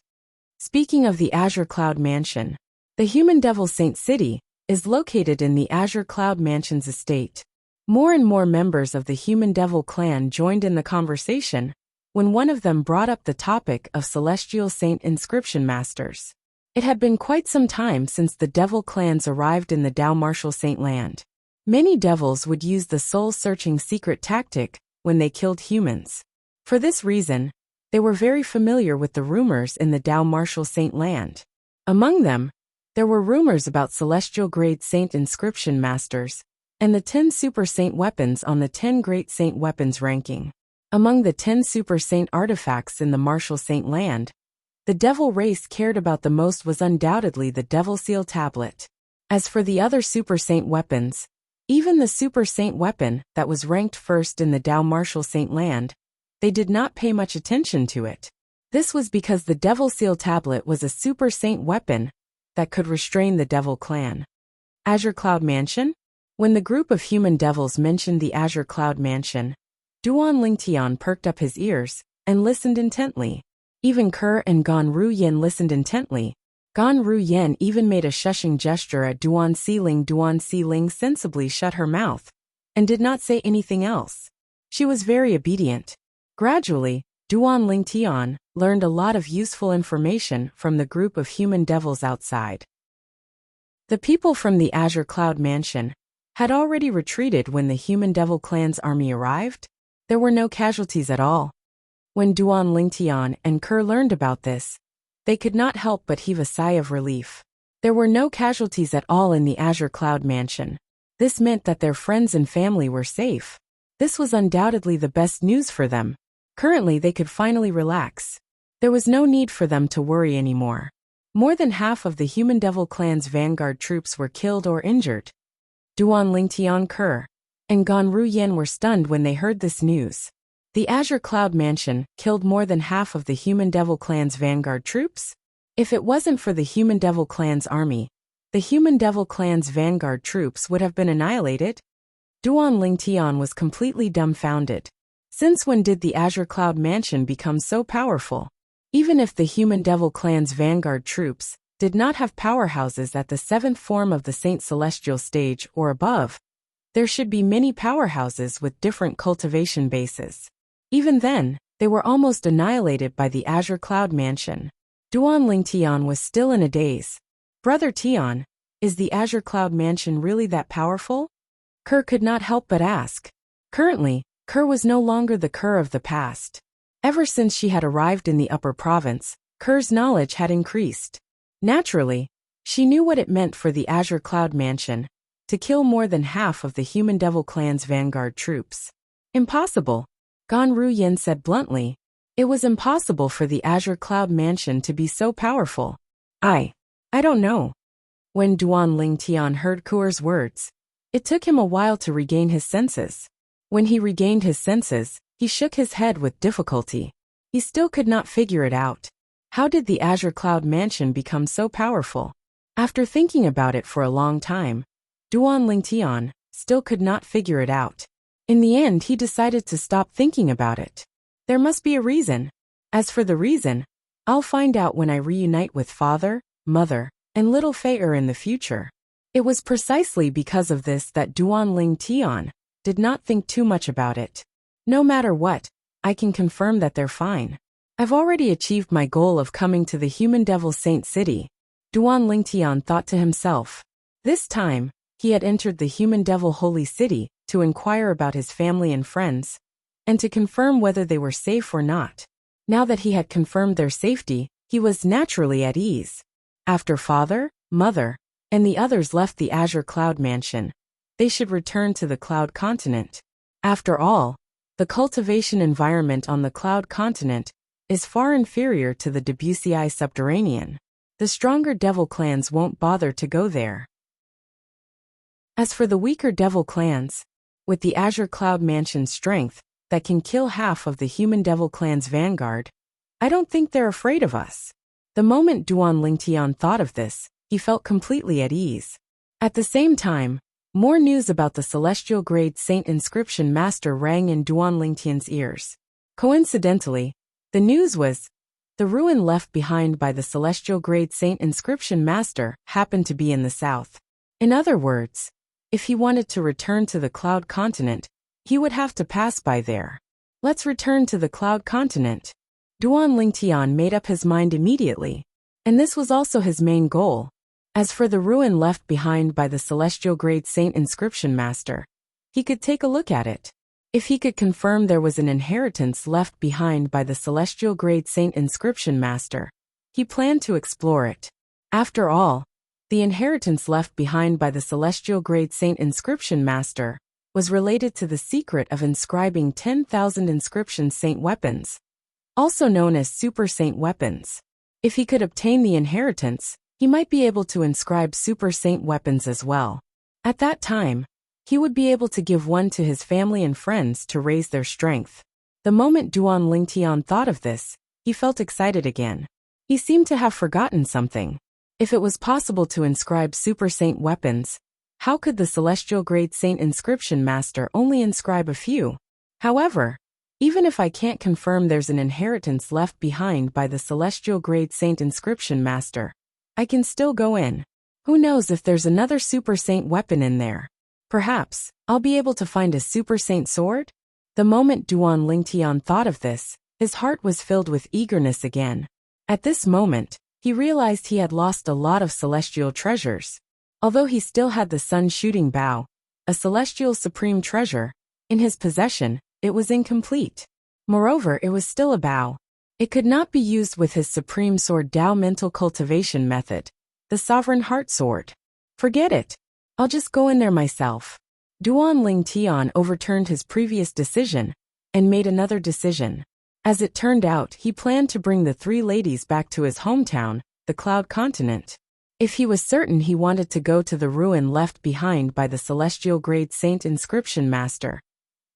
Speaking of the Azure Cloud Mansion, the Human Devil Saint City is located in the Azure Cloud Mansion's estate. More and more members of the Human Devil clan joined in the conversation when one of them brought up the topic of Celestial Saint Inscription Masters. It had been quite some time since the Devil clans arrived in the Dao Martial Saint Land. Many devils would use the soul-searching secret tactic when they killed humans. For this reason, they were very familiar with the rumors in the Dao Martial Saint Land. Among them, there were rumors about celestial grade saint inscription masters and the 10 super saint weapons on the 10 great saint weapons ranking. Among the 10 super saint artifacts in the Martial Saint Land, the devil race cared about the most was undoubtedly the Devil Seal Tablet. As for the other super saint weapons, even the super saint weapon that was ranked first in the Dao Martial Saint Land, they did not pay much attention to it. This was because the Devil Seal Tablet was a super saint weapon that could restrain the devil clan. Azure Cloud Mansion? When the group of human devils mentioned the Azure Cloud Mansion, Duan Lingtian perked up his ears and listened intently. Even Kerr and Gan Ruyen listened intently. Gan Ruyen even made a shushing gesture at Duan Siling. Duan Siling sensibly shut her mouth and did not say anything else. She was very obedient. Gradually, Duan Lingtian learned a lot of useful information from the group of human devils outside. The people from the Azure Cloud Mansion had already retreated when the human devil clan's army arrived. There were no casualties at all. When Duan Lingtian and Kerr learned about this, they could not help but heave a sigh of relief. There were no casualties at all in the Azure Cloud Mansion. This meant that their friends and family were safe. This was undoubtedly the best news for them. Currently, they could finally relax. There was no need for them to worry anymore. More than half of the human devil clan's vanguard troops were killed or injured. Duan Lingtian, Kerr, and Gan Ruyen were stunned when they heard this news. The Azure Cloud Mansion killed more than half of the human devil clan's vanguard troops? If it wasn't for the human devil clan's army, the human devil clan's vanguard troops would have been annihilated? Duan Lingtian was completely dumbfounded. Since when did the Azure Cloud Mansion become so powerful? Even if the human devil clan's vanguard troops did not have powerhouses at the 7th form of the Saint Celestial stage or above, there should be many powerhouses with different cultivation bases. Even then, they were almost annihilated by the Azure Cloud Mansion. Duan Lingtian was still in a daze. Brother Tian, is the Azure Cloud Mansion really that powerful? Kerr could not help but ask. Currently, Kerr was no longer the Kerr of the past. Ever since she had arrived in the upper province, Kerr's knowledge had increased. Naturally, she knew what it meant for the Azure Cloud Mansion to kill more than half of the human devil clan's vanguard troops. Impossible, Gan Ruyen said bluntly. It was impossible for the Azure Cloud Mansion to be so powerful. I don't know. When Duan Lingtian heard Kerr's words, it took him a while to regain his senses. When he regained his senses, he shook his head with difficulty. He still could not figure it out. How did the Azure Cloud Mansion become so powerful? After thinking about it for a long time, Duan Lingtian still could not figure it out. In the end, he decided to stop thinking about it. There must be a reason. As for the reason, I'll find out when I reunite with father, mother, and little Fei in the future. It was precisely because of this that Duan Lingtian did not think too much about it. No matter what, I can confirm that they're fine. I've already achieved my goal of coming to the human devil saint city, Duan Lingtian thought to himself. This time, he had entered the human devil holy city to inquire about his family and friends, and to confirm whether they were safe or not. Now that he had confirmed their safety, he was naturally at ease. After father, mother, and the others left the Azure Cloud Mansion, they should return to the Cloud Continent. After all, the cultivation environment on the Cloud Continent is far inferior to the Debussy subterranean. The stronger devil clans won't bother to go there. As for the weaker devil clans, with the Azure Cloud Mansion's strength that can kill half of the human devil clan's vanguard, I don't think they're afraid of us. The moment Duan Lingtian thought of this, he felt completely at ease. At the same time, more news about the celestial grade saint inscription master rang in Duan Lingtian's ears. Coincidentally, the news was, the ruin left behind by the celestial grade saint inscription master happened to be in the south. In other words, if he wanted to return to the Cloud Continent, he would have to pass by there. Let's return to the Cloud Continent. Duan Lingtian made up his mind immediately, and this was also his main goal. As for the ruin left behind by the celestial grade saint inscription master, he could take a look at it. If he could confirm there was an inheritance left behind by the celestial grade saint inscription master, he planned to explore it. After all, the inheritance left behind by the celestial grade saint inscription master was related to the secret of inscribing 10,000 inscription saint weapons, also known as super saint weapons. If he could obtain the inheritance, he might be able to inscribe super saint weapons as well. At that time, he would be able to give one to his family and friends to raise their strength. The moment Duan Lingtian thought of this, he felt excited again. He seemed to have forgotten something. If it was possible to inscribe super saint weapons, how could the celestial grade saint inscription master only inscribe a few? However, Even if I can't confirm there's an inheritance left behind by the celestial grade saint inscription master, I can still go in. Who knows if there's another super saint weapon in there? Perhaps I'll be able to find a super saint sword? The moment Duan Lingtian thought of this, his heart was filled with eagerness again. At this moment, he realized he had lost a lot of celestial treasures. Although he still had the sun shooting bow, a celestial supreme treasure, in his possession, it was incomplete. Moreover, it was still a bow. It could not be used with his supreme sword Dao mental cultivation method, the sovereign heart sword. Forget it. I'll just go in there myself. Duan Lingtian overturned his previous decision and made another decision. As it turned out, he planned to bring the three ladies back to his hometown, the Cloud Continent. If he was certain he wanted to go to the ruin left behind by the celestial grade saint inscription master,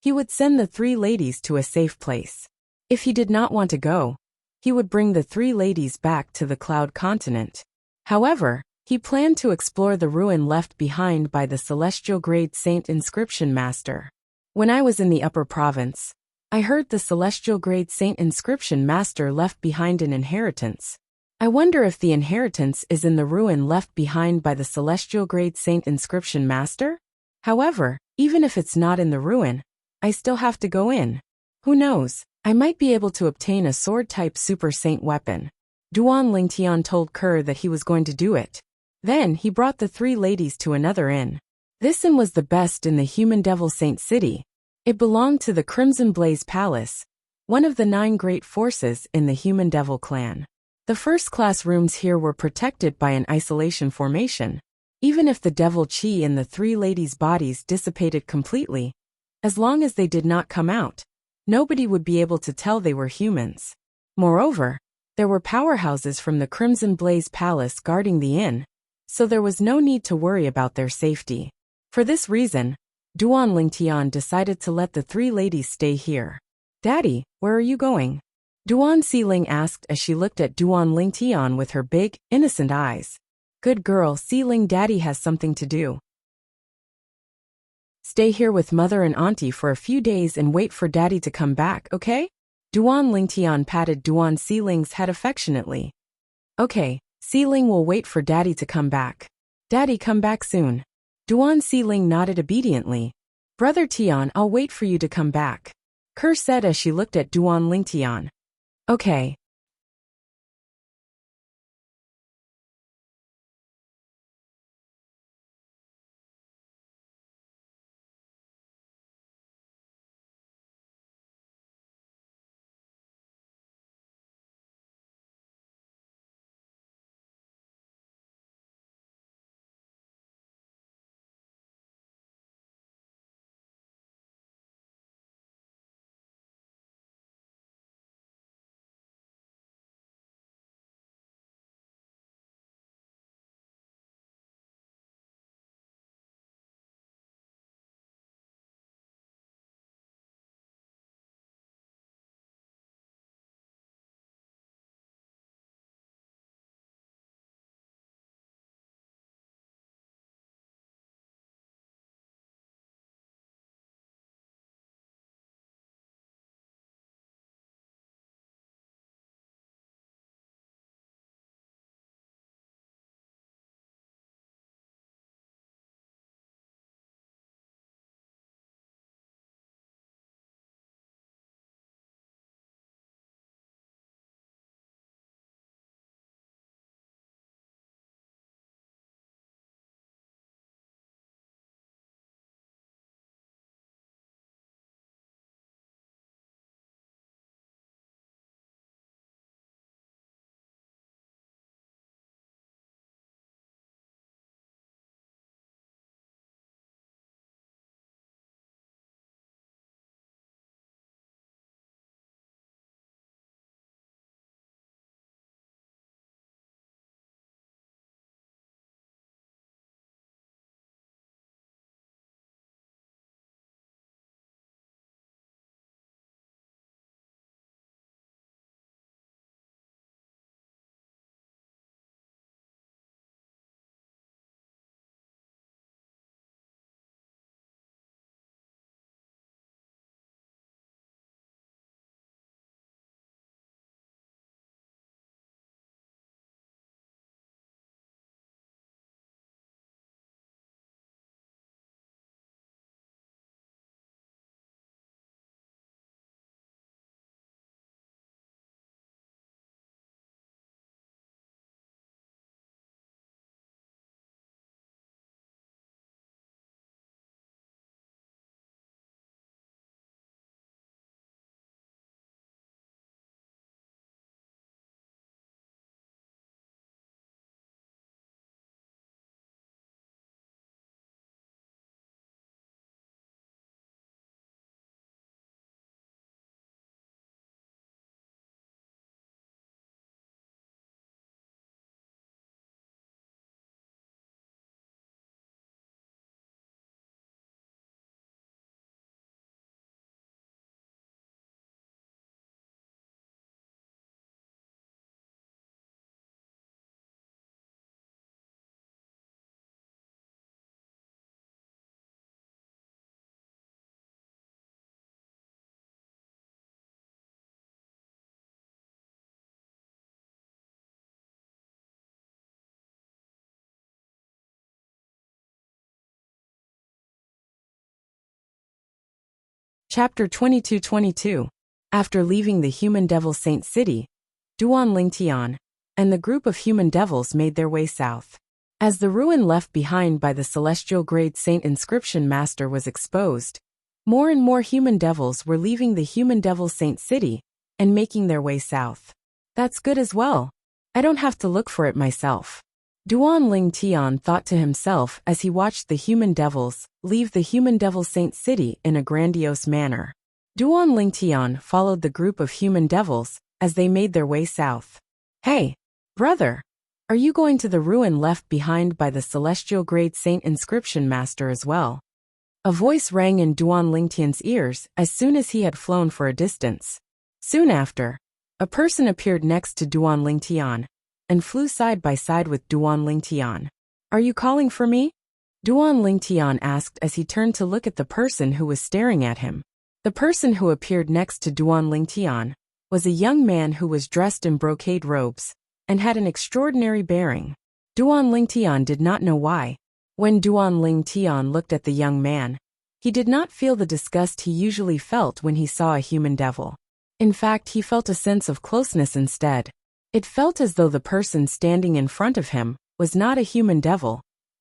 he would send the three ladies to a safe place. If he did not want to go, he would bring the three ladies back to the Cloud Continent. However, he planned to explore the ruin left behind by the celestial grade saint inscription master. When I was in the upper province, I heard the celestial grade saint inscription master left behind an inheritance. I wonder if the inheritance is in the ruin left behind by the celestial grade saint inscription master? However, even if it's not in the ruin, I still have to go in. Who knows, I might be able to obtain a sword-type super saint weapon. Duan Lingtian told Kerr that he was going to do it. Then he brought the three ladies to another inn. This inn was the best in the Human Devil Saint City. It belonged to the Crimson Blaze Palace, one of the 9 great forces in the Human Devil clan. The first-class rooms here were protected by an isolation formation. Even if the devil chi in the three ladies' bodies dissipated completely, as long as they did not come out, nobody would be able to tell they were humans. Moreover, there were powerhouses from the Crimson Blaze Palace guarding the inn, so there was no need to worry about their safety. For this reason, Duan Lingtian decided to let the three ladies stay here. Daddy, where are you going? Duan Siling asked as she looked at Duan Lingtian with her big, innocent eyes. Good girl, Siling, Daddy has something to do. Stay here with Mother and Auntie for a few days and wait for Daddy to come back, okay? Duan Lingtian patted Duan Siling's head affectionately. Okay, Siling will wait for Daddy to come back. Daddy, come back soon. Duan Siling nodded obediently. Brother Tian, I'll wait for you to come back. Kerr said as she looked at Duan Lingtian. Okay. Chapter 22-22. After leaving the human devil saint city, Duan Lingtian and the group of human devils made their way south. As the ruin left behind by the celestial grade saint inscription master was exposed, more and more human devils were leaving the human devil saint city and making their way south. That's good as well. I don't have to look for it myself. Duan Lingtian thought to himself as he watched the human devils leave the human devil saint city in a grandiose manner. Duan Lingtian followed the group of human devils as they made their way south. Hey, brother, are you going to the ruin left behind by the celestial grade saint inscription master as well? A voice rang in Duan Lingtian's ears as soon as he had flown for a distance. Soon after, a person appeared next to Duan Lingtian and flew side by side with Duan Lingtian. Are you calling for me? Duan Lingtian asked as he turned to look at the person who was staring at him. The person who appeared next to Duan Lingtian was a young man who was dressed in brocade robes and had an extraordinary bearing. Duan Lingtian did not know why. When Duan Lingtian looked at the young man, he did not feel the disgust he usually felt when he saw a human devil. In fact, he felt a sense of closeness instead. It felt as though the person standing in front of him was not a human devil,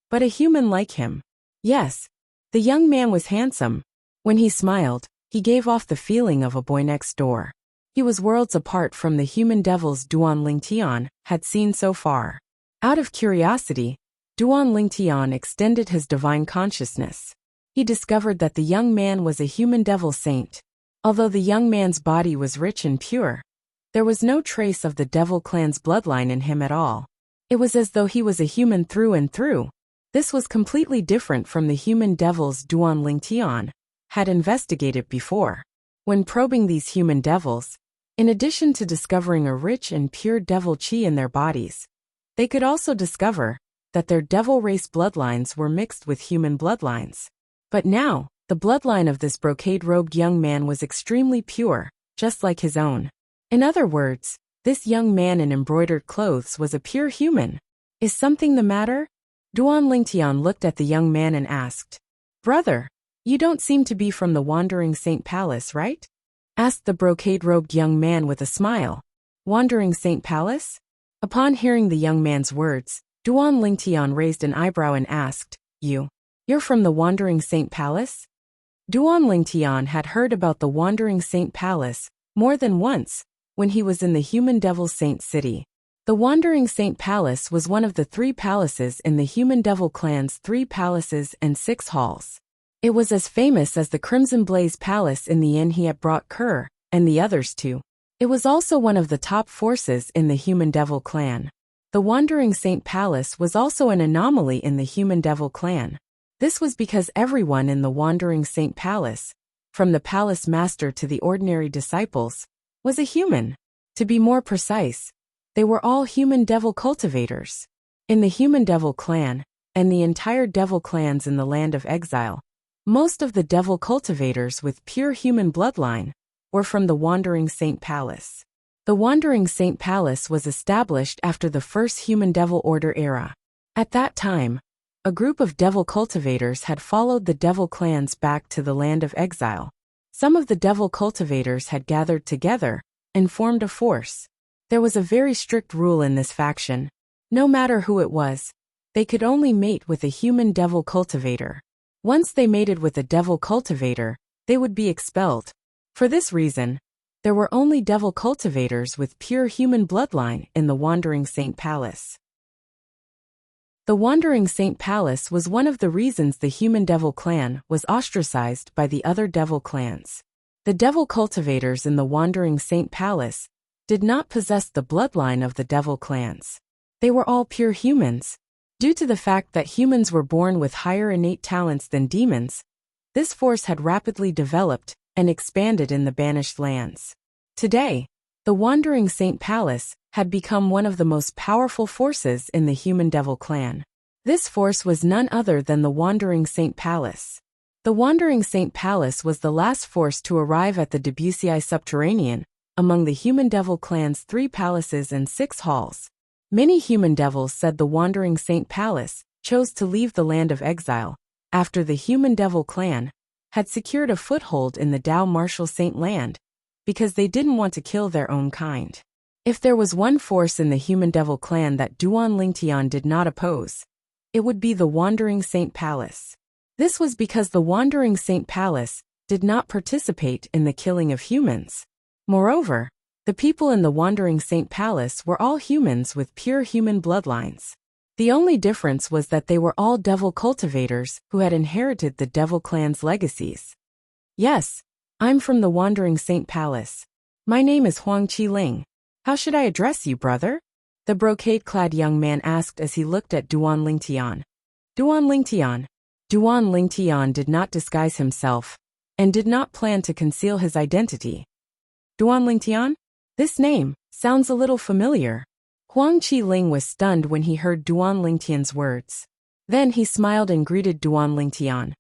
but a human like him. Yes, the young man was handsome. When he smiled, he gave off the feeling of a boy next door. He was worlds apart from the human devils Duan Lingtian had seen so far. Out of curiosity, Duan Lingtian extended his divine consciousness. He discovered that the young man was a human devil saint. Although the young man's body was rich and pure, there was no trace of the devil clan's bloodline in him at all. It was as though he was a human through and through. This was completely different from the human devils Duan Lingtian had investigated before. When probing these human devils, in addition to discovering a rich and pure devil chi in their bodies, they could also discover that their devil race bloodlines were mixed with human bloodlines. But now, the bloodline of this brocade-robed young man was extremely pure, just like his own. In other words, this young man in embroidered clothes was a pure human. Is something the matter? Duan Lingtian looked at the young man and asked, "Brother, you don't seem to be from the Wandering Saint Palace, right?" asked the brocade-robed young man with a smile. Wandering Saint Palace? Upon hearing the young man's words, Duan Lingtian raised an eyebrow and asked, You're from the Wandering Saint Palace?" Duan Lingtian had heard about the Wandering Saint Palace more than once when he was in the human devil saint city. The Wandering Saint Palace was one of the 3 palaces in the human devil clan's 3 palaces and 6 halls. It was as famous as the Crimson Blaze Palace in the inn he had brought Kerr and the others to. It was also one of the top forces in the human devil clan. The Wandering Saint Palace was also an anomaly in the human devil clan. This was because everyone in the Wandering Saint Palace, from the palace master to the ordinary disciples, was a human. To be more precise, they were all human devil cultivators. In the human devil clan, and the entire devil clans in the land of exile, most of the devil cultivators with pure human bloodline were from the Wandering Saint Palace. The Wandering Saint Palace was established after the first human devil order era. At that time, a group of devil cultivators had followed the devil clans back to the land of exile. Some of the devil cultivators had gathered together and formed a force. There was a very strict rule in this faction. No matter who it was, they could only mate with a human devil cultivator. Once they mated with a devil cultivator, they would be expelled. For this reason, there were only devil cultivators with pure human bloodline in the Wandering Saint Palace. The Wandering Saint Palace was one of the reasons the human devil clan was ostracized by the other devil clans. The devil cultivators in the Wandering Saint Palace did not possess the bloodline of the devil clans. They were all pure humans. Due to the fact that humans were born with higher innate talents than demons, this force had rapidly developed and expanded in the banished lands. Today, the Wandering Saint Palace had become one of the most powerful forces in the human devil clan. This force was none other than the Wandering Saint Palace. The Wandering Saint Palace was the last force to arrive at the Debussy Subterranean, among the human devil clan's 3 palaces and 6 halls. Many human devils said the Wandering Saint Palace chose to leave the land of exile after the human devil clan had secured a foothold in the Dao martial saint land because they didn't want to kill their own kind. If there was one force in the human devil clan that Duan Lingtian did not oppose, it would be the Wandering Saint Palace. This was because the Wandering Saint Palace did not participate in the killing of humans. Moreover, the people in the Wandering Saint Palace were all humans with pure human bloodlines. The only difference was that they were all devil cultivators who had inherited the devil clan's legacies. Yes, I'm from the Wandering Saint Palace. My name is Huang Qiling. How should I address you, brother? The brocade-clad young man asked as he looked at Duan Lingtian. Duan Lingtian. Duan Lingtian did not disguise himself and did not plan to conceal his identity. Duan Lingtian? This name sounds a little familiar. Huang Qiling was stunned when he heard Duan Lingtian's words. Then he smiled and greeted Duan Lingtian.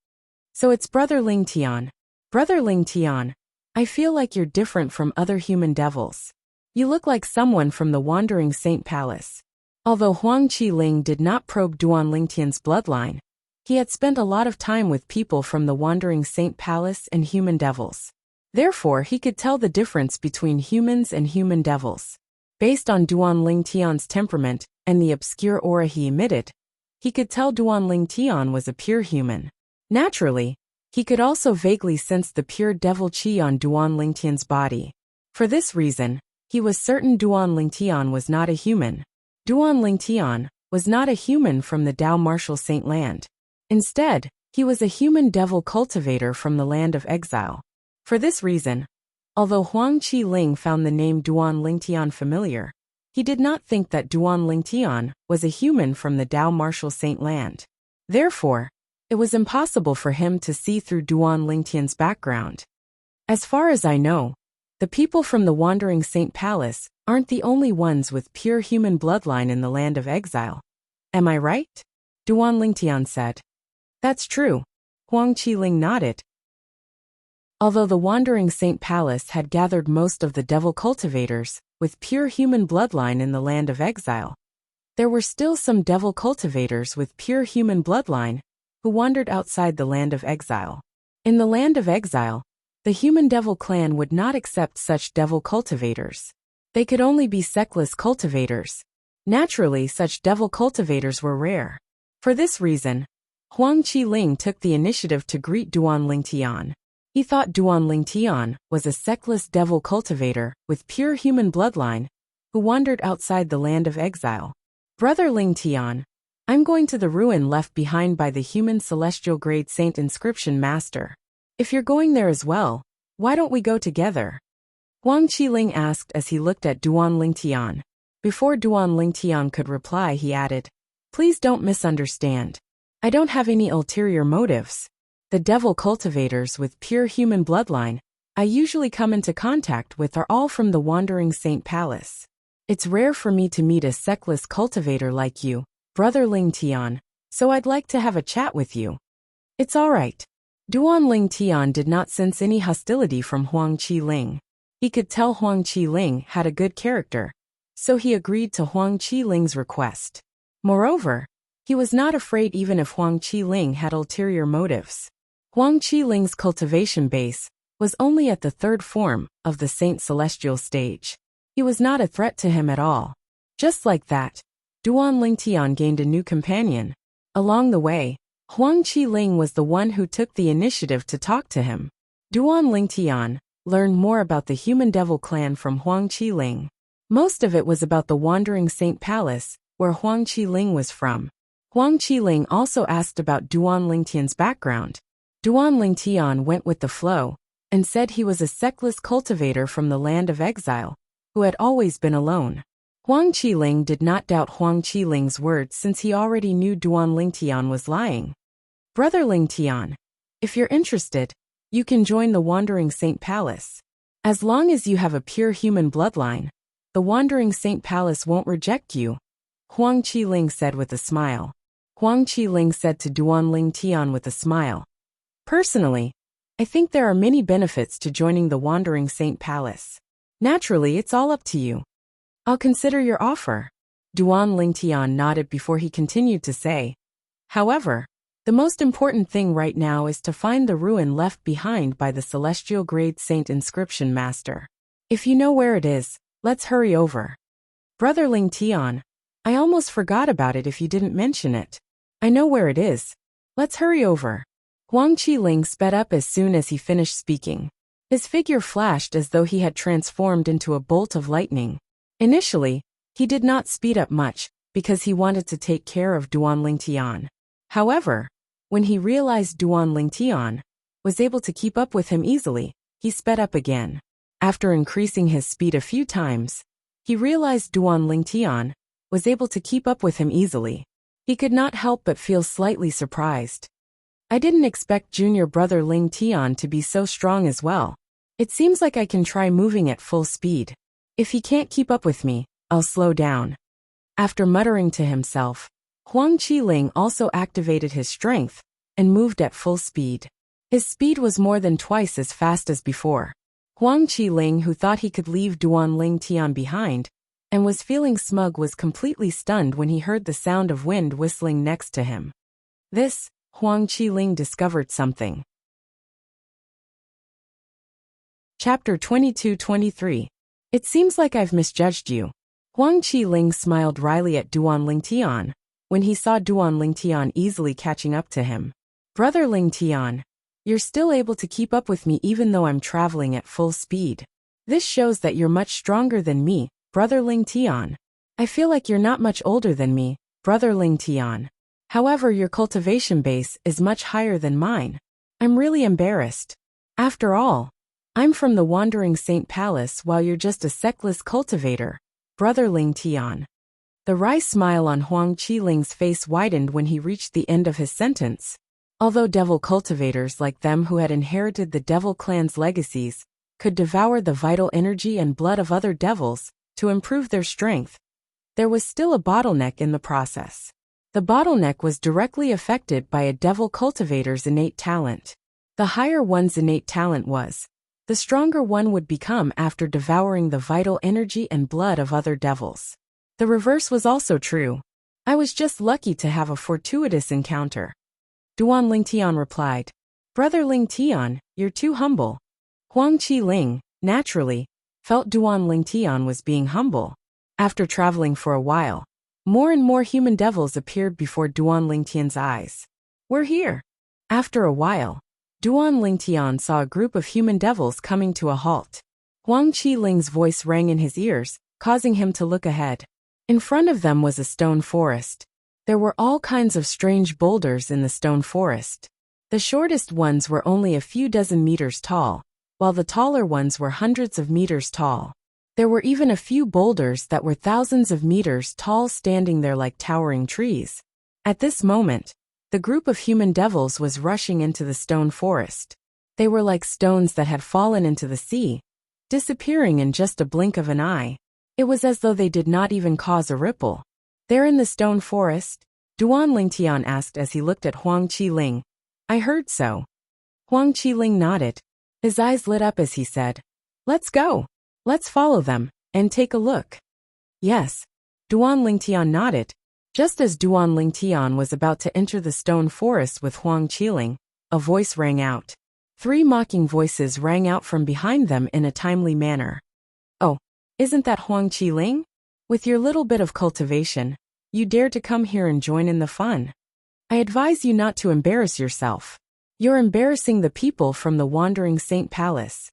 So it's Brother Lingtian. Brother Lingtian, I feel like you're different from other human devils. You look like someone from the Wandering Saint Palace. Although Huang Qiling did not probe Duan Lingtian's bloodline, he had spent a lot of time with people from the Wandering Saint Palace and human devils. Therefore, he could tell the difference between humans and human devils. Based on Duan Lingtian's temperament and the obscure aura he emitted, he could tell Duan Lingtian was a pure human. Naturally, he could also vaguely sense the pure devil qi on Duan Lingtian's body. For this reason, he was certain Duan Lingtian was not a human. Duan Lingtian was not a human from the Dao martial saint land. Instead, he was a human devil cultivator from the land of exile. For this reason, although Huang Qiling found the name Duan Lingtian familiar, he did not think that Duan Lingtian was a human from the Dao martial saint land. Therefore, it was impossible for him to see through Duan Lingtian's background. As far as I know, the people from the Wandering Saint Palace aren't the only ones with pure human bloodline in the land of exile. Am I right? Duan Lingtian said. That's true. Huang Qiling nodded. Although the Wandering Saint Palace had gathered most of the devil cultivators with pure human bloodline in the land of exile, there were still some devil cultivators with pure human bloodline who wandered outside the land of exile. In the land of exile, the human devil clan would not accept such devil cultivators. They could only be sectless cultivators. Naturally, such devil cultivators were rare. For this reason, Huang Qiling took the initiative to greet Duan Lingtian. He thought Duan Lingtian was a sectless devil cultivator with pure human bloodline who wandered outside the land of exile. Brother Lingtian, I'm going to the ruin left behind by the human celestial grade saint inscription master. If you're going there as well, why don't we go together? Huang Qiling asked as he looked at Duan Lingtian. Before Duan Lingtian could reply, he added, Please don't misunderstand. I don't have any ulterior motives. The devil cultivators with pure human bloodline I usually come into contact with are all from the Wandering Saint Palace. It's rare for me to meet a sectless cultivator like you, Brother Lingtian, so I'd like to have a chat with you. It's all right. Duan Lingtian did not sense any hostility from Huang Qiling. He could tell Huang Qiling had a good character, so he agreed to Huang Qiling's request. Moreover, he was not afraid even if Huang Qiling had ulterior motives. Huang Qiling's cultivation base was only at the third form of the Saint Celestial stage. He was not a threat to him at all. Just like that, Duan Lingtian gained a new companion. Along the way, Huang Qiling was the one who took the initiative to talk to him. Duan Lingtian learned more about the human devil clan from Huang Qiling. Most of it was about the Wandering Saint Palace, where Huang Qiling was from. Huang Qiling also asked about Duan Lingtian's background. Duan Lingtian went with the flow and said he was a sectless cultivator from the land of exile, who had always been alone. Huang Qiling did not doubt Huang Qiling's words since he already knew Duan Lingtian was lying. Brother Lingtian, if you're interested, you can join the Wandering Saint Palace. As long as you have a pure human bloodline, the Wandering Saint Palace won't reject you, Huang Qiling said with a smile. Huang Qiling said to Duan Lingtian with a smile, Personally, I think there are many benefits to joining the Wandering Saint Palace. Naturally, it's all up to you. I'll consider your offer. Duan Lingtian nodded before he continued to say, However, The most important thing right now is to find the ruin left behind by the Celestial Grade Saint Inscription Master. If you know where it is, let's hurry over. Brother Ling Tian, I almost forgot about it if you didn't mention it. I know where it is. Let's hurry over. Huang Qiling sped up as soon as he finished speaking. His figure flashed as though he had transformed into a bolt of lightning. Initially, he did not speed up much, because he wanted to take care of Duan Lingtian. However, when he realized Duan Lingtian was able to keep up with him easily, he sped up again. After increasing his speed a few times, he realized Duan Lingtian was able to keep up with him easily. He could not help but feel slightly surprised. I didn't expect junior brother Ling Tian to be so strong as well. It seems like I can try moving at full speed. If he can't keep up with me, I'll slow down. After muttering to himself, Huang Qiling also activated his strength and moved at full speed. His speed was more than twice as fast as before. Huang Qiling, who thought he could leave Duan Lingtian behind and was feeling smug, was completely stunned when he heard the sound of wind whistling next to him. This, Huang Qiling discovered something. Chapter 22-23. It seems like I've misjudged you. Huang Qiling smiled wryly at Duan Lingtian when he saw Duan Lingtian easily catching up to him. Brother Lingtian, you're still able to keep up with me even though I'm traveling at full speed. This shows that you're much stronger than me, Brother Lingtian. I feel like you're not much older than me, Brother Lingtian. However, your cultivation base is much higher than mine. I'm really embarrassed. After all, I'm from the Wandering Saint Palace while you're just a sectless cultivator, Brother Lingtian. The wry smile on Huang Qiling's face widened when he reached the end of his sentence. Although devil cultivators like them who had inherited the devil clan's legacies could devour the vital energy and blood of other devils to improve their strength, there was still a bottleneck in the process. The bottleneck was directly affected by a devil cultivator's innate talent. The higher one's innate talent was, the stronger one would become after devouring the vital energy and blood of other devils. The reverse was also true. I was just lucky to have a fortuitous encounter. Duan Lingtian replied. Brother Lingtian, you're too humble. Huang Qiling, naturally, felt Duan Lingtian was being humble. After traveling for a while, more and more human devils appeared before Duan Lingtian's eyes. We're here. After a while, Duan Lingtian saw a group of human devils coming to a halt. Huang Qiling's voice rang in his ears, causing him to look ahead. In front of them was a stone forest. There were all kinds of strange boulders in the stone forest. The shortest ones were only a few dozen meters tall, while the taller ones were hundreds of meters tall. There were even a few boulders that were thousands of meters tall standing there like towering trees. At this moment, the group of human devils was rushing into the stone forest. They were like stones that had fallen into the sea, disappearing in just a blink of an eye. It was as though they did not even cause a ripple. There in the stone forest? Duan Lingtian asked as he looked at Huang Qiling. I heard so. Huang Qiling nodded. His eyes lit up as he said, Let's go. Let's follow them, and take a look. Yes. Duan Lingtian nodded. Just as Duan Lingtian was about to enter the stone forest with Huang Qiling, a voice rang out. 3 mocking voices rang out from behind them in a timely manner. Oh, isn't that Huang Qiling? With your little bit of cultivation, you dare to come here and join in the fun. I advise you not to embarrass yourself. You're embarrassing the people from the Wandering Saint Palace.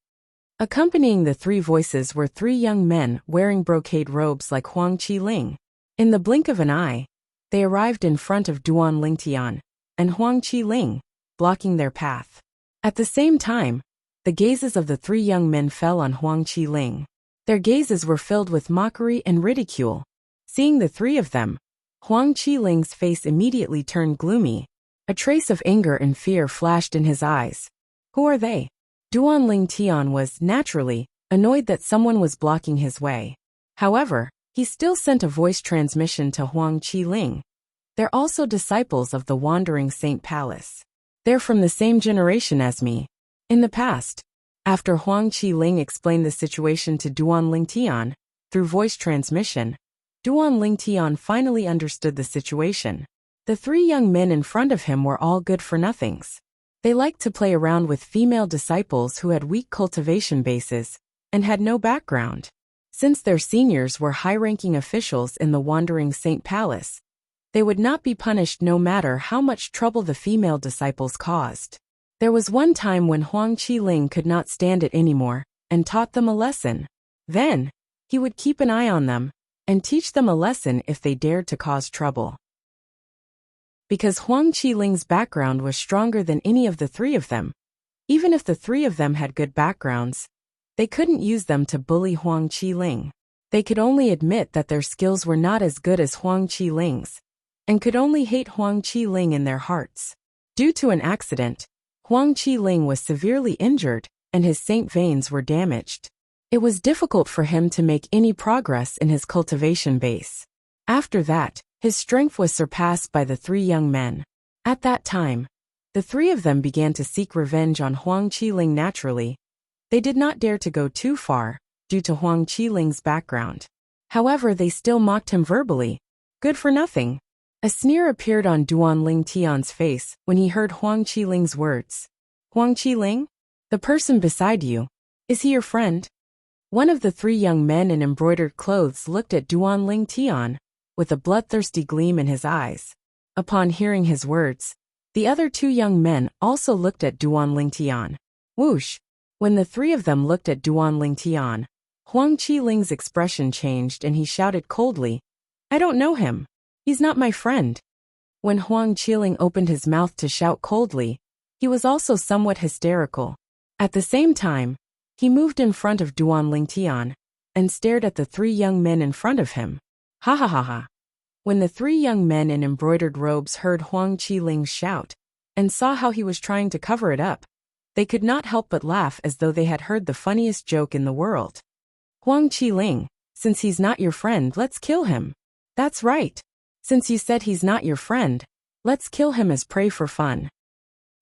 Accompanying the 3 voices were 3 young men wearing brocade robes like Huang Qiling. In the blink of an eye, they arrived in front of Duan Lingtian and Huang Qiling, blocking their path. At the same time, the gazes of the 3 young men fell on Huang Qiling. Their gazes were filled with mockery and ridicule. Seeing the 3 of them, Huang Qiling's face immediately turned gloomy. A trace of anger and fear flashed in his eyes. Who are they? Duan Lingtian was, naturally, annoyed that someone was blocking his way. However, he still sent a voice transmission to Huang Qiling. They're also disciples of the Wandering Saint Palace. They're from the same generation as me. In the past, after Huang Qiling explained the situation to Duan Lingtian through voice transmission, Duan Lingtian finally understood the situation. The three young men in front of him were all good-for-nothings. They liked to play around with female disciples who had weak cultivation bases and had no background. Since their seniors were high-ranking officials in the Wandering Saint Palace, they would not be punished no matter how much trouble the female disciples caused. There was one time when Huang Qiling could not stand it anymore and taught them a lesson. Then, he would keep an eye on them and teach them a lesson if they dared to cause trouble. Because Huang Qiling's background was stronger than any of the three of them, even if the three of them had good backgrounds, they couldn't use them to bully Huang Qiling. They could only admit that their skills were not as good as Huang Qiling's, and could only hate Huang Qiling in their hearts. Due to an accident, Huang Qiling was severely injured, and his saint veins were damaged. It was difficult for him to make any progress in his cultivation base. After that, his strength was surpassed by the three young men. At that time, the three of them began to seek revenge on Huang Qiling naturally. They did not dare to go too far, due to Huang Qiling's background. However, they still mocked him verbally. Good for nothing. A sneer appeared on Duanling Tian's face when he heard Huang Qiling's words. Huang Qiling? The person beside you. Is he your friend? One of the three young men in embroidered clothes looked at Duanling Tian, with a bloodthirsty gleam in his eyes. Upon hearing his words, the other two young men also looked at Duanling Tian. Whoosh! When the three of them looked at Duanling Tian, Huang Qiling's expression changed and he shouted coldly, I don't know him. He's not my friend. When Huang Qiling opened his mouth to shout coldly, he was also somewhat hysterical. At the same time, he moved in front of Duanling Tian and stared at the three young men in front of him. Ha ha ha ha. When the three young men in embroidered robes heard Huang Qiling's shout and saw how he was trying to cover it up, they could not help but laugh as though they had heard the funniest joke in the world. Huang Qiling, since he's not your friend, let's kill him. That's right. Since you said he's not your friend, let's kill him as prey for fun.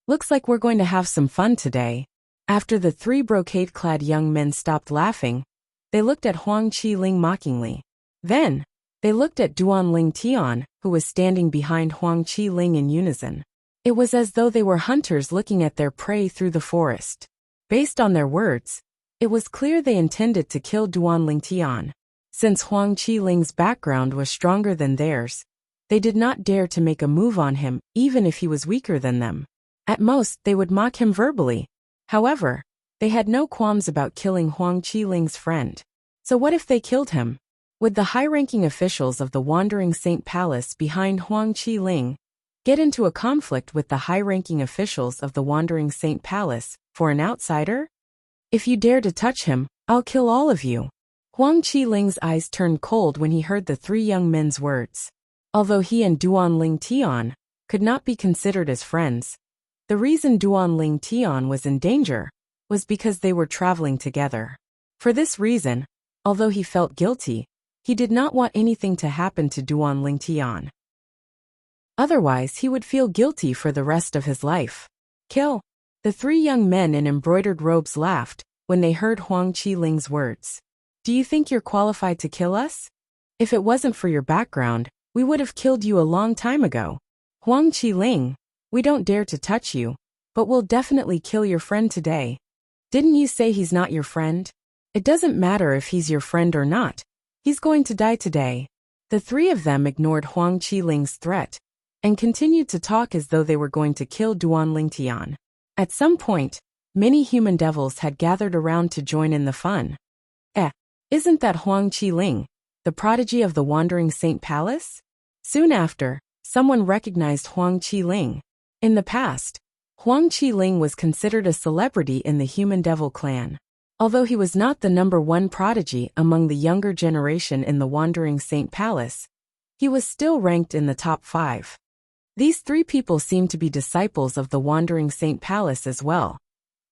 Looks like we're going to have some fun today. After the three brocade-clad young men stopped laughing, they looked at Huang Qiling mockingly. Then, they looked at Duanling Tian, who was standing behind Huang Qiling in unison. It was as though they were hunters looking at their prey through the forest. Based on their words, it was clear they intended to kill Duanling Tian. Since Huang Qiling's background was stronger than theirs, they did not dare to make a move on him even if he was weaker than them. At most, they would mock him verbally. However, they had no qualms about killing Huang Qiling's friend. So what if they killed him? Would the high-ranking officials of the Wandering Saint Palace behind Huang Qiling get into a conflict with the high-ranking officials of the Wandering Saint Palace for an outsider? If you dare to touch him, I'll kill all of you. Huang Qiling's eyes turned cold when he heard the three young men's words. Although he and Duanling Tian could not be considered as friends, the reason Duanling Tian was in danger was because they were traveling together. For this reason, although he felt guilty, he did not want anything to happen to Duanling Tian. Otherwise, he would feel guilty for the rest of his life. Kill! The three young men in embroidered robes laughed when they heard Huang Qiling's words. Do you think you're qualified to kill us? If it wasn't for your background, we would have killed you a long time ago. Huang Qiling, we don't dare to touch you, but we'll definitely kill your friend today. Didn't you say he's not your friend? It doesn't matter if he's your friend or not. He's going to die today. The three of them ignored Huang Qiling's threat and continued to talk as though they were going to kill Duanling Tian. At some point, many human devils had gathered around to join in the fun. Isn't that Huang Qiling, the prodigy of the Wandering Saint Palace? Soon after, someone recognized Huang Qiling. In the past, Huang Qiling was considered a celebrity in the human devil clan. Although he was not the #1 prodigy among the younger generation in the Wandering Saint Palace, he was still ranked in the top 5. These three people seemed to be disciples of the Wandering Saint Palace as well.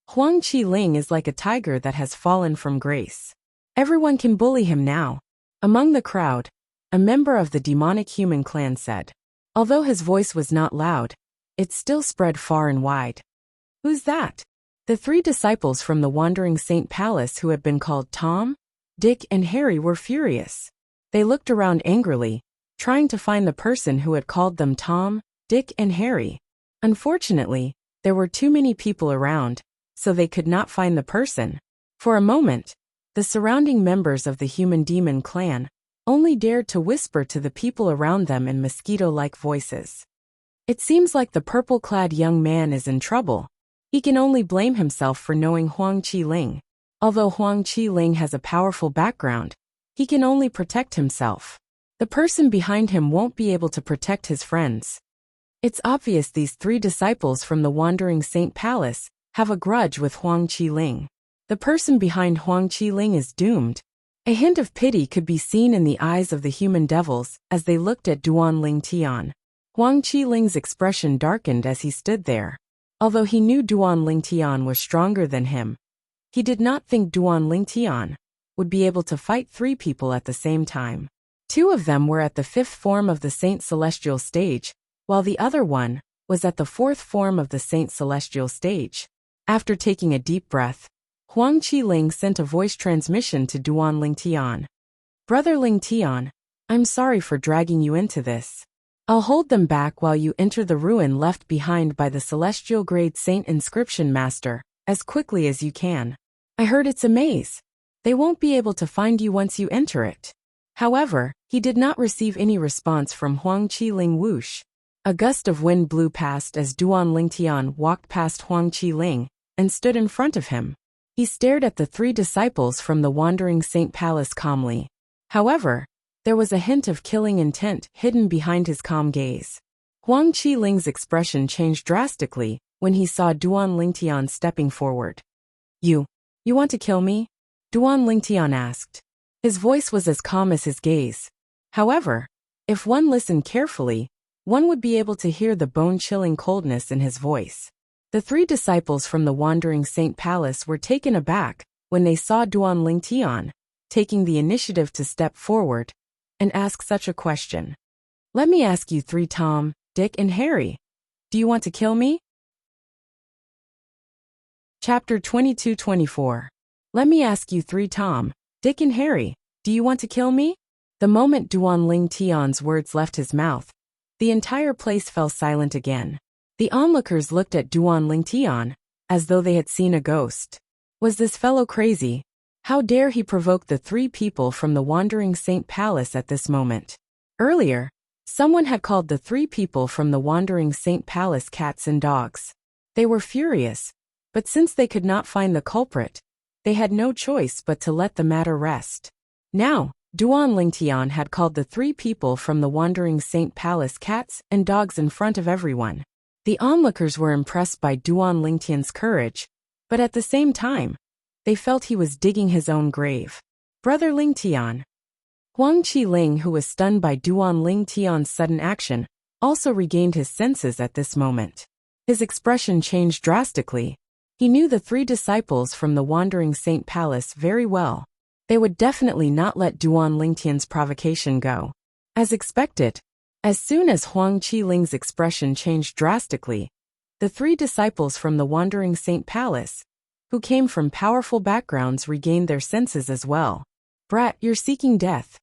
Huang Qiling is like a tiger that has fallen from grace. Everyone can bully him now. Among the crowd, a member of the demonic human clan said. Although his voice was not loud, it still spread far and wide. Who's that? The three disciples from the Wandering Saint Palace who had been called Tom, Dick, and Harry were furious. They looked around angrily, trying to find the person who had called them Tom, Dick, and Harry. Unfortunately, there were too many people around, so they could not find the person. For a moment, the surrounding members of the Human Demon clan only dared to whisper to the people around them in mosquito-like voices. It seems like the purple-clad young man is in trouble. He can only blame himself for knowing Huang Qiling. Although Huang Qiling has a powerful background, he can only protect himself. The person behind him won't be able to protect his friends. It's obvious these 3 disciples from the Wandering Saint Palace have a grudge with Huang Qiling. The person behind Huang Qiling is doomed. A hint of pity could be seen in the eyes of the human devils as they looked at Duan Lingtian. Huang Qiling's expression darkened as he stood there. Although he knew Duan Lingtian was stronger than him, he did not think Duan Lingtian would be able to fight 3 people at the same time. 2 of them were at the 5th form of the Saint Celestial stage, while the other one was at the 4th form of the Saint Celestial stage. After taking a deep breath, Huang Qiling sent a voice transmission to Duan Lingtian. Brother Lingtian, I'm sorry for dragging you into this. I'll hold them back while you enter the ruin left behind by the Celestial Grade Saint Inscription Master, as quickly as you can. I heard it's a maze. They won't be able to find you once you enter it. However, he did not receive any response from Huang Qiling. Whoosh! A gust of wind blew past as Duan Lingtian walked past Huang Qiling and stood in front of him. He stared at the 3 disciples from the Wandering Saint Palace calmly. However, there was a hint of killing intent hidden behind his calm gaze. Huang Qiling's expression changed drastically when he saw Duan Lingtian stepping forward. You want to kill me? Duan Lingtian asked. His voice was as calm as his gaze. However, if one listened carefully, one would be able to hear the bone-chilling coldness in his voice. The 3 disciples from the Wandering Saint Palace were taken aback when they saw Duan Lingtian taking the initiative to step forward and ask such a question. Let me ask you 3, Tom, Dick, and Harry. Do you want to kill me? Chapter 22-24. Let me ask you 3, Tom, Dick, and Harry. Do you want to kill me? The moment Duan Lingtian's words left his mouth, the entire place fell silent again. The onlookers looked at Duan Lingtian as though they had seen a ghost. Was this fellow crazy? How dare he provoke the 3 people from the Wandering Saint Palace at this moment? Earlier, someone had called the 3 people from the Wandering Saint Palace cats and dogs. They were furious, but since they could not find the culprit, they had no choice but to let the matter rest. Now, Duan Lingtian had called the 3 people from the Wandering Saint Palace cats and dogs in front of everyone. The onlookers were impressed by Duan Lingtian's courage, but at the same time, they felt he was digging his own grave. Brother Lingtian. Huang Qiling, who was stunned by Duan Lingtian's sudden action, also regained his senses at this moment. His expression changed drastically. He knew the 3 disciples from the Wandering Saint Palace very well. They would definitely not let Duan Lingtian's provocation go. As expected, as soon as Huang Qiling's expression changed drastically, the 3 disciples from the Wandering Saint Palace, who came from powerful backgrounds, regained their senses as well. Brat, you're seeking death.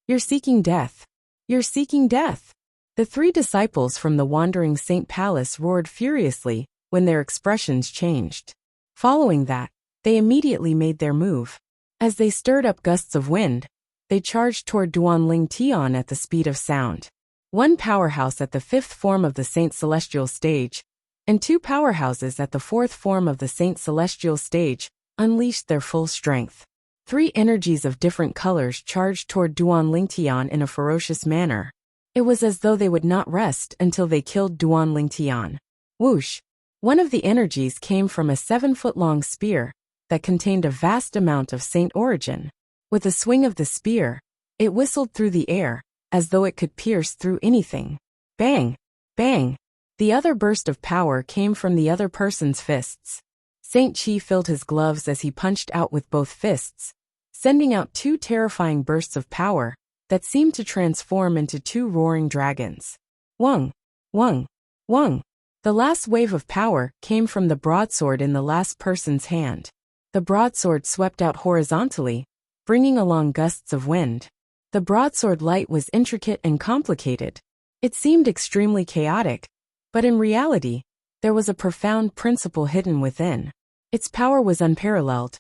You're seeking death. You're seeking death. The 3 disciples from the Wandering Saint Palace roared furiously when their expressions changed. Following that, they immediately made their move. As they stirred up gusts of wind, they charged toward Duan Lingtian at the speed of sound. 1 powerhouse at the 5th form of the Saint Celestial stage, and 2 powerhouses at the 4th form of the Saint Celestial stage unleashed their full strength. 3 energies of different colors charged toward Duan Lingtian in a ferocious manner. It was as though they would not rest until they killed Duan Lingtian. Whoosh! One of the energies came from a 7-foot-long spear that contained a vast amount of saint origin. With a swing of the spear, it whistled through the air, as though it could pierce through anything. Bang! Bang! The other burst of power came from the other person's fists. Saint Chi filled his gloves as he punched out with both fists, sending out 2 terrifying bursts of power that seemed to transform into 2 roaring dragons. Wung! Wung! Wung! The last wave of power came from the broadsword in the last person's hand. The broadsword swept out horizontally, bringing along gusts of wind. The broadsword light was intricate and complicated. It seemed extremely chaotic, but in reality, there was a profound principle hidden within. Its power was unparalleled.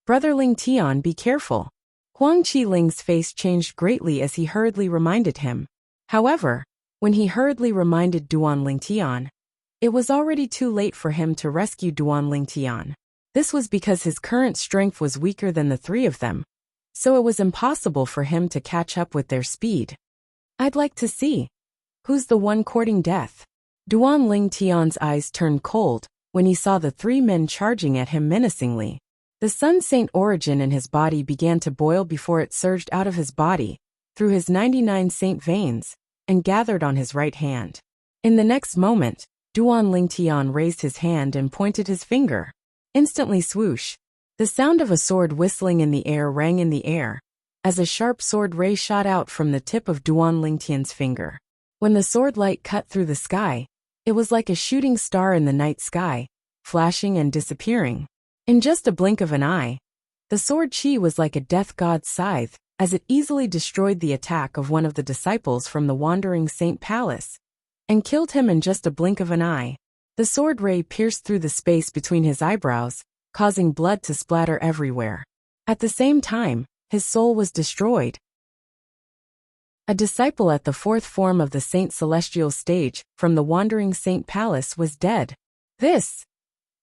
Brother Ling Tian, be careful. Huang Qiling's face changed greatly as he hurriedly reminded him. However, when he hurriedly reminded Duan Ling Tian, it was already too late for him to rescue Duan Ling Tian. This was because his current strength was weaker than the three of them, so it was impossible for him to catch up with their speed. I'd like to see. Who's the one courting death? Duan Ling Tian's eyes turned cold when he saw the three men charging at him menacingly. The Sun Saint origin in his body began to boil before it surged out of his body, through his 99 saint veins, and gathered on his right hand. In the next moment, Duan Ling Tian raised his hand and pointed his finger. Instantly swoosh. The sound of a sword whistling in the air rang in the air, as a sharp sword ray shot out from the tip of Duan Ling Tian's finger. When the sword light cut through the sky, it was like a shooting star in the night sky, flashing and disappearing. In just a blink of an eye, the sword chi was like a death god's scythe, as it easily destroyed the attack of one of the disciples from the Wandering Saint Palace, and killed him in just a blink of an eye. The sword ray pierced through the space between his eyebrows, causing blood to splatter everywhere. At the same time, his soul was destroyed. A disciple at the fourth form of the Saint Celestial stage, from the Wandering Saint Palace, was dead.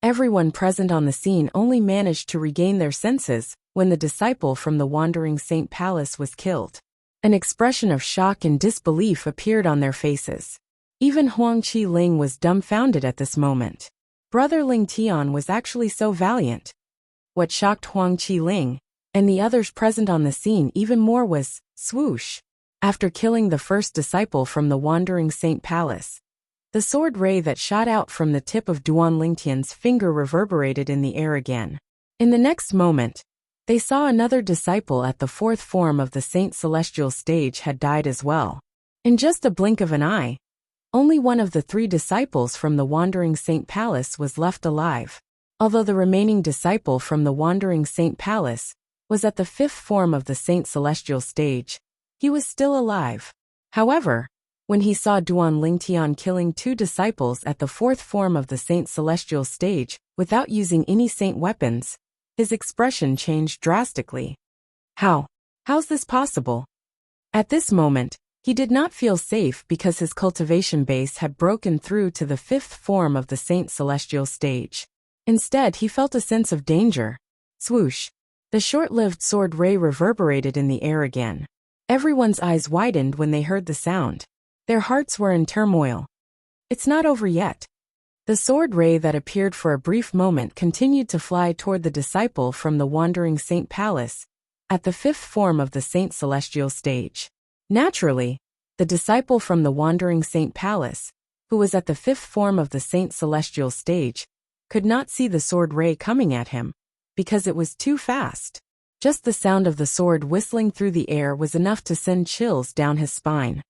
Everyone present on the scene only managed to regain their senses when the disciple from the Wandering Saint Palace was killed. An expression of shock and disbelief appeared on their faces. Even Huang Qiling was dumbfounded at this moment. Brother Ling Tian was actually so valiant. What shocked Huang Qiling, and the others present on the scene even more, was, swoosh. After killing the first disciple from the Wandering Saint Palace, the sword ray that shot out from the tip of Duan Ling Tian's finger reverberated in the air again. In the next moment, they saw another disciple at the fourth form of the Saint Celestial stage had died as well. In just a blink of an eye, only one of the three disciples from the Wandering Saint Palace was left alive. Although the remaining disciple from the Wandering Saint Palace was at the fifth form of the Saint Celestial stage, he was still alive. However, when he saw Duan Ling Tian killing two disciples at the fourth form of the Saint Celestial stage without using any saint weapons, his expression changed drastically. How's this possible? At this moment, he did not feel safe because his cultivation base had broken through to the fifth form of the Saint Celestial stage. Instead, he felt a sense of danger. Swoosh. The short-lived sword ray reverberated in the air again. Everyone's eyes widened when they heard the sound. Their hearts were in turmoil. It's not over yet. The sword ray that appeared for a brief moment continued to fly toward the disciple from the Wandering Saint Palace, at the fifth form of the Saint Celestial stage. Naturally, the disciple from the Wandering Saint Palace, who was at the fifth form of the Saint Celestial stage, could not see the sword ray coming at him, because it was too fast. Just the sound of the sword whistling through the air was enough to send chills down his spine.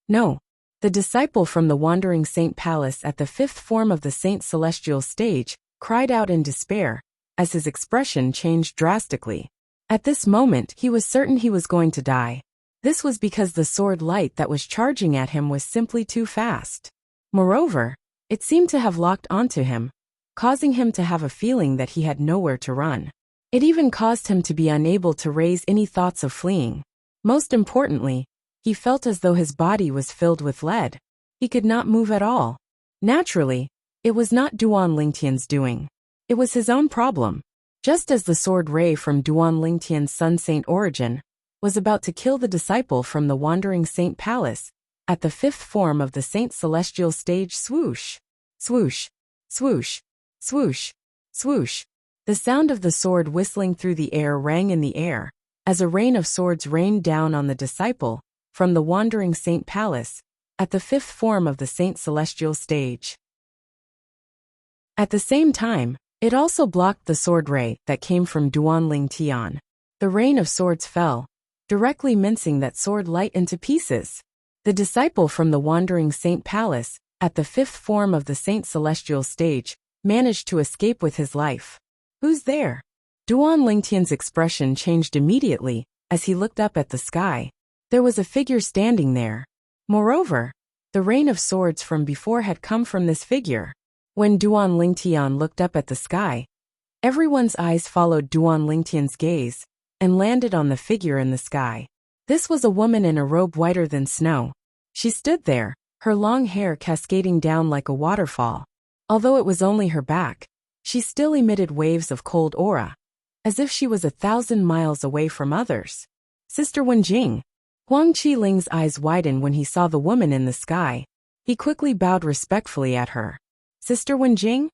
No. The disciple from the Wandering Saint Palace at the fifth form of the Saint Celestial stage cried out in despair, as his expression changed drastically. At this moment, he was certain he was going to die. This was because the sword light that was charging at him was simply too fast. Moreover, it seemed to have locked onto him, causing him to have a feeling that he had nowhere to run. It even caused him to be unable to raise any thoughts of fleeing. Most importantly, he felt as though his body was filled with lead. He could not move at all. Naturally, it was not Duan Ling Tian's doing. It was his own problem. Just as the sword ray from Duan Ling Tian's Sun Saint origin was about to kill the disciple from the Wandering Saint Palace, at the fifth form of the Saint Celestial stage, swoosh, swoosh, swoosh, swoosh, swoosh. The sound of the sword whistling through the air rang in the air, as a rain of swords rained down on the disciple from the Wandering Saint Palace, at the fifth form of the Saint Celestial stage. At the same time, it also blocked the sword ray that came from Duan Ling Tian. The rain of swords fell, directly mincing that sword light into pieces. The disciple from the Wandering Saint Palace, at the fifth form of the Saint Celestial stage, managed to escape with his life. Who's there? Duan Ling Tian's expression changed immediately as he looked up at the sky. There was a figure standing there. Moreover, the rain of swords from before had come from this figure. When Duan Lingtian looked up at the sky, everyone's eyes followed Duan Lingtian's gaze and landed on the figure in the sky. This was a woman in a robe whiter than snow. She stood there, her long hair cascading down like a waterfall. Although it was only her back, she still emitted waves of cold aura, as if she was 1,000 miles away from others. Sister Wenjing. Huang Qiling's eyes widened when he saw the woman in the sky. He quickly bowed respectfully at her. Sister Wenjing?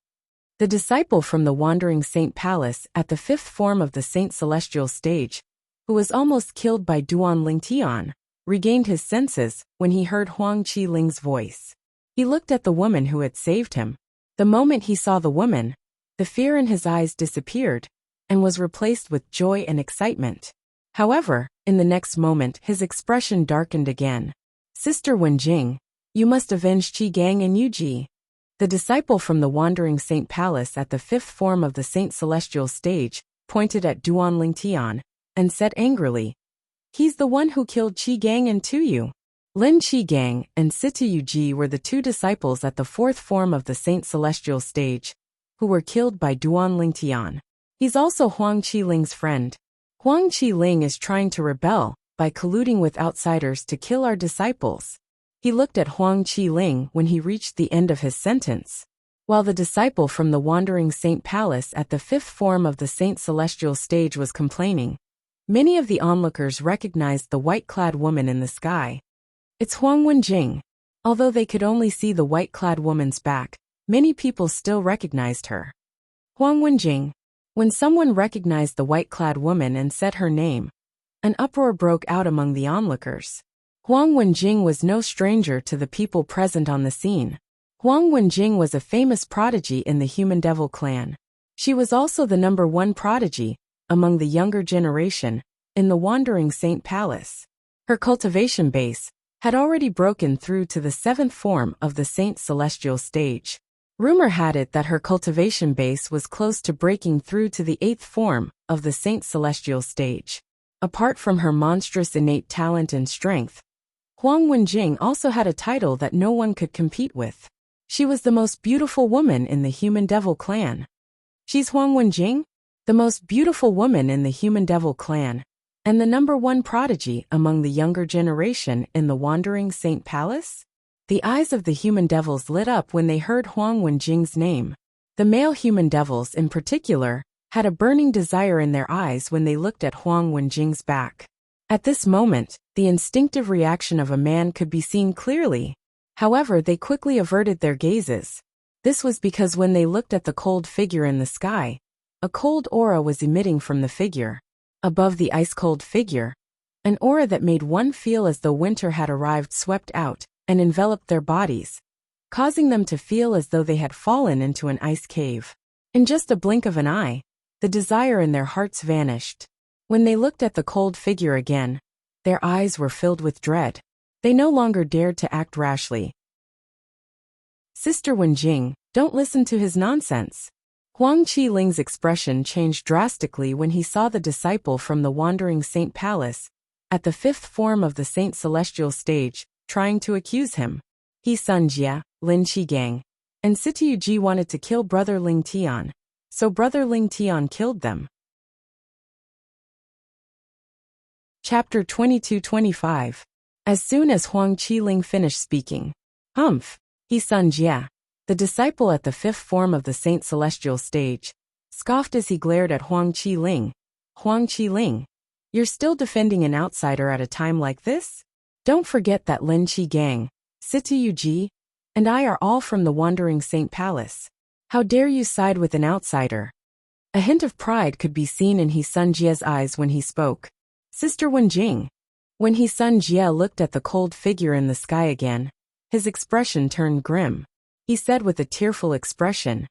The disciple from the Wandering Saint Palace at the 5th form of the Saint Celestial stage, who was almost killed by Duan Lingtian, regained his senses when he heard Huang Qiling's voice. He looked at the woman who had saved him. The moment he saw the woman, the fear in his eyes disappeared and was replaced with joy and excitement. However, in the next moment his expression darkened again. Sister Wenjing, you must avenge Qi Gang and Yuji. The disciple from the Wandering Saint Palace at the 5th form of the Saint Celestial stage pointed at Duan Lingtian and said angrily, "He's the one who killed Qi Gang and Tuyu." Lin Qi Gang and Sita Yuji were the two disciples at the 4th form of the Saint Celestial stage, who were killed by Duan Lingtian. He's also Huang Qiling's friend. Huang Qiling is trying to rebel by colluding with outsiders to kill our disciples. He looked at Huang Qiling when he reached the end of his sentence. While the disciple from the Wandering Saint Palace at the 5th form of the Saint Celestial stage was complaining, many of the onlookers recognized the white-clad woman in the sky. It's Huang Wenjing. Although they could only see the white-clad woman's back, many people still recognized her. Huang Wenjing. When someone recognized the white-clad woman and said her name, an uproar broke out among the onlookers. Huang Wenjing was no stranger to the people present on the scene. Huang Wenjing was a famous prodigy in the Human Devil clan. She was also the #1 prodigy among the younger generation in the Wandering Saint Palace. Her cultivation base had already broken through to the 7th form of the Saint Celestial stage. Rumor had it that her cultivation base was close to breaking through to the 8th form of the Saint Celestial stage. Apart from her monstrous innate talent and strength, Huang Wenjing also had a title that no one could compete with. She was the most beautiful woman in the Human Devil clan. She's Huang Wenjing, the most beautiful woman in the Human Devil clan, and the #1 prodigy among the younger generation in the Wandering Saint Palace? The eyes of the human devils lit up when they heard Huang Wenjing's name. The male human devils in particular had a burning desire in their eyes when they looked at Huang Wenjing's back. At this moment, the instinctive reaction of a man could be seen clearly. However, they quickly averted their gazes. This was because when they looked at the cold figure in the sky, a cold aura was emitting from the figure. Above the ice-cold figure, an aura that made one feel as though winter had arrived swept out and enveloped their bodies, causing them to feel as though they had fallen into an ice cave. In just a blink of an eye, the desire in their hearts vanished. When they looked at the cold figure again, their eyes were filled with dread. They no longer dared to act rashly. Sister Wenjing, don't listen to his nonsense. Huang Qiling's expression changed drastically when he saw the disciple from the Wandering Saint Palace, at the 5th form of the Saint Celestial stage, trying to accuse him. He Sun Jia, Lin Qigang, and Sita Yuji wanted to kill Brother Ling Tian, so Brother Ling Tian killed them. Chapter 22-25. As soon as Huang Qiling finished speaking, "Humph," he Sun Jia, the disciple at the 5th form of the Saint Celestial stage, scoffed as he glared at Huang Qiling. "Huang Qiling, you're still defending an outsider at a time like this? Don't forget that Lin Qigang, Sita Yuji, and I are all from the Wandering Saint Palace. How dare you side with an outsider?" A hint of pride could be seen in He Sun Jia's eyes when he spoke. Sister Wenjing. When He Sun Jia looked at the cold figure in the sky again, his expression turned grim. He said with a tearful expression,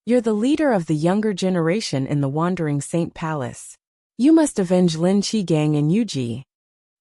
"You're the leader of the younger generation in the Wandering Saint Palace. You must avenge Lin Qigang and Yuji."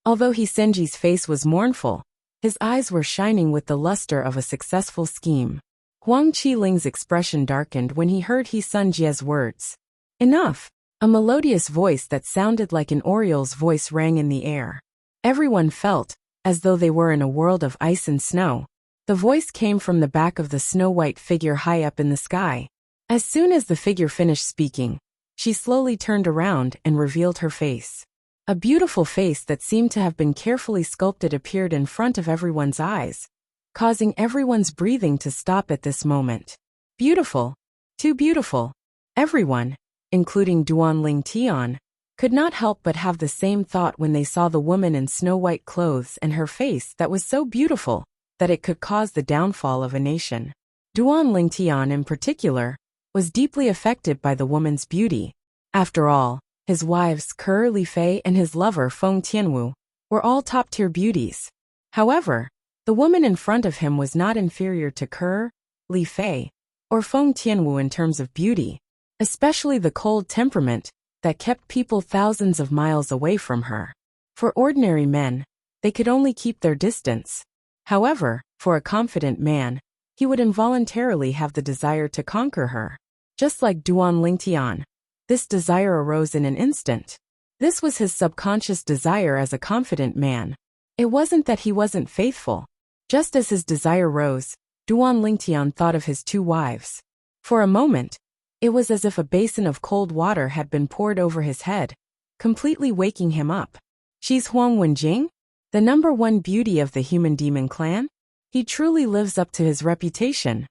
Although He Senji's face was mournful, his eyes were shining with the luster of a successful scheme. Huang Qiling's expression darkened when he heard He Sun Jia's words. "Enough!" A melodious voice that sounded like an oriole's voice rang in the air. Everyone felt as though they were in a world of ice and snow. The voice came from the back of the snow-white figure high up in the sky. As soon as the figure finished speaking, she slowly turned around and revealed her face. A beautiful face that seemed to have been carefully sculpted appeared in front of everyone's eyes, causing everyone's breathing to stop at this moment. Beautiful. Too beautiful. Everyone, including Duan Tian, could not help but have the same thought when they saw the woman in snow-white clothes and her face that was so beautiful that it could cause the downfall of a nation. Duan Tian in particular was deeply affected by the woman's beauty. After all, his wives Ke Li Fei and his lover Feng Tianwu were all top-tier beauties. However, the woman in front of him was not inferior to Ke Li Fei or Feng Tianwu in terms of beauty, especially the cold temperament that kept people thousands of miles away from her. For ordinary men, they could only keep their distance. However, for a confident man, he would involuntarily have the desire to conquer her. Just like Duan Tian, this desire arose in an instant. This was his subconscious desire as a confident man. It wasn't that he wasn't faithful. Just as his desire rose, Duan Tian thought of his two wives. For a moment, it was as if a basin of cold water had been poured over his head, completely waking him up. She's Huang Wenjing, the #1 beauty of the human demon clan? He truly lives up to his reputation.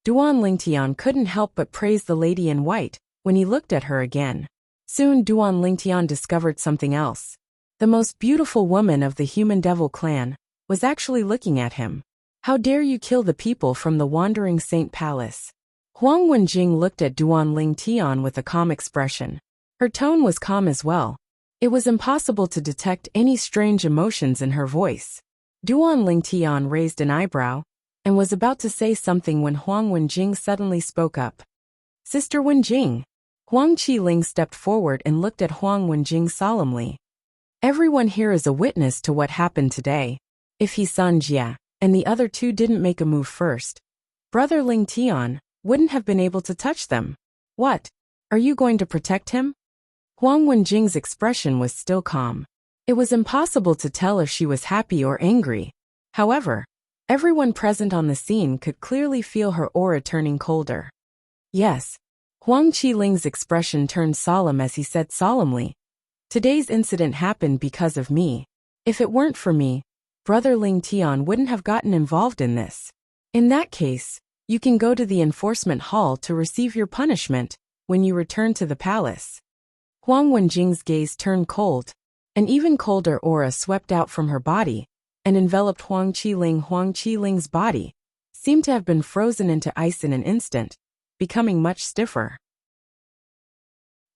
Duan Tian couldn't help but praise the lady in white when he looked at her again. Soon Duan Tian discovered something else. The most beautiful woman of the human devil clan was actually looking at him. How dare you kill the people from the Wandering Saint Palace? Huang Wenjing looked at Duan Tian with a calm expression. Her tone was calm as well. It was impossible to detect any strange emotions in her voice. Duan Tian raised an eyebrow and was about to say something when Huang Wenjing suddenly spoke up. Sister Wenjing. Huang Qiling stepped forward and looked at Huang Wenjing solemnly. Everyone here is a witness to what happened today. If he Sun Jia and the other two didn't make a move first, Brother Ling Tian wouldn't have been able to touch them. What? Are you going to protect him? Huang Wenjing's expression was still calm. It was impossible to tell if she was happy or angry. However, everyone present on the scene could clearly feel her aura turning colder. Yes. Huang Qiling's expression turned solemn as he said solemnly, today's incident happened because of me. If it weren't for me, Brother Ling Tian wouldn't have gotten involved in this. In that case, you can go to the enforcement hall to receive your punishment when you return to the palace. Huang Wenjing's gaze turned cold. An even colder aura swept out from her body and enveloped Huang Qiling. Huang Qiling's body seemed to have been frozen into ice in an instant, becoming much stiffer.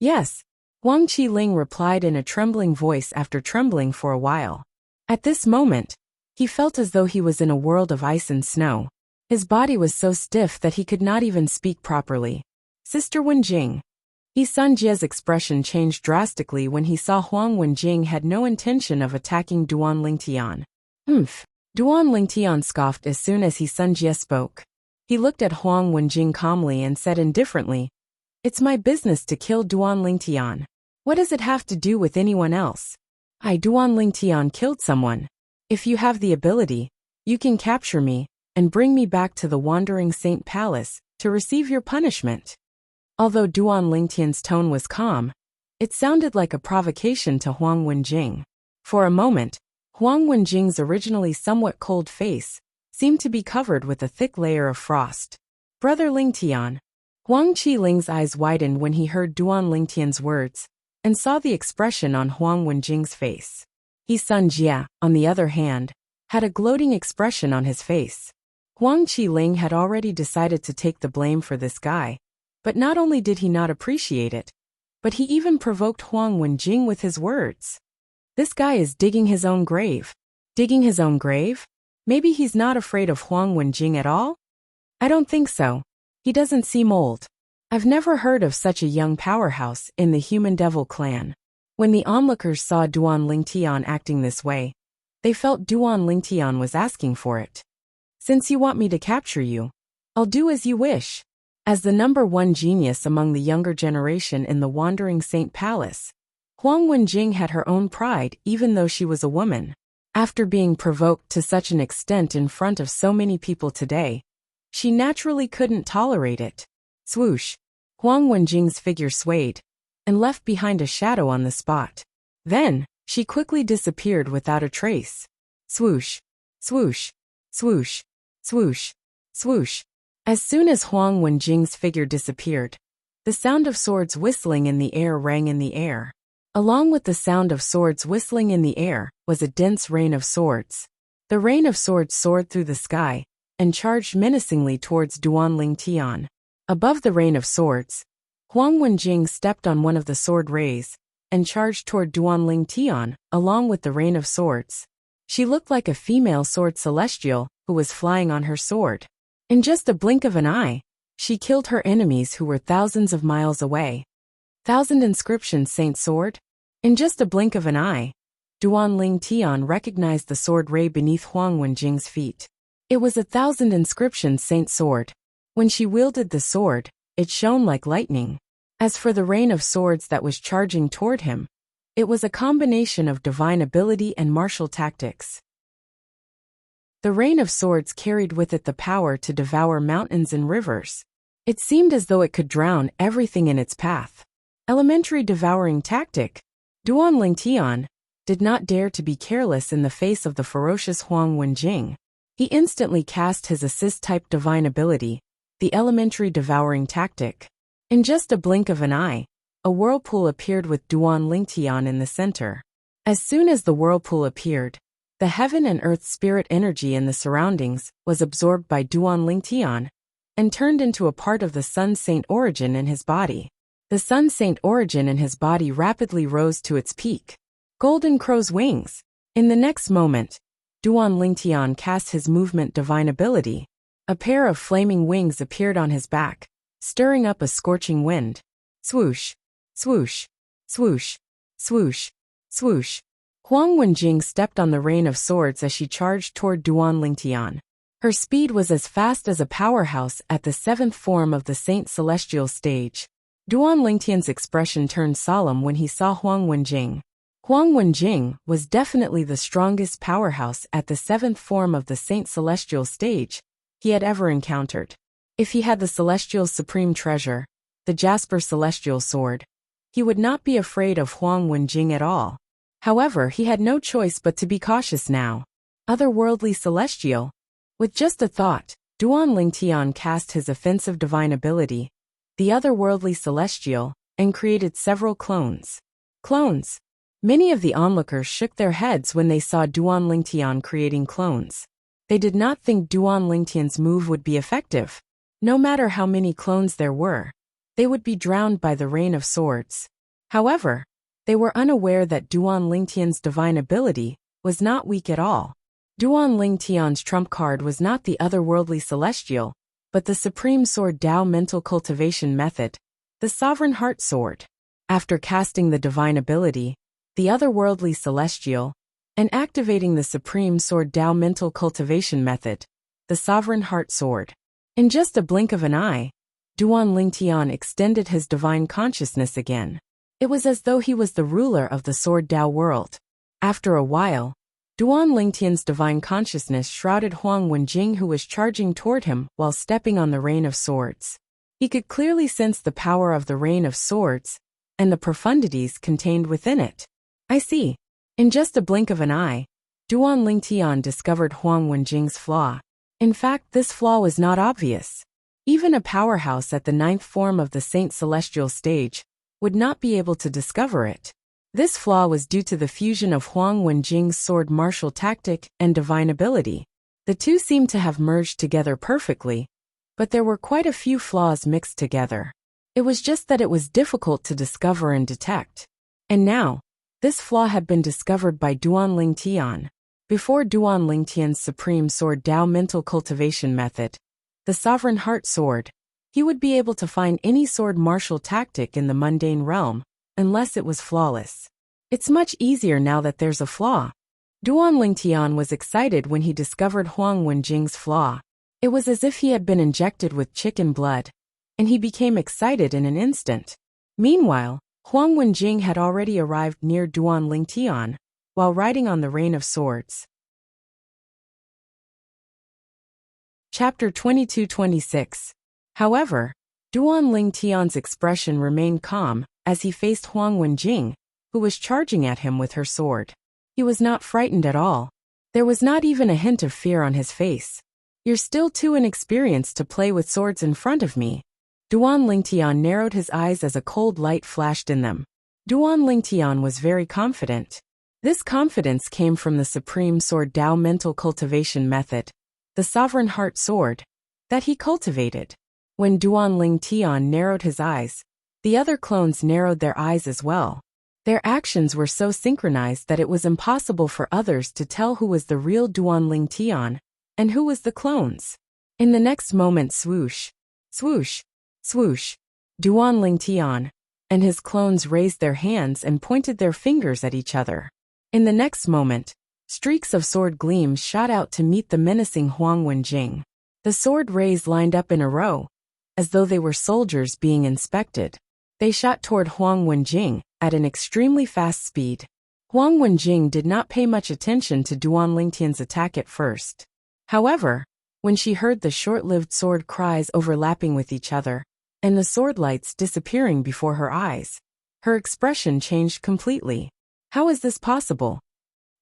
Yes, Huang Qiling replied in a trembling voice after trembling for a while. At this moment, he felt as though he was in a world of ice and snow. His body was so stiff that he could not even speak properly. Sister Wenjing. Sun Jie's expression changed drastically when he saw Huang Wenjing had no intention of attacking Duan Tian. Duan Tian scoffed as soon as Sun Jie spoke. He looked at Huang Wenjing calmly and said indifferently, it's my business to kill Duan Tian. What does it have to do with anyone else? Duan Tian killed someone. If you have the ability, you can capture me and bring me back to the Wandering Saint Palace to receive your punishment. Although Duan Tian's tone was calm, it sounded like a provocation to Huang Wenjing. For a moment, Huang Wenjing's originally somewhat cold face seemed to be covered with a thick layer of frost. Brother Ling Tian. Huang Qiling's eyes widened when he heard Duan Tian's words and saw the expression on Huang Wenjing's face. Sun Jie, on the other hand, had a gloating expression on his face. Huang Qiling had already decided to take the blame for this guy. But not only did he not appreciate it, but he even provoked Huang Wenjing with his words. This guy is digging his own grave. Digging his own grave? Maybe he's not afraid of Huang Wenjing at all? I don't think so. He doesn't seem old. I've never heard of such a young powerhouse in the human devil clan. When the onlookers saw Duan Tian acting this way, they felt Duan Tian was asking for it. Since you want me to capture you, I'll do as you wish. As the #1 genius among the younger generation in the Wandering Saint Palace, Huang Wenjing had her own pride even though she was a woman. After being provoked to such an extent in front of so many people today, she naturally couldn't tolerate it. Swoosh! Huang Wenjing's figure swayed and left behind a shadow on the spot. Then, she quickly disappeared without a trace. Swoosh! Swoosh! Swoosh! Swoosh! Swoosh! As soon as Huang Wenjing's figure disappeared, the sound of swords whistling in the air rang in the air. Along with the sound of swords whistling in the air was a dense rain of swords. The rain of swords soared through the sky and charged menacingly towards Duanling Tian. Above the rain of swords, Huang Wenjing stepped on one of the sword rays and charged toward Duanling Tian along with the rain of swords. She looked like a female sword celestial who was flying on her sword. In just a blink of an eye, she killed her enemies who were thousands of miles away. Thousand inscriptions, Saint Sword? In just a blink of an eye, Duanling Tian recognized the sword ray beneath Huang Wenjing's feet. It was 1,000 inscriptions, Saint Sword. When she wielded the sword, it shone like lightning. As for the rain of swords that was charging toward him, it was a combination of divine ability and martial tactics. The rain of swords carried with it the power to devour mountains and rivers. It seemed as though it could drown everything in its path. Elementary devouring tactic. Duanling Tian did not dare to be careless in the face of the ferocious Huang Wenjing. He instantly cast his assist-type divine ability, the elementary devouring tactic. In just a blink of an eye, a whirlpool appeared with Duanling Tian in the center. As soon as the whirlpool appeared, the heaven and earth spirit energy in the surroundings was absorbed by Duanling Tian and turned into a part of the Sun Saint origin in his body. The Sun Saint origin in his body rapidly rose to its peak. Golden Crow's wings. In the next moment, Duanling Tian cast his movement divine ability. A pair of flaming wings appeared on his back, stirring up a scorching wind. Swoosh! Swoosh! Swoosh! Swoosh! Swoosh! Huang Wenjing stepped on the rain of swords as she charged toward Duanling Tian. Her speed was as fast as a powerhouse at the 7th form of the Saint Celestial stage. Duanling Tian's expression turned solemn when he saw Huang Wenjing. Huang Wenjing was definitely the strongest powerhouse at the 7th form of the Saint Celestial stage he had ever encountered. If he had the Celestial's supreme treasure, the Jasper Celestial Sword, he would not be afraid of Huang Wenjing at all. However, he had no choice but to be cautious now. Otherworldly Celestial. With just a thought, Duanling Tian cast his offensive divine ability, the Otherworldly Celestial, and created several clones. Clones. Many of the onlookers shook their heads when they saw Duanling Tian creating clones. They did not think Duanling Tian's move would be effective. No matter how many clones there were, they would be drowned by the rain of swords. However, they were unaware that Duanling Tian's divine ability was not weak at all. Duanling Tian's trump card was not the Otherworldly Celestial, but the Supreme Sword Dao Mental Cultivation Method, the Sovereign Heart Sword. After casting the divine ability, the Otherworldly Celestial, and activating the Supreme Sword Dao Mental Cultivation Method, the Sovereign Heart Sword. In just a blink of an eye, Duanling Tian extended his divine consciousness again. It was as though he was the ruler of the Sword Dao world. After a while, Duanling Tian's divine consciousness shrouded Huang Wenjing, who was charging toward him while stepping on the rain of swords. He could clearly sense the power of the rain of swords and the profundities contained within it. I see. In just a blink of an eye, Duanling Tian discovered Huang Wenjing's flaw. In fact, this flaw was not obvious. Even a powerhouse at the 9th form of the Saint Celestial stage would not be able to discover it. This flaw was due to the fusion of Huang Wenjing's sword martial tactic and divine ability. The two seemed to have merged together perfectly, but there were quite a few flaws mixed together. It was just that it was difficult to discover and detect. And now, this flaw had been discovered by Duanling Tian. Before Duanling Tian's Supreme Sword Dao Mental Cultivation Method, the Sovereign Heart Sword, he would be able to find any sword martial tactic in the mundane realm, unless it was flawless. It's much easier now that there's a flaw. Duanling Tian was excited when he discovered Huang Wenjing's flaw. It was as if he had been injected with chicken blood, and he became excited in an instant. Meanwhile, Huang Wenjing had already arrived near Duan Lingtian, while riding on the Rain of Swords. Chapter 22-26. However, Duan Lingtian's expression remained calm as he faced Huang Wenjing, who was charging at him with her sword. He was not frightened at all. There was not even a hint of fear on his face. "You're still too inexperienced to play with swords in front of me." Duan Lingtian narrowed his eyes as a cold light flashed in them. Duan Lingtian was very confident. This confidence came from the Supreme Sword Dao mental cultivation method, the Sovereign Heart Sword, that he cultivated. When Duan Lingtian narrowed his eyes, the other clones narrowed their eyes as well. Their actions were so synchronized that it was impossible for others to tell who was the real Duan Lingtian and who was the clones. In the next moment, swoosh, swoosh, swoosh, Duan Lingtian and his clones raised their hands and pointed their fingers at each other. In the next moment, streaks of sword gleams shot out to meet the menacing Huang Wenjing. The sword rays lined up in a row, as though they were soldiers being inspected. They shot toward Huang Wenjing at an extremely fast speed. Huang Wenjing did not pay much attention to Duan Lingtian's attack at first. However, when she heard the short-lived sword cries overlapping with each other, and the sword lights disappearing before her eyes, her expression changed completely. How is this possible?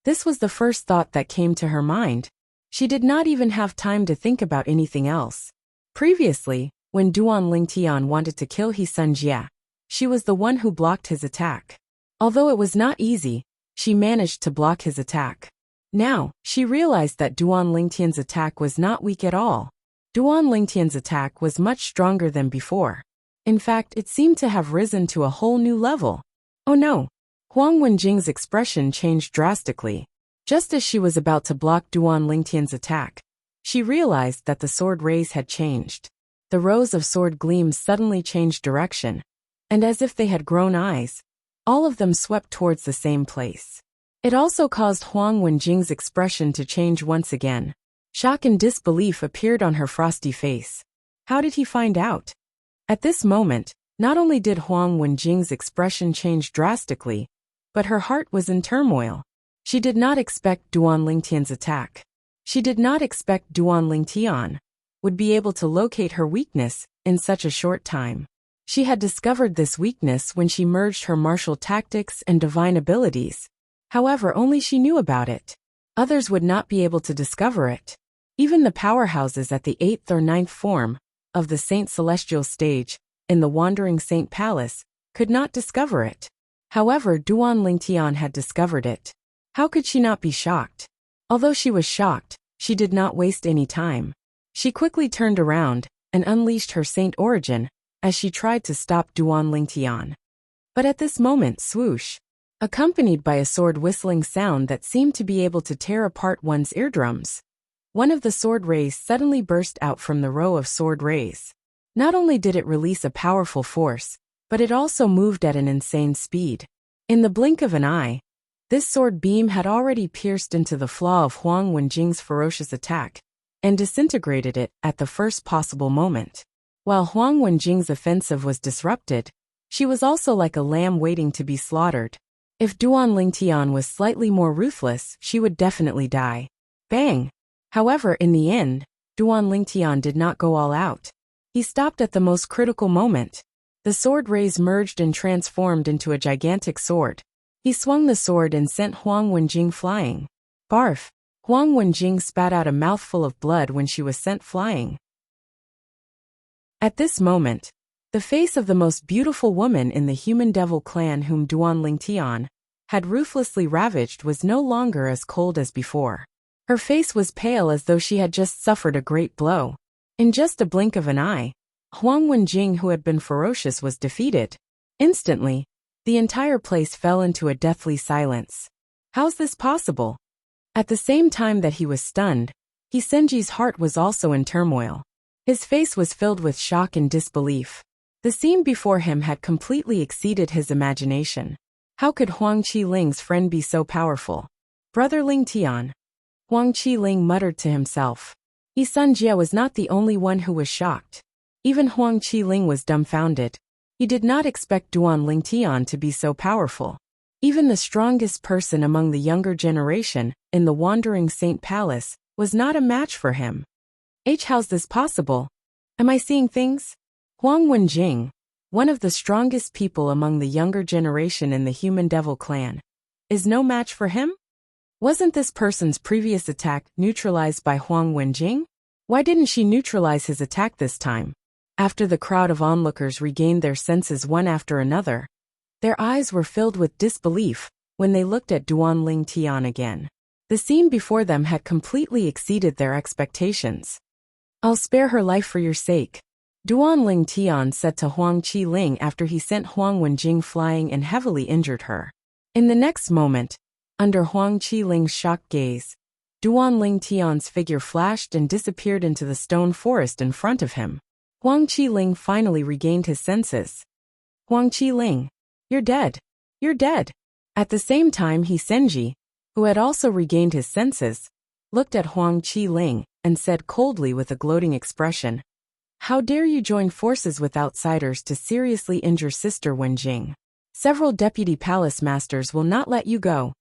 This was the first thought that came to her mind. She did not even have time to think about anything else. Previously, when Duan Lingtian wanted to kill He Sun Jia, she was the one who blocked his attack. Although it was not easy, she managed to block his attack. Now, she realized that Duan Lingtian's attack was not weak at all. Duan Lingtian's attack was much stronger than before. In fact, it seemed to have risen to a whole new level. Oh no! Huang Wenjing's expression changed drastically. Just as she was about to block Duan Lingtian's attack, she realized that the sword rays had changed. The rows of sword gleams suddenly changed direction, and as if they had grown eyes, all of them swept towards the same place. It also caused Huang Wenjing's expression to change once again. Shock and disbelief appeared on her frosty face. How did he find out? At this moment, not only did Huang Wenjing's expression change drastically, but her heart was in turmoil. She did not expect Duan Lingtian's attack. She did not expect Duan Lingtian would be able to locate her weakness in such a short time. She had discovered this weakness when she merged her martial tactics and divine abilities. However, only she knew about it. Others would not be able to discover it. Even the powerhouses at the 8th or 9th form of the Saint Celestial stage in the Wandering Saint Palace could not discover it. However, Duan Lingtian had discovered it. How could she not be shocked? Although she was shocked, she did not waste any time. She quickly turned around and unleashed her saint origin as she tried to stop Duan Lingtian. But at this moment, swoosh, accompanied by a sword whistling sound that seemed to be able to tear apart one's eardrums, one of the sword rays suddenly burst out from the row of sword rays. Not only did it release a powerful force, but it also moved at an insane speed. In the blink of an eye, this sword beam had already pierced into the flaw of Huang Wenjing's ferocious attack and disintegrated it at the first possible moment. While Huang Wenjing's offensive was disrupted, she was also like a lamb waiting to be slaughtered. If Duan Lingtian was slightly more ruthless, she would definitely die. Bang! However, in the end, Duan Lingtian did not go all out. He stopped at the most critical moment. The sword rays merged and transformed into a gigantic sword. He swung the sword and sent Huang Wenjing flying. Barf! Huang Wenjing spat out a mouthful of blood when she was sent flying. At this moment, the face of the most beautiful woman in the human devil clan whom Duan Lingtian had ruthlessly ravaged was no longer as cold as before. Her face was pale as though she had just suffered a great blow. In just a blink of an eye, Huang Wenjing, who had been ferocious, was defeated. Instantly, the entire place fell into a deathly silence. How's this possible? At the same time that he was stunned, He Senji's heart was also in turmoil. His face was filled with shock and disbelief. The scene before him had completely exceeded his imagination. How could Huang Qiling's friend be so powerful? Brother Lingtian. Huang Qiling muttered to himself. He Sun Jia was not the only one who was shocked. Even Huang Qiling was dumbfounded. He did not expect Duan Lingtian to be so powerful. Even the strongest person among the younger generation, in the Wandering Saint Palace, was not a match for him. How's this possible? Am I seeing things? Huang Wenjing, one of the strongest people among the younger generation in the Human Devil clan, is no match for him? Wasn't this person's previous attack neutralized by Huang Wenjing? Why didn't she neutralize his attack this time? After the crowd of onlookers regained their senses one after another, their eyes were filled with disbelief when they looked at Duan Lingtian again. The scene before them had completely exceeded their expectations. I'll spare her life for your sake, Duan Lingtian said to Huang Qiling after he sent Huang Wenjing flying and heavily injured her. In the next moment, under Huang Qiling's shocked gaze, Duan Lingtian's figure flashed and disappeared into the stone forest in front of him. Huang Qiling finally regained his senses. Huang Qiling, you're dead. You're dead. At the same time, Senji, who had also regained his senses, looked at Huang Qiling and said coldly with a gloating expression, "How dare you join forces with outsiders to seriously injure Sister Wenjing? Several deputy palace masters will not let you go."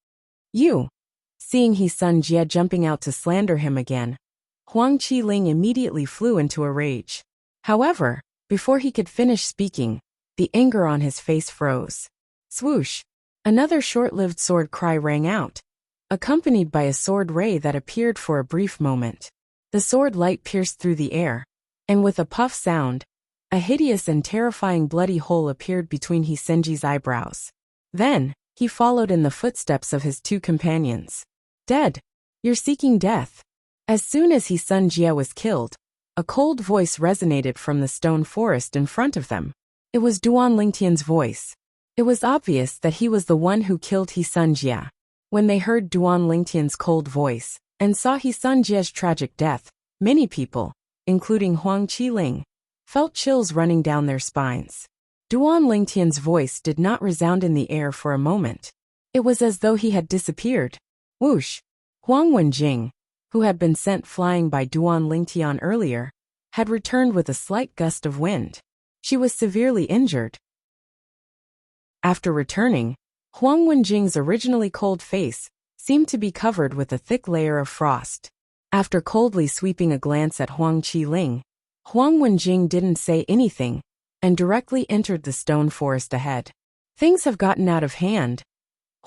You. Seeing Sun Jie jumping out to slander him again, Huang Qiling immediately flew into a rage. However, before he could finish speaking, the anger on his face froze. Swoosh! Another short-lived sword cry rang out, accompanied by a sword ray that appeared for a brief moment. The sword light pierced through the air, and with a puff sound, a hideous and terrifying bloody hole appeared between Senji's eyebrows. Then, he followed in the footsteps of his two companions. Dead. You're seeking death. As soon as Sun Jie was killed, a cold voice resonated from the stone forest in front of them. It was Duan Lingtian's voice. It was obvious that he was the one who killed Sun Jie. When they heard Duan Lingtian's cold voice and saw Sun Jie's tragic death, many people, including Huang Qiling, felt chills running down their spines. Duan Lingtian's voice did not resound in the air for a moment. It was as though he had disappeared. Whoosh! Huang Wenjing, who had been sent flying by Duan Lingtian earlier, had returned with a slight gust of wind. She was severely injured. After returning, Huang Wenjing's originally cold face seemed to be covered with a thick layer of frost. After coldly sweeping a glance at Huang Qiling, Huang Wenjing didn't say anything and directly entered the stone forest ahead. Things have gotten out of hand.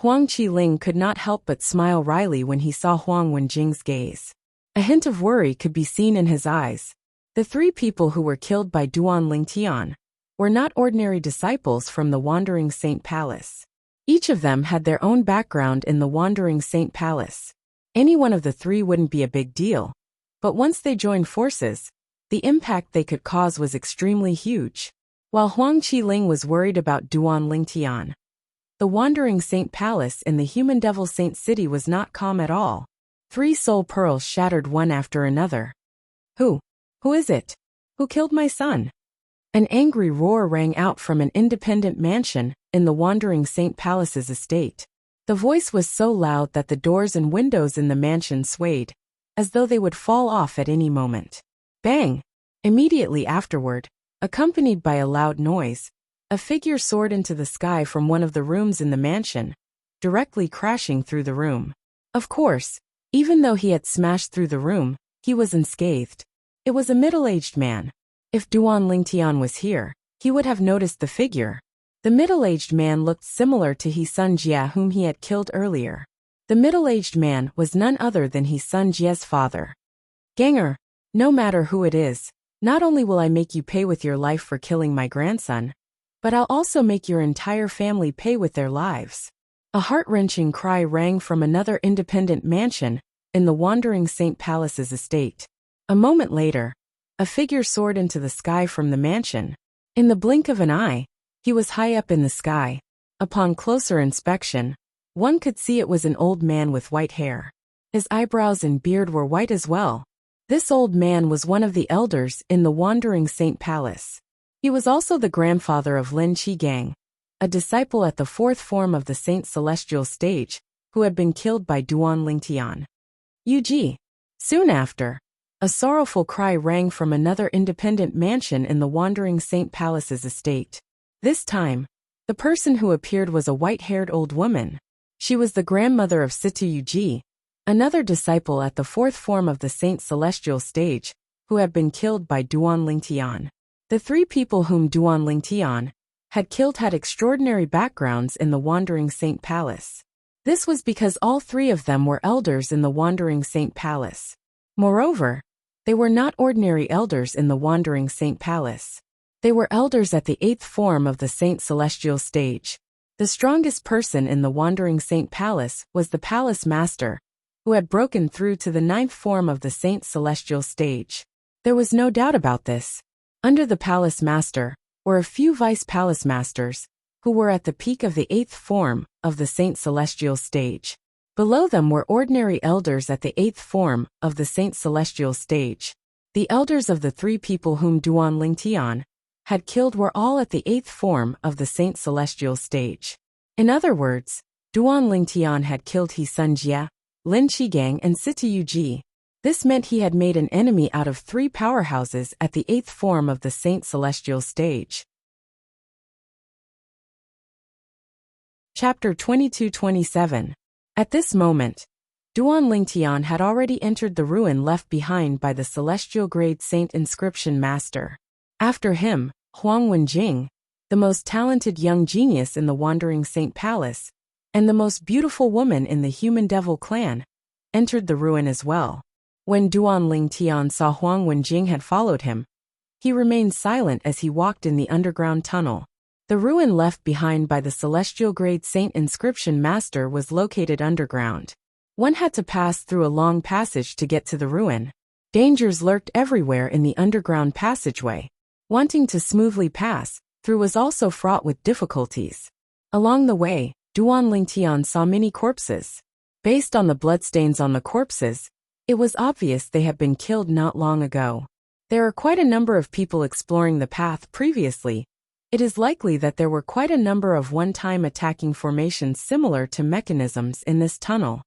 Huang Qiling could not help but smile wryly when he saw Huang Wenjing's gaze. A hint of worry could be seen in his eyes. The three people who were killed by Duan Lingtian were not ordinary disciples from the Wandering Saint Palace. Each of them had their own background in the Wandering Saint Palace. Any one of the three wouldn't be a big deal, but once they joined forces, the impact they could cause was extremely huge. While Huang Qiling was worried about Duan Lingtian, the Wandering Saint Palace in the Human Devil Saint City was not calm at all. 3 soul pearls shattered one after another. Who is it? Who killed my son? An angry roar rang out from an independent mansion in the Wandering Saint Palace's estate. The voice was so loud that the doors and windows in the mansion swayed, as though they would fall off at any moment. Bang! Immediately afterward, accompanied by a loud noise, a figure soared into the sky from one of the rooms in the mansion, directly crashing through the room. Of course, even though he had smashed through the room, he was unscathed. It was a middle-aged man. If Duan Lingtian was here, he would have noticed the figure. The middle-aged man looked similar to Sun Jie, whom he had killed earlier. The middle-aged man was none other than Sun Jie's father. Ganger, no matter who it is, not only will I make you pay with your life for killing my grandson, but I'll also make your entire family pay with their lives. A heart-wrenching cry rang from another independent mansion in the Wandering Saint Palace's estate. A moment later, a figure soared into the sky from the mansion. In the blink of an eye, he was high up in the sky. Upon closer inspection, one could see it was an old man with white hair. His eyebrows and beard were white as well. This old man was one of the elders in the Wandering Saint Palace. He was also the grandfather of Lin Qigang, a disciple at the 4th form of the Saint Celestial stage, who had been killed by Duan Lingtian. Yuji. Soon after, a sorrowful cry rang from another independent mansion in the Wandering Saint Palace's estate. This time, the person who appeared was a white-haired old woman. She was the grandmother of Situ Yuji, another disciple at the fourth form of the Saint Celestial stage, who had been killed by Duan Lingtian. The three people whom Duan Lingtian had killed had extraordinary backgrounds in the Wandering Saint Palace. This was because all three of them were elders in the Wandering Saint Palace. Moreover, they were not ordinary elders in the Wandering Saint Palace. They were elders at the eighth form of the Saint Celestial stage. The strongest person in the Wandering Saint Palace was the Palace Master, who had broken through to the ninth form of the Saint Celestial stage. There was no doubt about this. Under the Palace Master were a few Vice Palace Masters, who were at the peak of the eighth form of the Saint Celestial stage. Below them were ordinary elders at the eighth form of the Saint Celestial stage. The elders of the three people whom Duan Lingtian had killed were all at the eighth form of the Saint Celestial stage. In other words, Duan Lingtian had killed He Sun Jia, Lin Shigang and Situ Yuji. This meant he had made an enemy out of three powerhouses at the eighth form of the Saint Celestial stage. Chapter 22-27. At this moment, Duan Lingtian had already entered the ruin left behind by the Celestial Grade Saint Inscription Master. After him, Huang Wenjing, the most talented young genius in the Wandering Saint Palace, and the most beautiful woman in the Human Devil clan, entered the ruin as well. When Duan Lingtian saw Huang Wenjing had followed him, he remained silent as he walked in the underground tunnel. The ruin left behind by the Celestial Grade Saint Inscription Master was located underground. One had to pass through a long passage to get to the ruin. Dangers lurked everywhere in the underground passageway. Wanting to smoothly pass through was also fraught with difficulties. Along the way, Duan Lingtian saw many corpses. Based on the bloodstains on the corpses, it was obvious they had been killed not long ago. There are quite a number of people exploring the path previously. It is likely that there were quite a number of one-time attacking formations similar to mechanisms in this tunnel.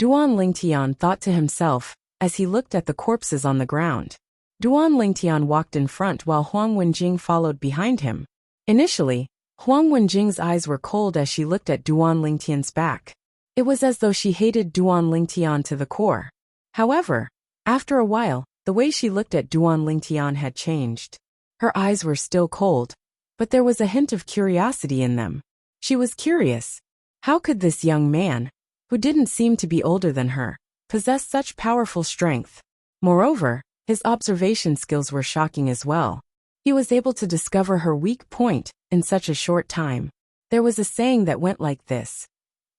Duan Lingtian thought to himself as he looked at the corpses on the ground. Duan Lingtian walked in front while Huang Wenjing followed behind him. Initially, Huang Wenjing's eyes were cold as she looked at Duan Lingtian's back. It was as though she hated Duan Lingtian to the core. However, after a while, the way she looked at Duan Lingtian had changed. Her eyes were still cold, but there was a hint of curiosity in them. She was curious. How could this young man, who didn't seem to be older than her, possess such powerful strength? Moreover, his observation skills were shocking as well. He was able to discover her weak point in such a short time. There was a saying that went like this: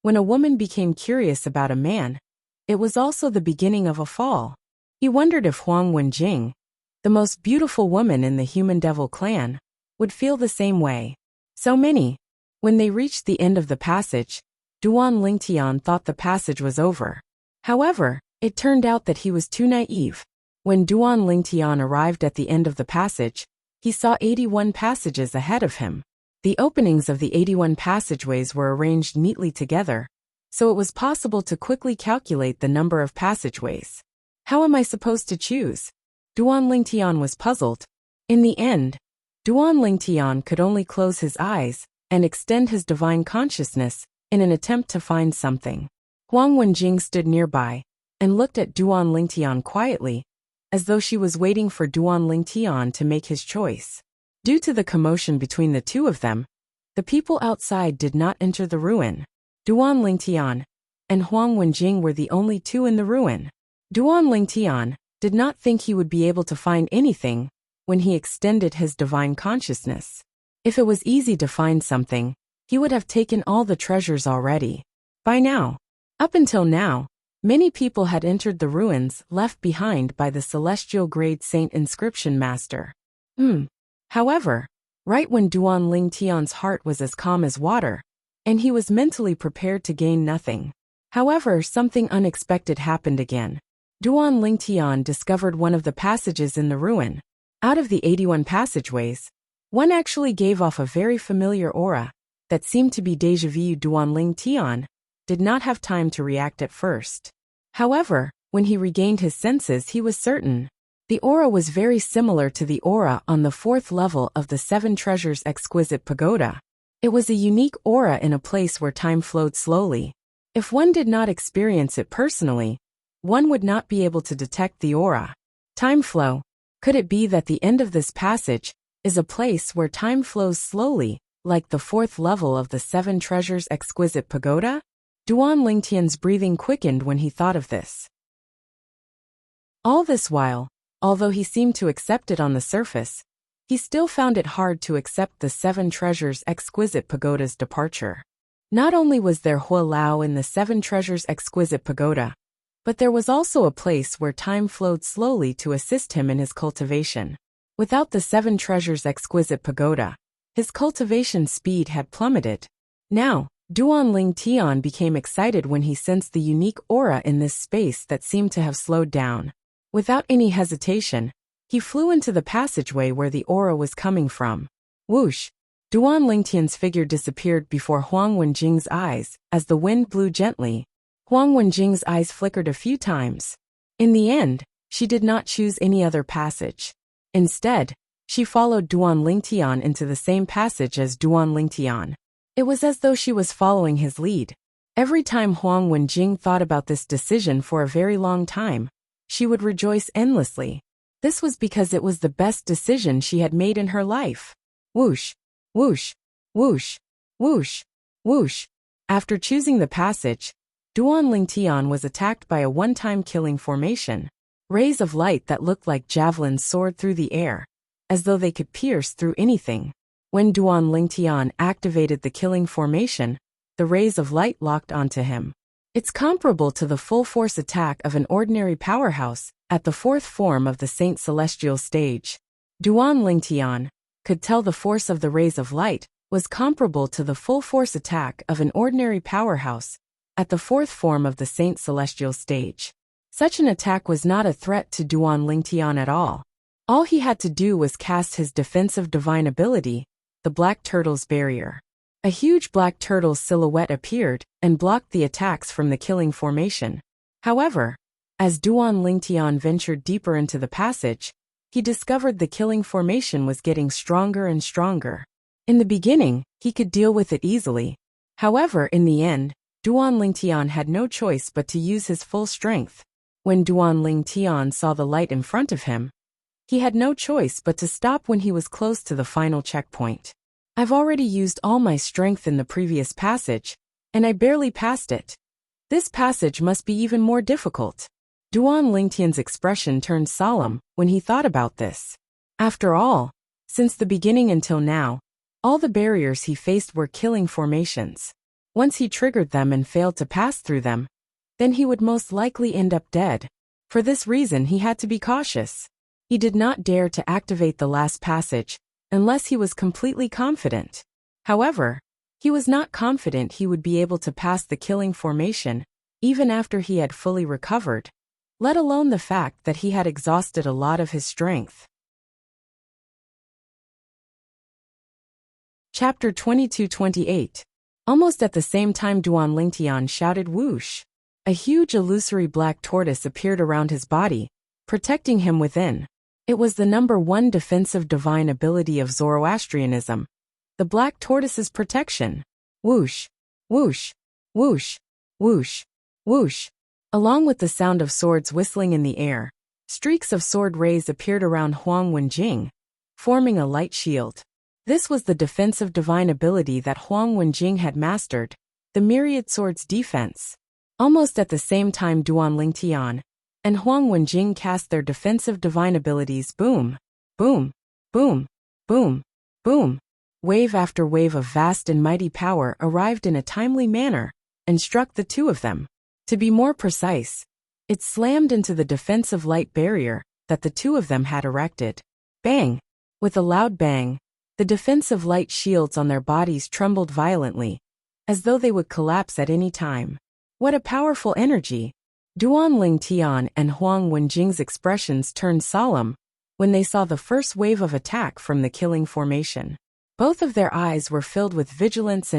when a woman became curious about a man, it was also the beginning of a fall. He wondered if Huang Wenjing, the most beautiful woman in the Human Devil clan, would feel the same way. So many. When they reached the end of the passage, Duan Lingtian thought the passage was over. However, it turned out that he was too naive. When Duan Lingtian arrived at the end of the passage, he saw 81 passages ahead of him. The openings of the 81 passageways were arranged neatly together, so it was possible to quickly calculate the number of passageways. How am I supposed to choose? Duan Lingtian was puzzled. In the end, Duan Lingtian could only close his eyes and extend his divine consciousness in an attempt to find something. Huang Wenjing stood nearby and looked at Duan Lingtian quietly, as though she was waiting for Duan Lingtian to make his choice. Due to the commotion between the two of them, the people outside did not enter the ruin. Duan Lingtian and Huang Wenjing were the only two in the ruin. Duan Lingtian did not think he would be able to find anything when he extended his divine consciousness. If it was easy to find something, he would have taken all the treasures already. By now. Up until now, many people had entered the ruins left behind by the Celestial Grade Saint Inscription Master. However, right when Duan Lingtian's heart was as calm as water, and he was mentally prepared to gain nothing. However, something unexpected happened again. Duan Lingtian discovered one of the passages in the ruin. Out of the 81 passageways, one actually gave off a very familiar aura that seemed to be déjà vu. Duan Lingtian did not have time to react at first. However, when he regained his senses, he was certain. The aura was very similar to the aura on the 4th level of the Seven Treasures Exquisite Pagoda. It was a unique aura in a place where time flowed slowly. If one did not experience it personally, one would not be able to detect the aura. Time flow. Could it be that the end of this passage is a place where time flows slowly, like the 4th level of the Seven Treasures Exquisite Pagoda? Duan Lingtian's breathing quickened when he thought of this. All this while, although he seemed to accept it on the surface, he still found it hard to accept the Seven Treasures Exquisite Pagoda's departure. Not only was there Hua Lao in the Seven Treasures Exquisite Pagoda, but there was also a place where time flowed slowly to assist him in his cultivation. Without the Seven Treasures Exquisite Pagoda, his cultivation speed had plummeted. Now, Duan Lingtian became excited when he sensed the unique aura in this space that seemed to have slowed down. Without any hesitation, he flew into the passageway where the aura was coming from. Whoosh! Duan Lingtian's figure disappeared before Huang Wenjing's eyes as the wind blew gently. Huang Wenjing's eyes flickered a few times. In the end, she did not choose any other passage. Instead, she followed Duan Lingtian into the same passage as Duan Lingtian. It was as though she was following his lead. Every time Huang Wenjing thought about this decision for a very long time, she would rejoice endlessly. This was because it was the best decision she had made in her life. Whoosh, whoosh, whoosh, whoosh, whoosh. After choosing the passage, Duan Lingtian was attacked by a one-time killing formation. Rays of light that looked like javelins soared through the air, as though they could pierce through anything. When Duan Lingtian activated the killing formation, the rays of light locked onto him. It's comparable to the full-force attack of an ordinary powerhouse at the 4th form of the Saint Celestial stage. Duan Lingtian could tell the force of the rays of light was comparable to the full-force attack of an ordinary powerhouse at the 4th form of the Saint Celestial stage. Such an attack was not a threat to Duan Lingtian at all. All he had to do was cast his defensive divine ability, the Black Turtle's Barrier. A huge black turtle's silhouette appeared and blocked the attacks from the killing formation. However, as Duan Lingtian ventured deeper into the passage, he discovered the killing formation was getting stronger and stronger. In the beginning, he could deal with it easily. However, in the end, Duan Lingtian had no choice but to use his full strength. When Duan Lingtian saw the light in front of him, he had no choice but to stop when he was close to the final checkpoint. I've already used all my strength in the previous passage, and I barely passed it. This passage must be even more difficult. Duan Lingtian's expression turned solemn when he thought about this. After all, since the beginning until now, all the barriers he faced were killing formations. Once he triggered them and failed to pass through them, then he would most likely end up dead. For this reason, he had to be cautious. He did not dare to activate the last passage unless he was completely confident. However, he was not confident he would be able to pass the killing formation even after he had fully recovered, let alone the fact that he had exhausted a lot of his strength. Chapter 22-28. Almost at the same time Duan Lingtian shouted whoosh. A huge illusory black tortoise appeared around his body, protecting him within. It was the #1 defensive divine ability of Zoroastrianism, the black tortoise's protection. Whoosh, whoosh, whoosh, whoosh, whoosh. Along with the sound of swords whistling in the air, streaks of sword rays appeared around Huang Wenjing, forming a light shield. This was the defensive divine ability that Huang Wenjing had mastered, the myriad swords defense. Almost at the same time Duan Lingtian and Huang Wenjing cast their defensive divine abilities. Boom, boom, boom, boom, boom. Wave after wave of vast and mighty power arrived in a timely manner and struck the two of them. To be more precise, it slammed into the defensive light barrier that the two of them had erected. Bang! With a loud bang, the defensive light shields on their bodies trembled violently, as though they would collapse at any time. What a powerful energy! Duan Lingtian and Huang Wenjing's expressions turned solemn when they saw the first wave of attack from the killing formation. Both of their eyes were filled with vigilance,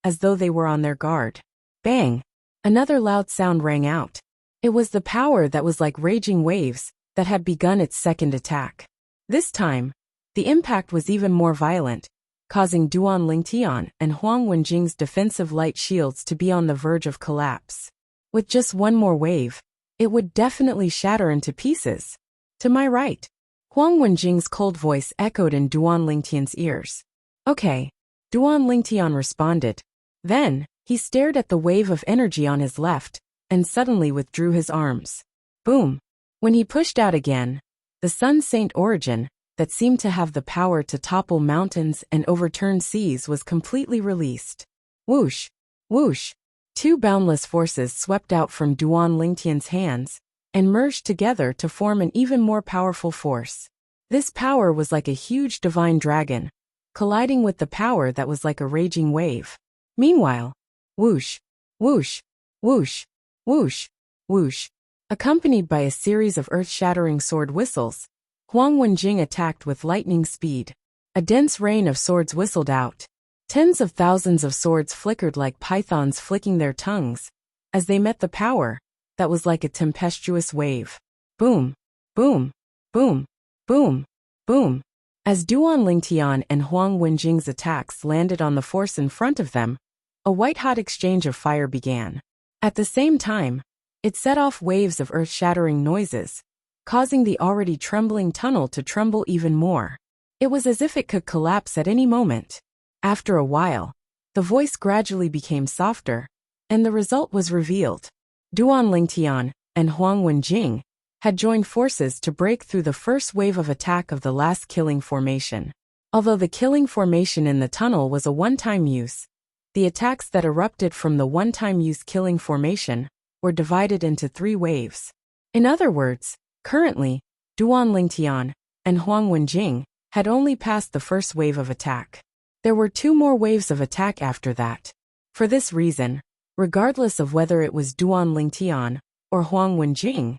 as though they were on their guard. Bang! Another loud sound rang out. It was the power that was like raging waves that had begun its second attack. This time, the impact was even more violent, causing Duan Lingtian and Huang Wenjing's defensive light shields to be on the verge of collapse. With just one more wave, it would definitely shatter into pieces. To my right, Huang Wenjing's cold voice echoed in Duan Lingtian's ears. Okay, Duan Lingtian responded. Then, he stared at the wave of energy on his left, and suddenly withdrew his arms. Boom! When he pushed out again, the Sun Saint origin, that seemed to have the power to topple mountains and overturn seas, was completely released. Whoosh! Whoosh! Two boundless forces swept out from Duan Lingtian's hands, and merged together to form an even more powerful force. This power was like a huge divine dragon, colliding with the power that was like a raging wave. Meanwhile, whoosh! Whoosh! Whoosh! Whoosh! Whoosh! Accompanied by a series of earth-shattering sword whistles, Huang Wenjing attacked with lightning speed. A dense rain of swords whistled out. Tens of thousands of swords flickered like pythons flicking their tongues, as they met the power that was like a tempestuous wave. Boom! Boom! Boom! Boom! Boom! As Duan Lingtian and Huang Wenjing's attacks landed on the force in front of them, a white-hot exchange of fire began. At the same time, it set off waves of earth-shattering noises, causing the already trembling tunnel to tremble even more. It was as if it could collapse at any moment. After a while, the voice gradually became softer, and the result was revealed. Duan Lingtian and Huang Wenjing had joined forces to break through the first wave of attack of the last killing formation. Although the killing formation in the tunnel was a one-time use, the attacks that erupted from the one-time use killing formation were divided into 3 waves. In other words, currently, Duan Lingtian and Huang Wenjing had only passed the first wave of attack. There were 2 more waves of attack after that. For this reason, regardless of whether it was Duan Lingtian or Huang Wenjing,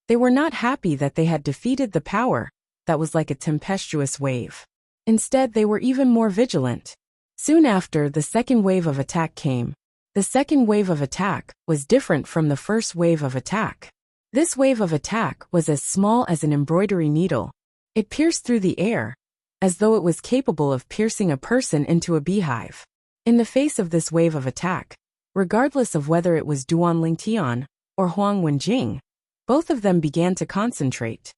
they were not happy that they had defeated the power that was like a tempestuous wave. Instead, they were even more vigilant. Soon after, the second wave of attack came. The second wave of attack was different from the first wave of attack. This wave of attack was as small as an embroidery needle. It pierced through the air, as though it was capable of piercing a person into a beehive. In the face of this wave of attack, regardless of whether it was Duan Lingtian or Huang Wenjing, both of them began to concentrate.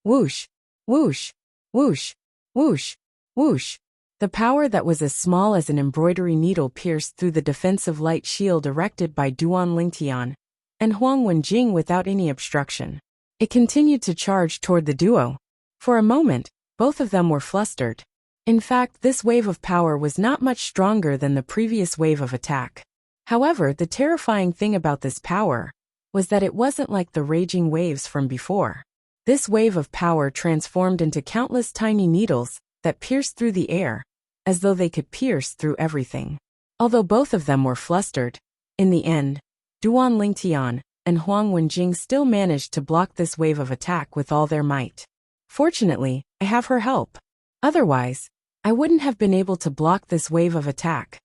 Whoosh! Whoosh! Whoosh! Whoosh! Whoosh! The power that was as small as an embroidery needle pierced through the defensive light shield erected by Duan Lingtian and Huang Wenjing without any obstruction. It continued to charge toward the duo. For a moment, both of them were flustered. In fact, this wave of power was not much stronger than the previous wave of attack. However, the terrifying thing about this power was that it wasn't like the raging waves from before. This wave of power transformed into countless tiny needles that pierced through the air, as though they could pierce through everything. Although both of them were flustered, in the end, Duan Lingtian and Huang Wenjing still managed to block this wave of attack with all their might. Fortunately, I have her help. Otherwise, I wouldn't have been able to block this wave of attack.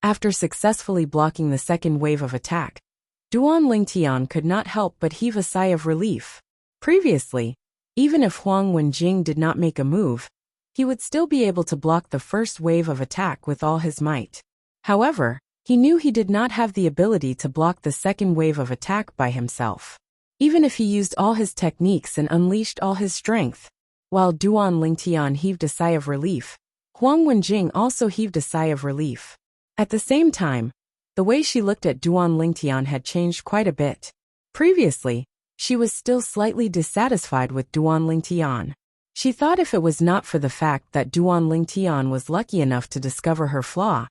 After successfully blocking the second wave of attack, Duan Lingtian could not help but heave a sigh of relief. Previously, even if Huang Wenjing did not make a move, he would still be able to block the first wave of attack with all his might. However, he knew he did not have the ability to block the second wave of attack by himself. Even if he used all his techniques and unleashed all his strength. While Duan Lingtian heaved a sigh of relief, Huang Wenjing also heaved a sigh of relief. At the same time, the way she looked at Duan Lingtian had changed quite a bit. Previously, she was still slightly dissatisfied with Duan Lingtian. She thought if it was not for the fact that Duan Lingtian was lucky enough to discover her flaw,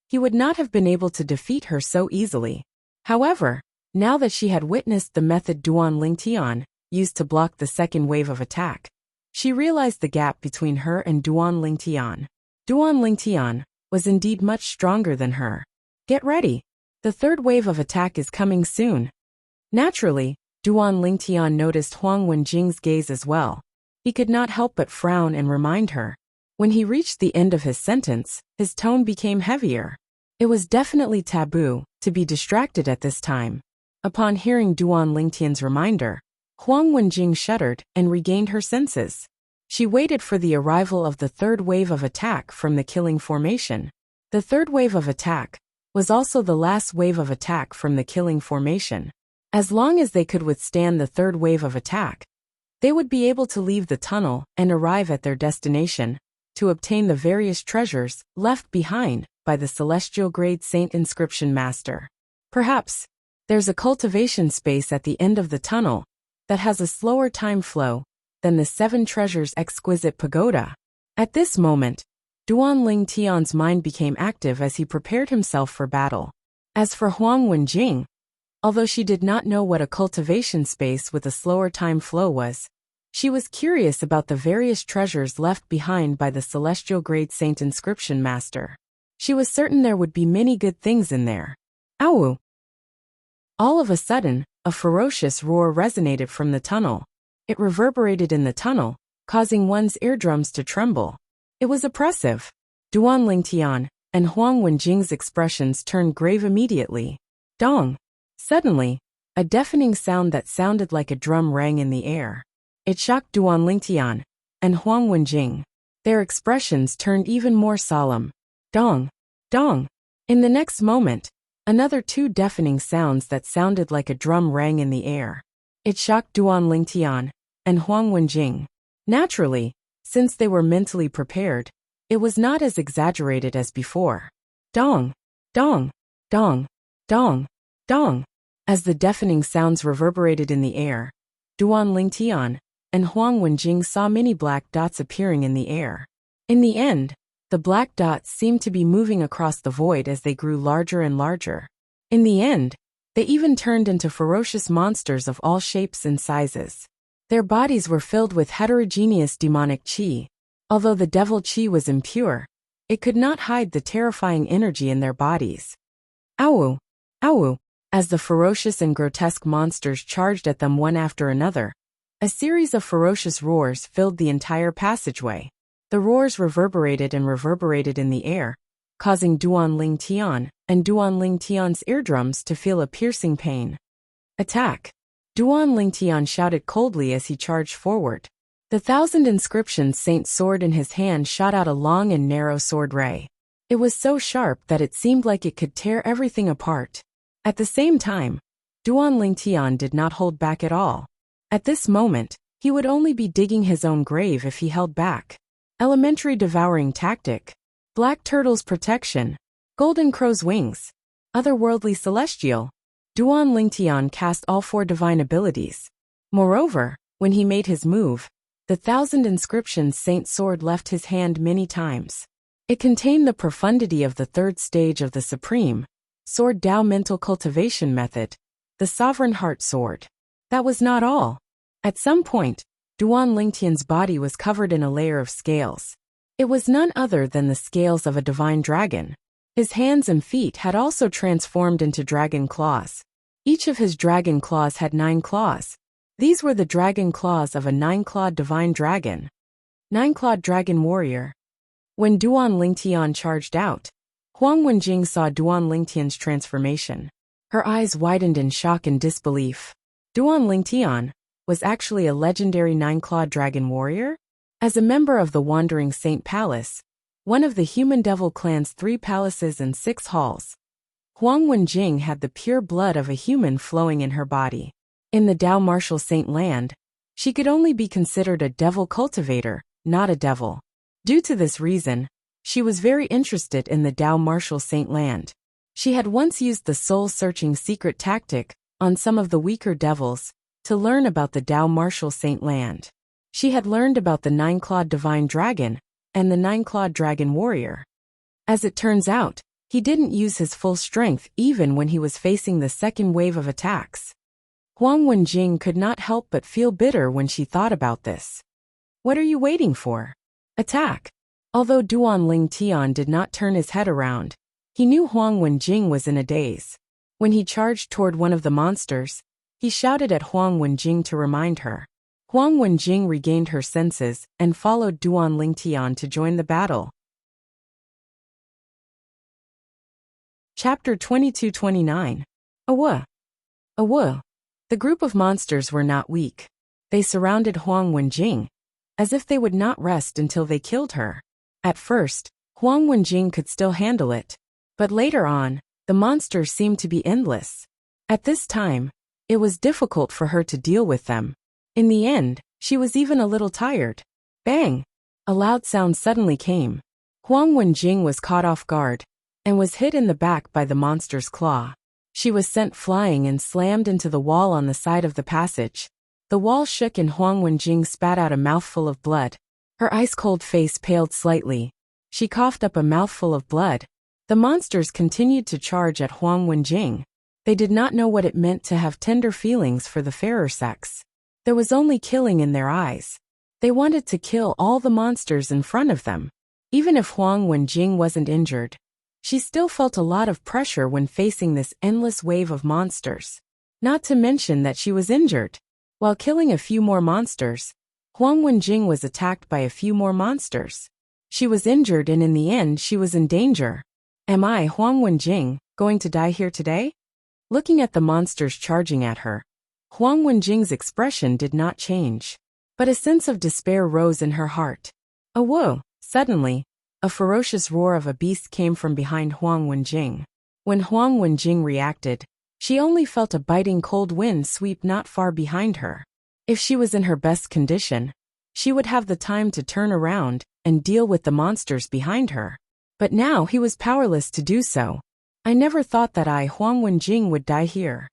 he would not have been able to defeat her so easily. However, now that she had witnessed the method Duan Lingtian used to block the second wave of attack, she realized the gap between her and Duan Lingtian. Duan Lingtian was indeed much stronger than her. Get ready. The third wave of attack is coming soon. Naturally, Duan Lingtian noticed Huang Wenjing's gaze as well. He could not help but frown and remind her. When he reached the end of his sentence, his tone became heavier. It was definitely taboo to be distracted at this time. Upon hearing Duan Lingtian's reminder, Huang Wenjing shuddered and regained her senses. She waited for the arrival of the third wave of attack from the killing formation. The third wave of attack was also the last wave of attack from the killing formation. As long as they could withstand the third wave of attack, they would be able to leave the tunnel and arrive at their destination to obtain the various treasures left behind by the celestial grade saint inscription master. Perhaps there's a cultivation space at the end of the tunnel that has a slower time flow than the 7 treasures exquisite pagoda. At this moment, Duan Ling Tian's mind became active as he prepared himself for battle. As for Huang Wenjing, although she did not know what a cultivation space with a slower time flow was, she was curious about the various treasures left behind by the celestial grade saint inscription master. She was certain there would be many good things in there. Ow! All of a sudden, a ferocious roar resonated from the tunnel. It reverberated in the tunnel, causing one's eardrums to tremble. It was oppressive. Duan Lingtian and Huang Wenjing's expressions turned grave immediately. Dong! Suddenly, a deafening sound that sounded like a drum rang in the air. It shocked Duan Lingtian and Huang Wenjing. Their expressions turned even more solemn. Dong! Dong! In the next moment, another 2 deafening sounds that sounded like a drum rang in the air. It shocked Duan Lingtian and Huang Wenjing. Naturally, since they were mentally prepared, it was not as exaggerated as before. Dong! Dong! Dong! Dong! Dong! As the deafening sounds reverberated in the air, Duan Lingtian and Huang Wenjing saw many black dots appearing in the air. In the end, the black dots seemed to be moving across the void as they grew larger and larger. In the end, they even turned into ferocious monsters of all shapes and sizes. Their bodies were filled with heterogeneous demonic qi. Although the devil qi was impure, it could not hide the terrifying energy in their bodies. Ow! Ow! As the ferocious and grotesque monsters charged at them one after another, a series of ferocious roars filled the entire passageway. The roars reverberated and reverberated in the air, causing Duan Ling Tian and Duan Ling Tian's eardrums to feel a piercing pain. Attack! Duan Ling Tian shouted coldly as he charged forward. The 1,000 inscriptions saint sword in his hand shot out a long and narrow sword ray. It was so sharp that it seemed like it could tear everything apart. At the same time, Duan Ling Tian did not hold back at all. At this moment, he would only be digging his own grave if he held back. Elementary devouring tactic. Black turtle's protection. Golden crow's wings. Otherworldly celestial. Duan Lingtian cast all 4 divine abilities. Moreover, when he made his move, the 1,000 inscriptions saint sword left his hand many times. It contained the profundity of the 3rd stage of the supreme sword Dao mental cultivation method, the sovereign heart sword. That was not all. At some point, Duan Lingtian's body was covered in a layer of scales. It was none other than the scales of a divine dragon. His hands and feet had also transformed into dragon claws. Each of his dragon claws had 9 claws. These were the dragon claws of a 9-clawed divine dragon. 9-clawed dragon warrior. When Duan Lingtian charged out, Huang Wenjing saw Duan Lingtian's transformation. Her eyes widened in shock and disbelief. Duan Lingtian was actually a legendary 9-clawed dragon warrior? As a member of the Wandering Saint Palace, one of the human devil clan's 3 palaces and 6 halls, Huang Wenjing had the pure blood of a human flowing in her body. In the Dao martial saint land, she could only be considered a devil cultivator, not a devil. Due to this reason, she was very interested in the Dao martial saint land. She had once used the soul-searching secret tactic on some of the weaker devils to learn about the Dao martial saint land. She had learned about the 9-clawed divine dragon and the 9-clawed dragon warrior. As it turns out, he didn't use his full strength even when he was facing the second wave of attacks. Huang Wenjing could not help but feel bitter when she thought about this. What are you waiting for? Attack! Although Duan Ling Tian did not turn his head around, he knew Huang Wenjing was in a daze. When he charged toward one of the monsters, he shouted at Huang Wenjing to remind her. Huang Wenjing regained her senses and followed Duan Ling Tian to join the battle. Chapter 22-29. Awa. Awa. The group of monsters were not weak. They surrounded Huang Wenjing, as if they would not rest until they killed her. At first, Huang Wenjing could still handle it, but later on, the monsters seemed to be endless. At this time, it was difficult for her to deal with them. In the end, she was even a little tired. Bang! A loud sound suddenly came. Huang Wenjing was caught off guard and was hit in the back by the monster's claw. She was sent flying and slammed into the wall on the side of the passage. The wall shook and Huang Wenjing spat out a mouthful of blood. Her ice-cold face paled slightly. She coughed up a mouthful of blood. The monsters continued to charge at Huang Wenjing. They did not know what it meant to have tender feelings for the fairer sex. There was only killing in their eyes. They wanted to kill all the monsters in front of them. Even if Huang Wenjing wasn't injured, she still felt a lot of pressure when facing this endless wave of monsters. Not to mention that she was injured. While killing a few more monsters, Huang Wenjing was attacked by a few more monsters. She was injured and in the end she was in danger. Am I, Huang Wenjing, going to die here today? Looking at the monsters charging at her, Huang Wenjing's expression did not change. But a sense of despair rose in her heart. Oh whoa! Suddenly, a ferocious roar of a beast came from behind Huang Wenjing. When Huang Wenjing reacted, she only felt a biting cold wind sweep not far behind her. If she was in her best condition, she would have the time to turn around and deal with the monsters behind her. But now he was powerless to do so. I never thought that I, Huang Wenjing, would die here.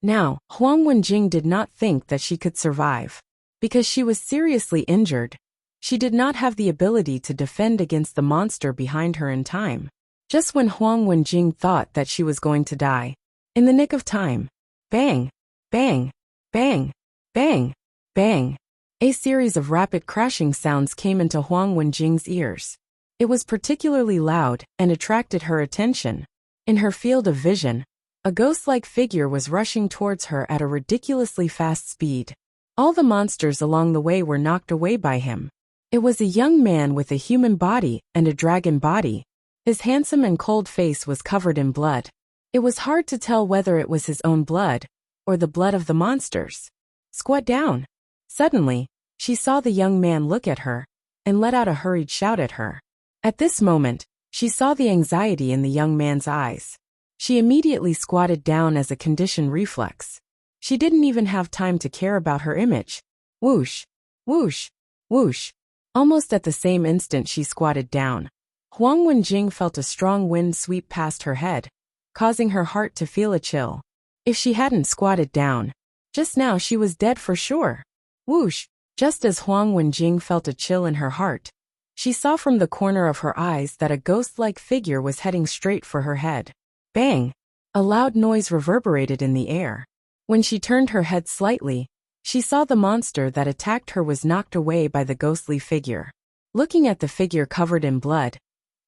Now, Huang Wenjing did not think that she could survive. Because she was seriously injured, she did not have the ability to defend against the monster behind her in time. Just when Huang Wenjing thought that she was going to die, in the nick of time, bang, bang, bang, bang, bang, a series of rapid crashing sounds came into Huang Wenjing's ears. It was particularly loud and attracted her attention. In her field of vision, a ghost-like figure was rushing towards her at a ridiculously fast speed. All the monsters along the way were knocked away by him. It was a young man with a human body and a dragon body. His handsome and cold face was covered in blood. It was hard to tell whether it was his own blood or the blood of the monsters. Squat down. Suddenly, she saw the young man look at her and let out a hurried shout at her. At this moment, she saw the anxiety in the young man's eyes. She immediately squatted down as a conditioned reflex. She didn't even have time to care about her image. Whoosh, whoosh, whoosh. Almost at the same instant she squatted down, Huang Wenjing felt a strong wind sweep past her head, causing her heart to feel a chill. If she hadn't squatted down, just now she was dead for sure. Whoosh! Just as Huang Wenjing felt a chill in her heart, she saw from the corner of her eyes that a ghost-like figure was heading straight for her head. Bang! A loud noise reverberated in the air. When she turned her head slightly, she saw the monster that attacked her was knocked away by the ghostly figure. Looking at the figure covered in blood,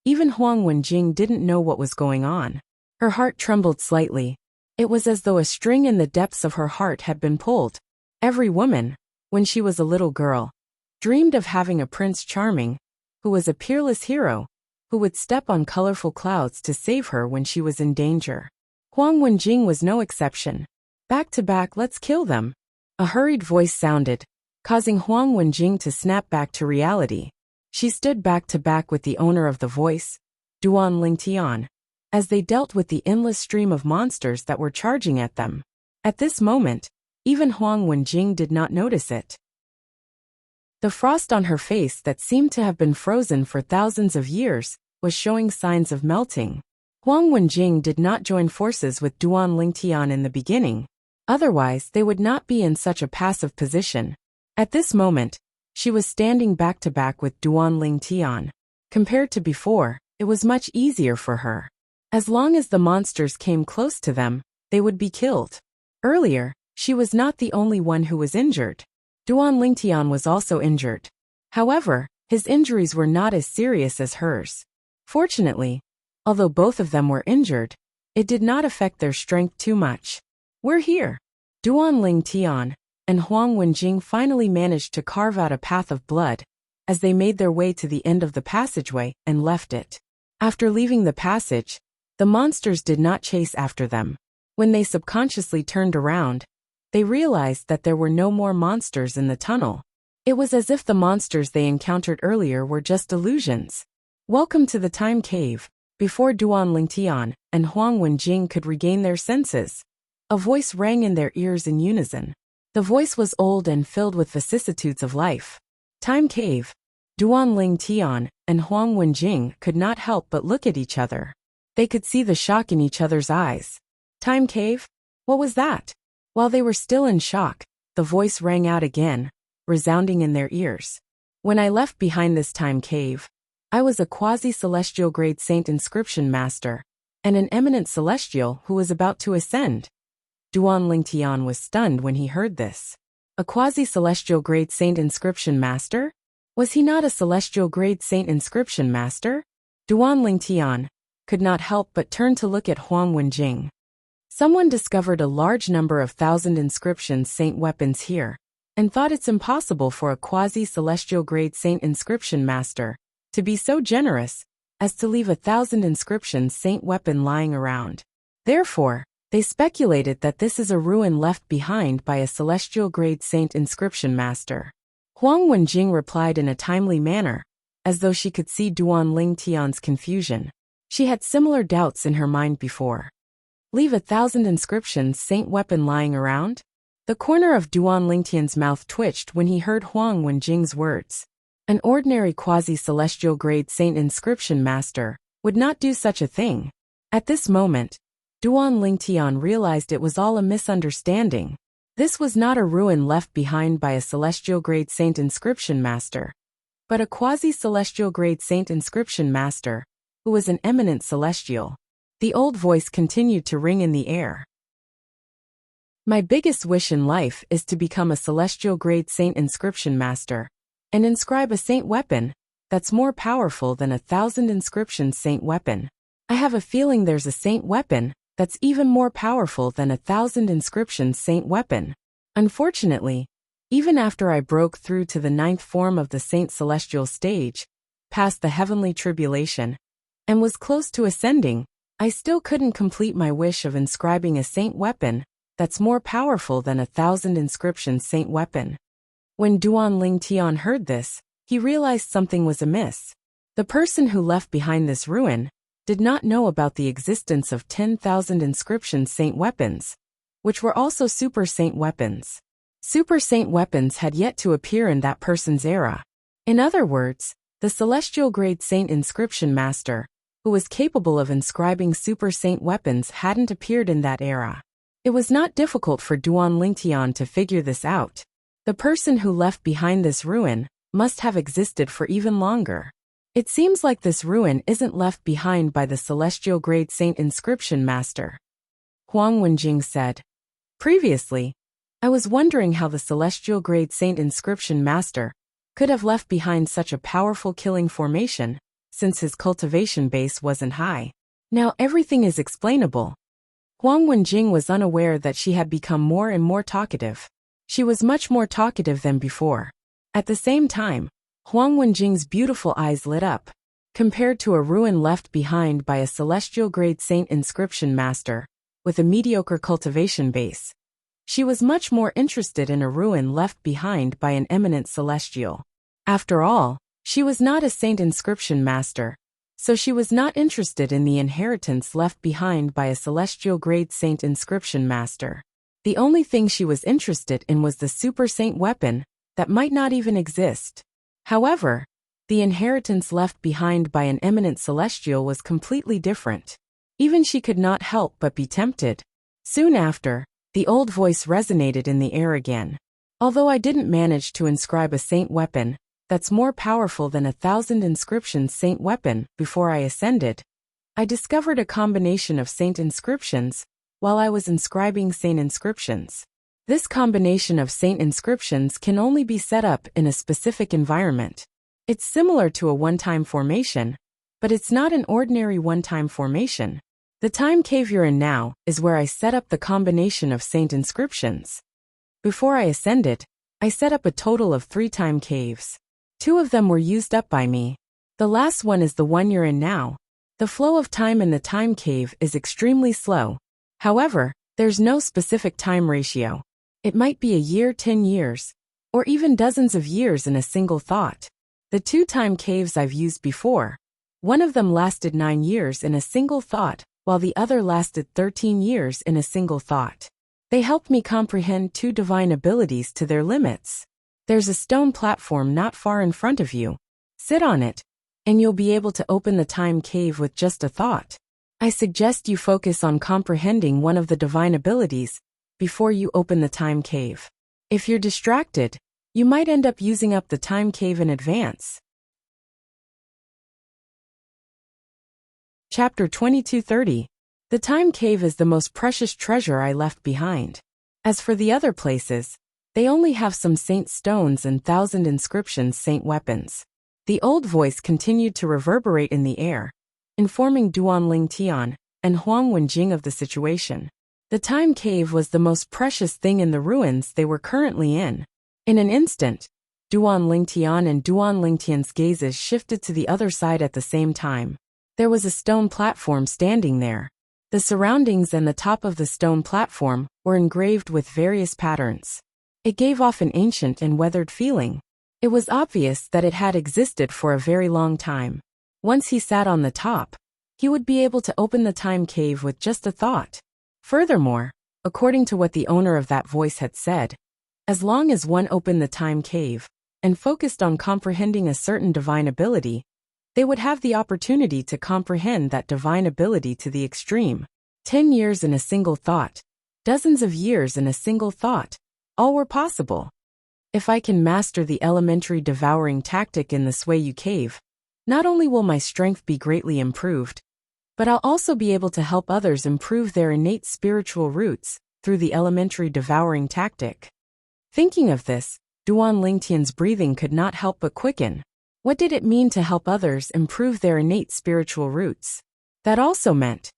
even Huang Wenjing didn't know what was going on. Her heart trembled slightly. It was as though a string in the depths of her heart had been pulled. Every woman, when she was a little girl, dreamed of having a Prince Charming, who was a peerless hero, who would step on colorful clouds to save her when she was in danger. Huang Wenjing was no exception. Back to back, let's kill them. A hurried voice sounded, causing Huang Wenjing to snap back to reality. She stood back to back with the owner of the voice, Duan Lingtian, as they dealt with the endless stream of monsters that were charging at them. At this moment, even Huang Wenjing did not notice it. The frost on her face that seemed to have been frozen for thousands of years was showing signs of melting. Huang Wenjing did not join forces with Duan Lingtian in the beginning. Otherwise, they would not be in such a passive position. At this moment, she was standing back to back with Duan Lingtian. Compared to before, it was much easier for her. As long as the monsters came close to them, they would be killed. Earlier, she was not the only one who was injured. Duan Lingtian was also injured. However, his injuries were not as serious as hers. Fortunately, although both of them were injured, it did not affect their strength too much. We're here. Duan Lingtian and Huang Wenjing finally managed to carve out a path of blood as they made their way to the end of the passageway and left it. After leaving the passage, the monsters did not chase after them. When they subconsciously turned around, they realized that there were no more monsters in the tunnel. It was as if the monsters they encountered earlier were just illusions. Welcome to the Time Cave. Before Duan Lingtian and Huang Wenjing could regain their senses, a voice rang in their ears in unison. The voice was old and filled with vicissitudes of life. Time Cave. Duan Lingtian and Huang Wenjing could not help but look at each other. They could see the shock in each other's eyes. Time Cave? What was that? While they were still in shock, the voice rang out again, resounding in their ears. When I left behind this time cave, I was a quasi-celestial grade saint inscription master, and an eminent celestial who was about to ascend. Duan Lingtian was stunned when he heard this. A quasi-celestial grade saint inscription master? Was he not a celestial grade saint inscription master? Duan Lingtian could not help but turn to look at Huang Wenjing. Someone discovered a large number of 1,000 inscription saint weapons here, and thought it's impossible for a quasi-celestial grade saint inscription master to be so generous as to leave 1,000 inscription saint weapon lying around. Therefore, they speculated that this is a ruin left behind by a celestial grade saint inscription master. Huang Wenjing replied in a timely manner, as though she could see Duan Lingtian's confusion. She had similar doubts in her mind before. Leave 1,000 inscriptions saint weapon lying around? The corner of Duan Lingtian's mouth twitched when he heard Huang Wenjing's words. An ordinary quasi-celestial grade saint inscription master would not do such a thing. At this moment, Duan Lingtian realized it was all a misunderstanding. This was not a ruin left behind by a celestial grade saint inscription master, but a quasi-celestial grade saint inscription master who was an eminent celestial. The old voice continued to ring in the air. My biggest wish in life is to become a celestial grade saint inscription master and inscribe a saint weapon that's more powerful than 1,000 inscription saint weapon. I have a feeling there's a saint weapon that's even more powerful than 1,000 inscription saint weapon. Unfortunately, even after I broke through to the 9th form of the saint celestial stage, past the heavenly tribulation, and was close to ascending, I still couldn't complete my wish of inscribing a saint weapon that's more powerful than 1,000 inscription saint weapon. When Duan Lingtian heard this, he realized something was amiss. The person who left behind this ruin did not know about the existence of 10,000 inscription saint weapons, which were also super saint weapons. Super saint weapons had yet to appear in that person's era. In other words, the celestial grade saint inscription master, who was capable of inscribing super saint weapons, hadn't appeared in that era. It was not difficult for Duan Lingtian to figure this out. The person who left behind this ruin must have existed for even longer. It seems like this ruin isn't left behind by the celestial grade saint inscription master. Huang Wenjing said. Previously, I was wondering how the celestial grade saint inscription master could have left behind such a powerful killing formation, since his cultivation base wasn't high. Now everything is explainable. Huang Wenjing was unaware that she had become more and more talkative. She was much more talkative than before. At the same time, Huang Wenjing's beautiful eyes lit up. Compared to a ruin left behind by a celestial grade saint inscription master with a mediocre cultivation base, she was much more interested in a ruin left behind by an eminent celestial. After all, she was not a saint inscription master, so she was not interested in the inheritance left behind by a celestial grade saint inscription master. The only thing she was interested in was the super saint weapon that might not even exist. However, the inheritance left behind by an eminent celestial was completely different. Even she could not help but be tempted. Soon after, the old voice resonated in the air again. Although I didn't manage to inscribe a saint weapon that's more powerful than 1,000 inscription saint weapon before I ascended, I discovered a combination of saint inscriptions while I was inscribing saint inscriptions. This combination of saint inscriptions can only be set up in a specific environment. It's similar to a one-time formation, but it's not an ordinary one-time formation. The time cave you're in now is where I set up the combination of saint inscriptions. Before I ascended, I set up a total of 3 time caves. 2 of them were used up by me. The last one is the one you're in now. The flow of time in the time cave is extremely slow. However, there's no specific time ratio. It might be a year, 10 years, or even dozens of years in a single thought. The 2 time caves I've used before, one of them lasted 9 years in a single thought, while the other lasted 13 years in a single thought. They helped me comprehend 2 divine abilities to their limits. There's a stone platform not far in front of you. Sit on it, and you'll be able to open the time cave with just a thought. I suggest you focus on comprehending one of the divine abilities before you open the time cave. If you're distracted, you might end up using up the time cave in advance. Chapter 2230. The time cave is the most precious treasure I left behind. As for the other places, they only have some saint stones and 1,000 inscriptions saint weapons. The old voice continued to reverberate in the air, informing Duan Ling Tian and Huang Wenjing of the situation. The time cave was the most precious thing in the ruins they were currently in. In an instant, Duan Ling Tian and Duan Ling Tian's gazes shifted to the other side at the same time. There was a stone platform standing there. The surroundings and the top of the stone platform were engraved with various patterns. It gave off an ancient and weathered feeling. It was obvious that it had existed for a very long time. Once he sat on the top, he would be able to open the time cave with just a thought. Furthermore, according to what the owner of that voice had said, as long as one opened the time cave and focused on comprehending a certain divine ability, they would have the opportunity to comprehend that divine ability to the extreme. 10 years in a single thought, dozens of years in a single thought, all were possible. If I can master the elementary devouring tactic in the Swayu cave, not only will my strength be greatly improved, but I'll also be able to help others improve their innate spiritual roots through the elementary devouring tactic. Thinking of this, Duan Lingtian's breathing could not help but quicken. What did it mean to help others improve their innate spiritual roots? That also meant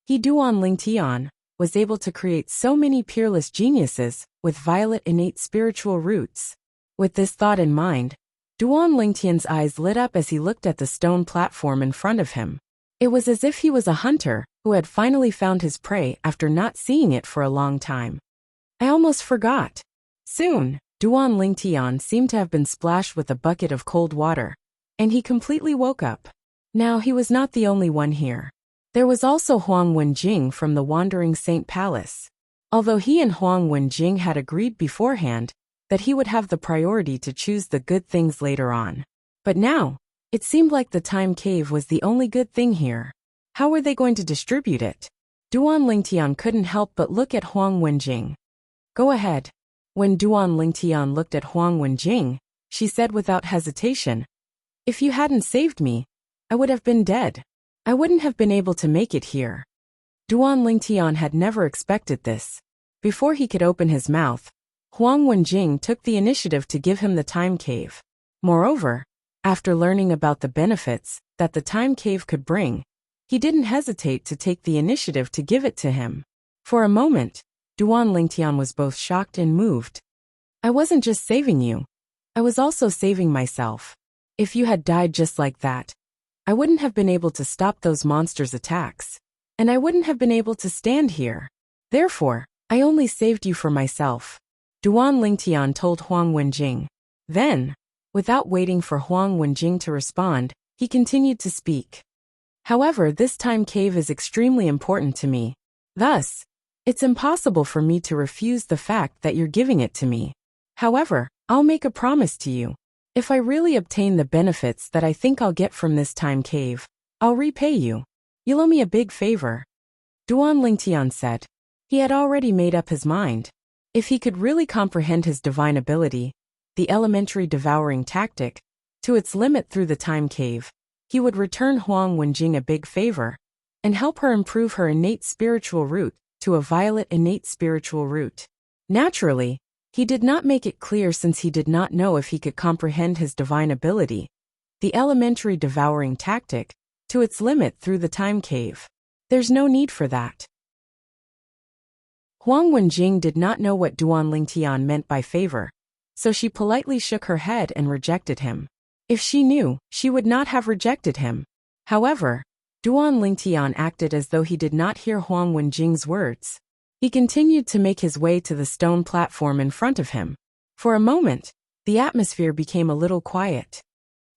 he, Duan Lingtian, was able to create so many peerless geniuses with violet innate spiritual roots. With this thought in mind, Duan Lingtian's eyes lit up as he looked at the stone platform in front of him. It was as if he was a hunter who had finally found his prey after not seeing it for a long time. I almost forgot. Soon, Duan Lingtian seemed to have been splashed with a bucket of cold water, and he completely woke up. Now he was not the only one here. There was also Huang Wenjing from the Wandering Saint Palace. Although he and Huang Wenjing had agreed beforehand that he would have the priority to choose the good things later on. But now, it seemed like the time cave was the only good thing here. How were they going to distribute it? Duan Lingtian couldn't help but look at Huang Wenjing. Go ahead. When Duan Lingtian looked at Huang Wenjing, she said without hesitation, if you hadn't saved me, I would have been dead. I wouldn't have been able to make it here. Duan Lingtian had never expected this. Before he could open his mouth, Huang Wenjing took the initiative to give him the time cave. Moreover, after learning about the benefits that the time cave could bring, he didn't hesitate to take the initiative to give it to him. For a moment, Duan Lingtian was both shocked and moved. I wasn't just saving you. I was also saving myself. If you had died just like that, I wouldn't have been able to stop those monsters' attacks, and I wouldn't have been able to stand here. Therefore, I only saved you for myself. Duan Lingtian told Huang Wenjing. Then, without waiting for Huang Wenjing to respond, he continued to speak. However, this time cave is extremely important to me. Thus, it's impossible for me to refuse the fact that you're giving it to me. However, I'll make a promise to you. If I really obtain the benefits that I think I'll get from this time cave, I'll repay you. You'll owe me a big favor. Duan Lingtian said. He had already made up his mind. If he could really comprehend his divine ability, the elementary devouring tactic, to its limit through the time cave, he would return Huang Wenjing a big favor and help her improve her innate spiritual root to a violet innate spiritual root. Naturally, he did not make it clear since he did not know if he could comprehend his divine ability, the elementary devouring tactic, to its limit through the time cave. There's no need for that. Huang Wenjing did not know what Duan Lingtian meant by favor, so she politely shook her head and rejected him. If she knew, she would not have rejected him. However, Duan Lingtian acted as though he did not hear Huang Wenjing's words. He continued to make his way to the stone platform in front of him. For a moment, the atmosphere became a little quiet.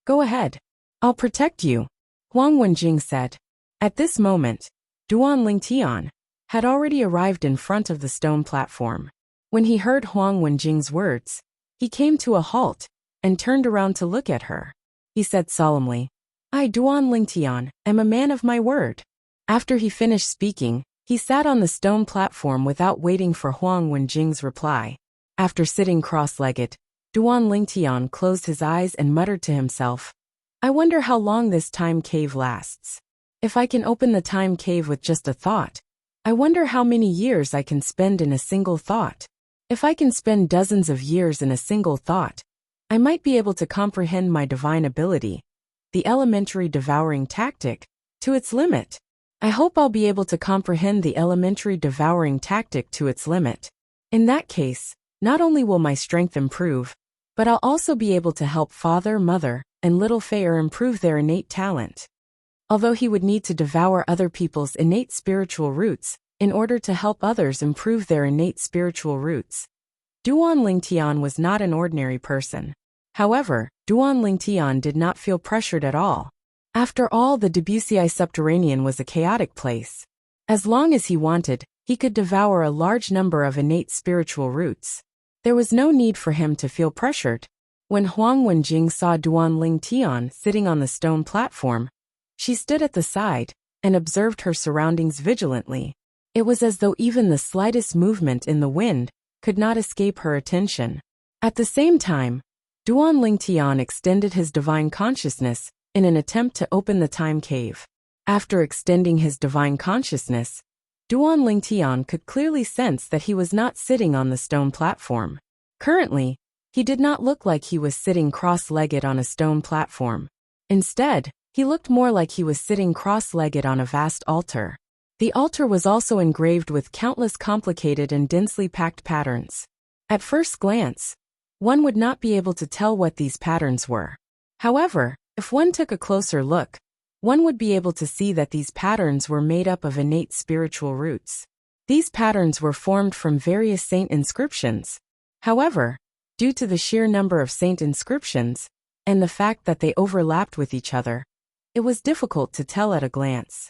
"Go ahead. I'll protect you," Huang Wenjing said. At this moment, Duan Lingtian had already arrived in front of the stone platform. When he heard Huang Wenjing's words, he came to a halt and turned around to look at her. He said solemnly, "I, Duan Lingtian, am a man of my word." After he finished speaking, he sat on the stone platform without waiting for Huang Wenjing's reply. After sitting cross-legged, Duan Lingtian closed his eyes and muttered to himself, "I wonder how long this time cave lasts. If I can open the time cave with just a thought, I wonder how many years I can spend in a single thought. If I can spend dozens of years in a single thought, I might be able to comprehend my divine ability, the elementary devouring tactic, to its limit. I hope I'll be able to comprehend the elementary devouring tactic to its limit. In that case, not only will my strength improve, but I'll also be able to help father, mother, and little Fei improve their innate talent." Although he would need to devour other people's innate spiritual roots in order to help others improve their innate spiritual roots, Duan Lingtian was not an ordinary person. However, Duan Lingtian did not feel pressured at all. After all, the Debussy subterranean was a chaotic place. As long as he wanted, he could devour a large number of innate spiritual roots. There was no need for him to feel pressured. When Huang Wenjing saw Duan Lingtian sitting on the stone platform, she stood at the side and observed her surroundings vigilantly. It was as though even the slightest movement in the wind could not escape her attention. At the same time, Duan Lingtian extended his divine consciousness in an attempt to open the time cave. After extending his divine consciousness, Duan Lingtian could clearly sense that he was not sitting on the stone platform. Currently, he did not look like he was sitting cross-legged on a stone platform. Instead, he looked more like he was sitting cross-legged on a vast altar. The altar was also engraved with countless complicated and densely packed patterns. At first glance, one would not be able to tell what these patterns were. However, if one took a closer look, one would be able to see that these patterns were made up of innate spiritual roots. These patterns were formed from various saint inscriptions. However, due to the sheer number of saint inscriptions and the fact that they overlapped with each other, it was difficult to tell at a glance.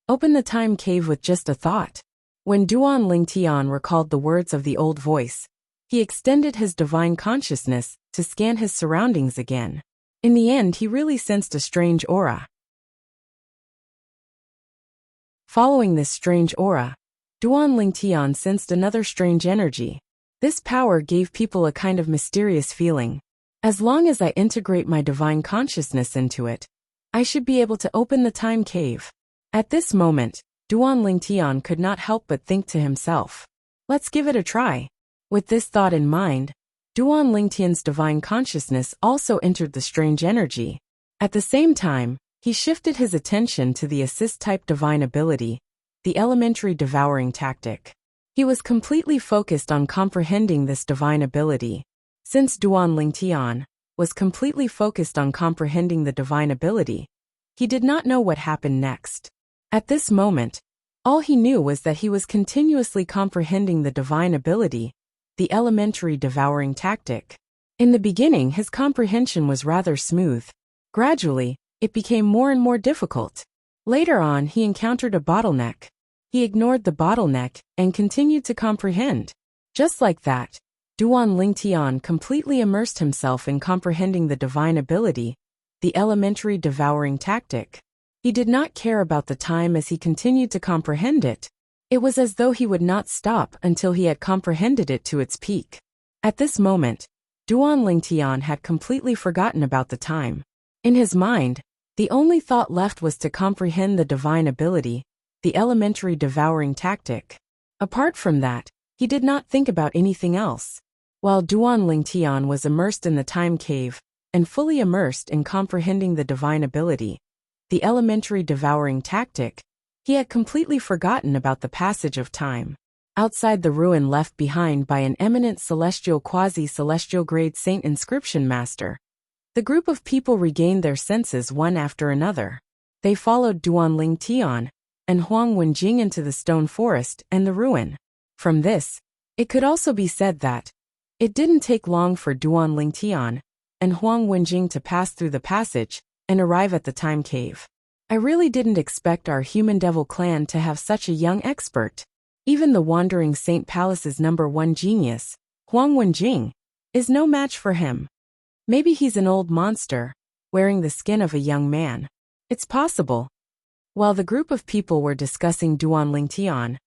Open the time cave with just a thought. When Duan Lingtian recalled the words of the old voice, he extended his divine consciousness to scan his surroundings again. In the end, he really sensed a strange aura. Following this strange aura, Duan Lingtian sensed another strange energy. This power gave people a kind of mysterious feeling. As long as I integrate my divine consciousness into it, I should be able to open the time cave. At this moment, Duan Lingtian could not help but think to himself, "Let's give it a try." With this thought in mind, Duan Lingtian's divine consciousness also entered the strange energy. At the same time, he shifted his attention to the assist-type divine ability, the elementary devouring tactic. He was completely focused on comprehending this divine ability. Since Duan Lingtian was completely focused on comprehending the divine ability, he did not know what happened next. At this moment, all he knew was that he was continuously comprehending the divine ability, the elementary devouring tactic. In the beginning, his comprehension was rather smooth. Gradually, it became more and more difficult. Later on, he encountered a bottleneck. He ignored the bottleneck and continued to comprehend. Just like that, Duan Lingtian completely immersed himself in comprehending the divine ability, the elementary devouring tactic. He did not care about the time as he continued to comprehend it. It was as though he would not stop until he had comprehended it to its peak. At this moment, Duan Lingtian had completely forgotten about the time. In his mind, the only thought left was to comprehend the divine ability, the elementary devouring tactic. Apart from that, he did not think about anything else. While Duan Lingtian was immersed in the time cave, and fully immersed in comprehending the divine ability, the elementary devouring tactic, he had completely forgotten about the passage of time. Outside the ruin left behind by an eminent celestial quasi-celestial grade saint inscription master, the group of people regained their senses one after another. They followed Duan Lingtian and Huang Wenjing into the stone forest and the ruin. From this, it could also be said that it didn't take long for Duan Lingtian and Huang Wenjing to pass through the passage and arrive at the time cave. I really didn't expect our human devil clan to have such a young expert. Even the Wandering Saint Palace's #1 genius, Huang Wenjing, is no match for him. Maybe he's an old monster, wearing the skin of a young man. It's possible. While the group of people were discussing Duan Lingtian,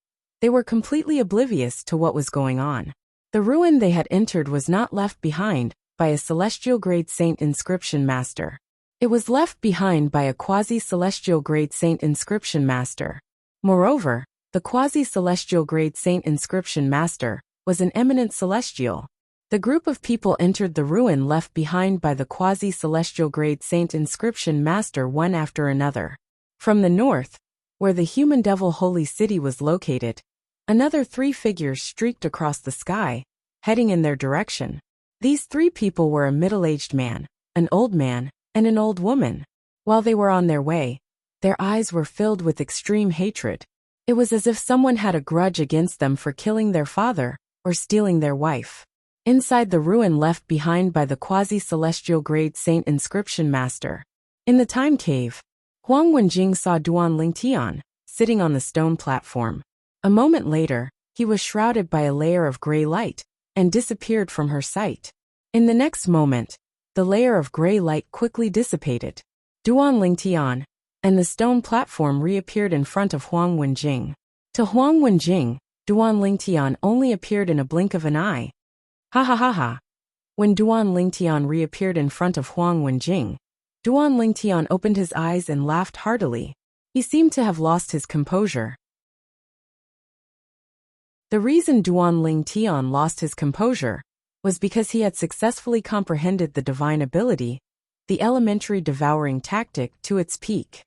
they were completely oblivious to what was going on. The ruin they had entered was not left behind by a celestial grade saint inscription master. It was left behind by a quasi-celestial grade saint inscription master. Moreover, the quasi-celestial grade saint inscription master was an eminent celestial. The group of people entered the ruin left behind by the quasi-celestial grade saint inscription master one after another. From the north, where the human devil holy city was located, another 3 figures streaked across the sky, heading in their direction. These 3 people were a middle-aged man, an old man, and an old woman. While they were on their way, their eyes were filled with extreme hatred. It was as if someone had a grudge against them for killing their father or stealing their wife. Inside the ruin left behind by the quasi-celestial grade saint inscription master, in the time cave, Huang Wenjing saw Duan Lingtian sitting on the stone platform. A moment later, he was shrouded by a layer of gray light and disappeared from her sight. In the next moment, the layer of gray light quickly dissipated. Duan Lingtian and the stone platform reappeared in front of Huang Wenjing. To Huang Wenjing, Duan Lingtian only appeared in a blink of an eye. Ha ha ha ha. When Duan Lingtian reappeared in front of Huang Wenjing, Duan Lingtian opened his eyes and laughed heartily. He seemed to have lost his composure. The reason Duan Lingtian lost his composure was because he had successfully comprehended the divine ability, the elementary devouring tactic, to its peak.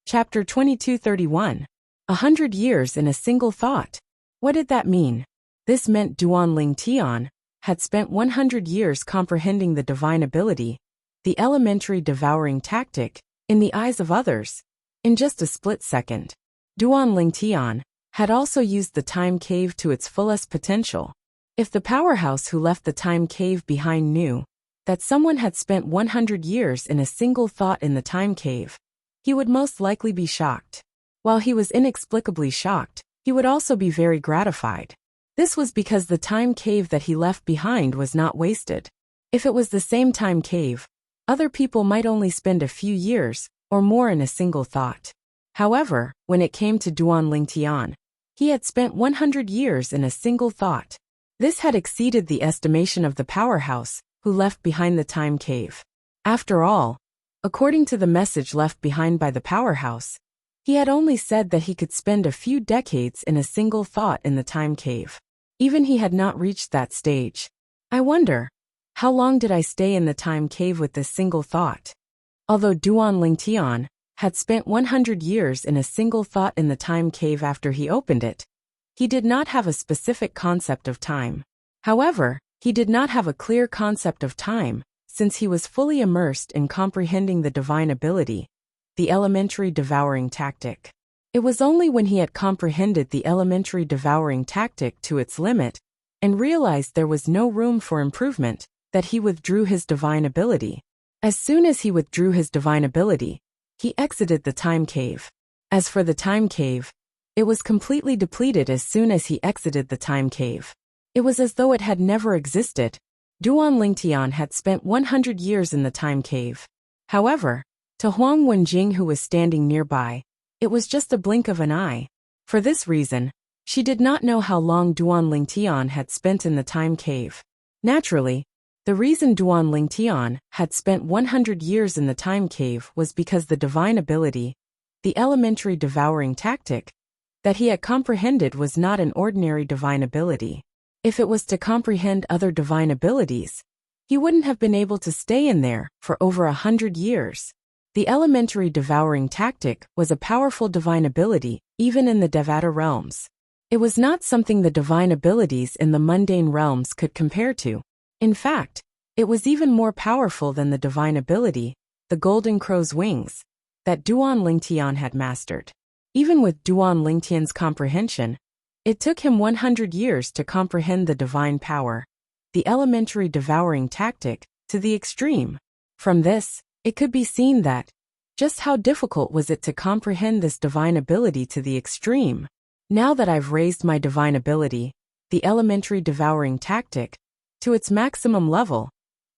Chapter 2231. 100 years in a single thought. What did that mean? This meant Duan Lingtian had spent 100 years comprehending the divine ability, the elementary devouring tactic, in the eyes of others. In just a split second, Duan Lingtian had also used the time cave to its fullest potential. If the powerhouse who left the time cave behind knew that someone had spent 100 years in a single thought in the time cave, he would most likely be shocked. While he was inexplicably shocked, he would also be very gratified. This was because the time cave that he left behind was not wasted. If it was the same time cave, other people might only spend a few years or more in a single thought. However, when it came to Duan Lingtian, he had spent 100 years in a single thought. This had exceeded the estimation of the powerhouse who left behind the time cave. After all, according to the message left behind by the powerhouse, he had only said that he could spend a few decades in a single thought in the time cave. Even he had not reached that stage. I wonder, how long did I stay in the time cave with this single thought? Although Duan Lingtian had spent 100 years in a single thought in the time cave after he opened it, he did not have a specific concept of time. However, he did not have a clear concept of time, since he was fully immersed in comprehending the divine ability, the elementary devouring tactic. It was only when he had comprehended the elementary devouring tactic to its limit and realized there was no room for improvement that he withdrew his divine ability. As soon as he withdrew his divine ability, he exited the time cave. As for the time cave, it was completely depleted as soon as he exited the time cave. It was as though it had never existed. Duan Lingtian had spent 100 years in the time cave. However, to Huang Wenjing, who was standing nearby, it was just a blink of an eye. For this reason, she did not know how long Duan Lingtian had spent in the time cave. Naturally, the reason Duan Lingtian had spent 100 years in the time cave was because the divine ability, the elementary devouring tactic, that he had comprehended was not an ordinary divine ability. If it was to comprehend other divine abilities, he wouldn't have been able to stay in there for over 100 years. The elementary devouring tactic was a powerful divine ability, even in the Devata realms. It was not something the divine abilities in the mundane realms could compare to. In fact, it was even more powerful than the divine ability, the Golden Crow's wings, that Duan Lingtian had mastered. Even with Duan Lingtian's comprehension, it took him 100 years to comprehend the divine power, the elementary devouring tactic, to the extreme. From this, it could be seen that, just how difficult was it to comprehend this divine ability to the extreme. Now that I've raised my divine ability, the elementary devouring tactic, to its maximum level,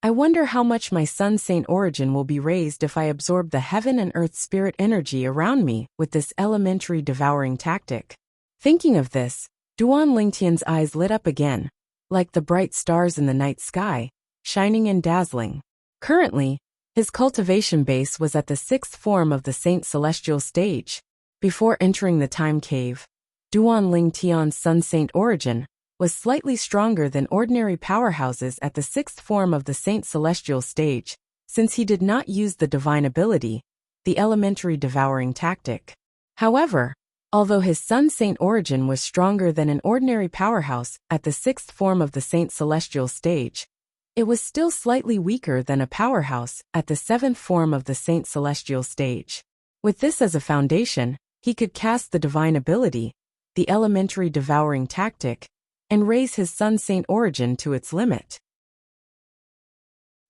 I wonder how much my Sun Saint origin will be raised if I absorb the heaven and earth spirit energy around me with this elementary devouring tactic. Thinking of this, Duan Lingtian's eyes lit up again, like the bright stars in the night sky, shining and dazzling. Currently, his cultivation base was at the 6th form of the Saint Celestial stage. Before entering the time cave, Duan Lingtian's Sun Saint origin was slightly stronger than ordinary powerhouses at the 6th form of the Saint Celestial stage, since he did not use the divine ability, the elementary devouring tactic. However, although his Sun Saint origin was stronger than an ordinary powerhouse at the 6th form of the Saint Celestial stage, it was still slightly weaker than a powerhouse at the 7th form of the Saint Celestial stage. With this as a foundation, he could cast the divine ability, the elementary devouring tactic, and raise his Sun Saint origin to its limit.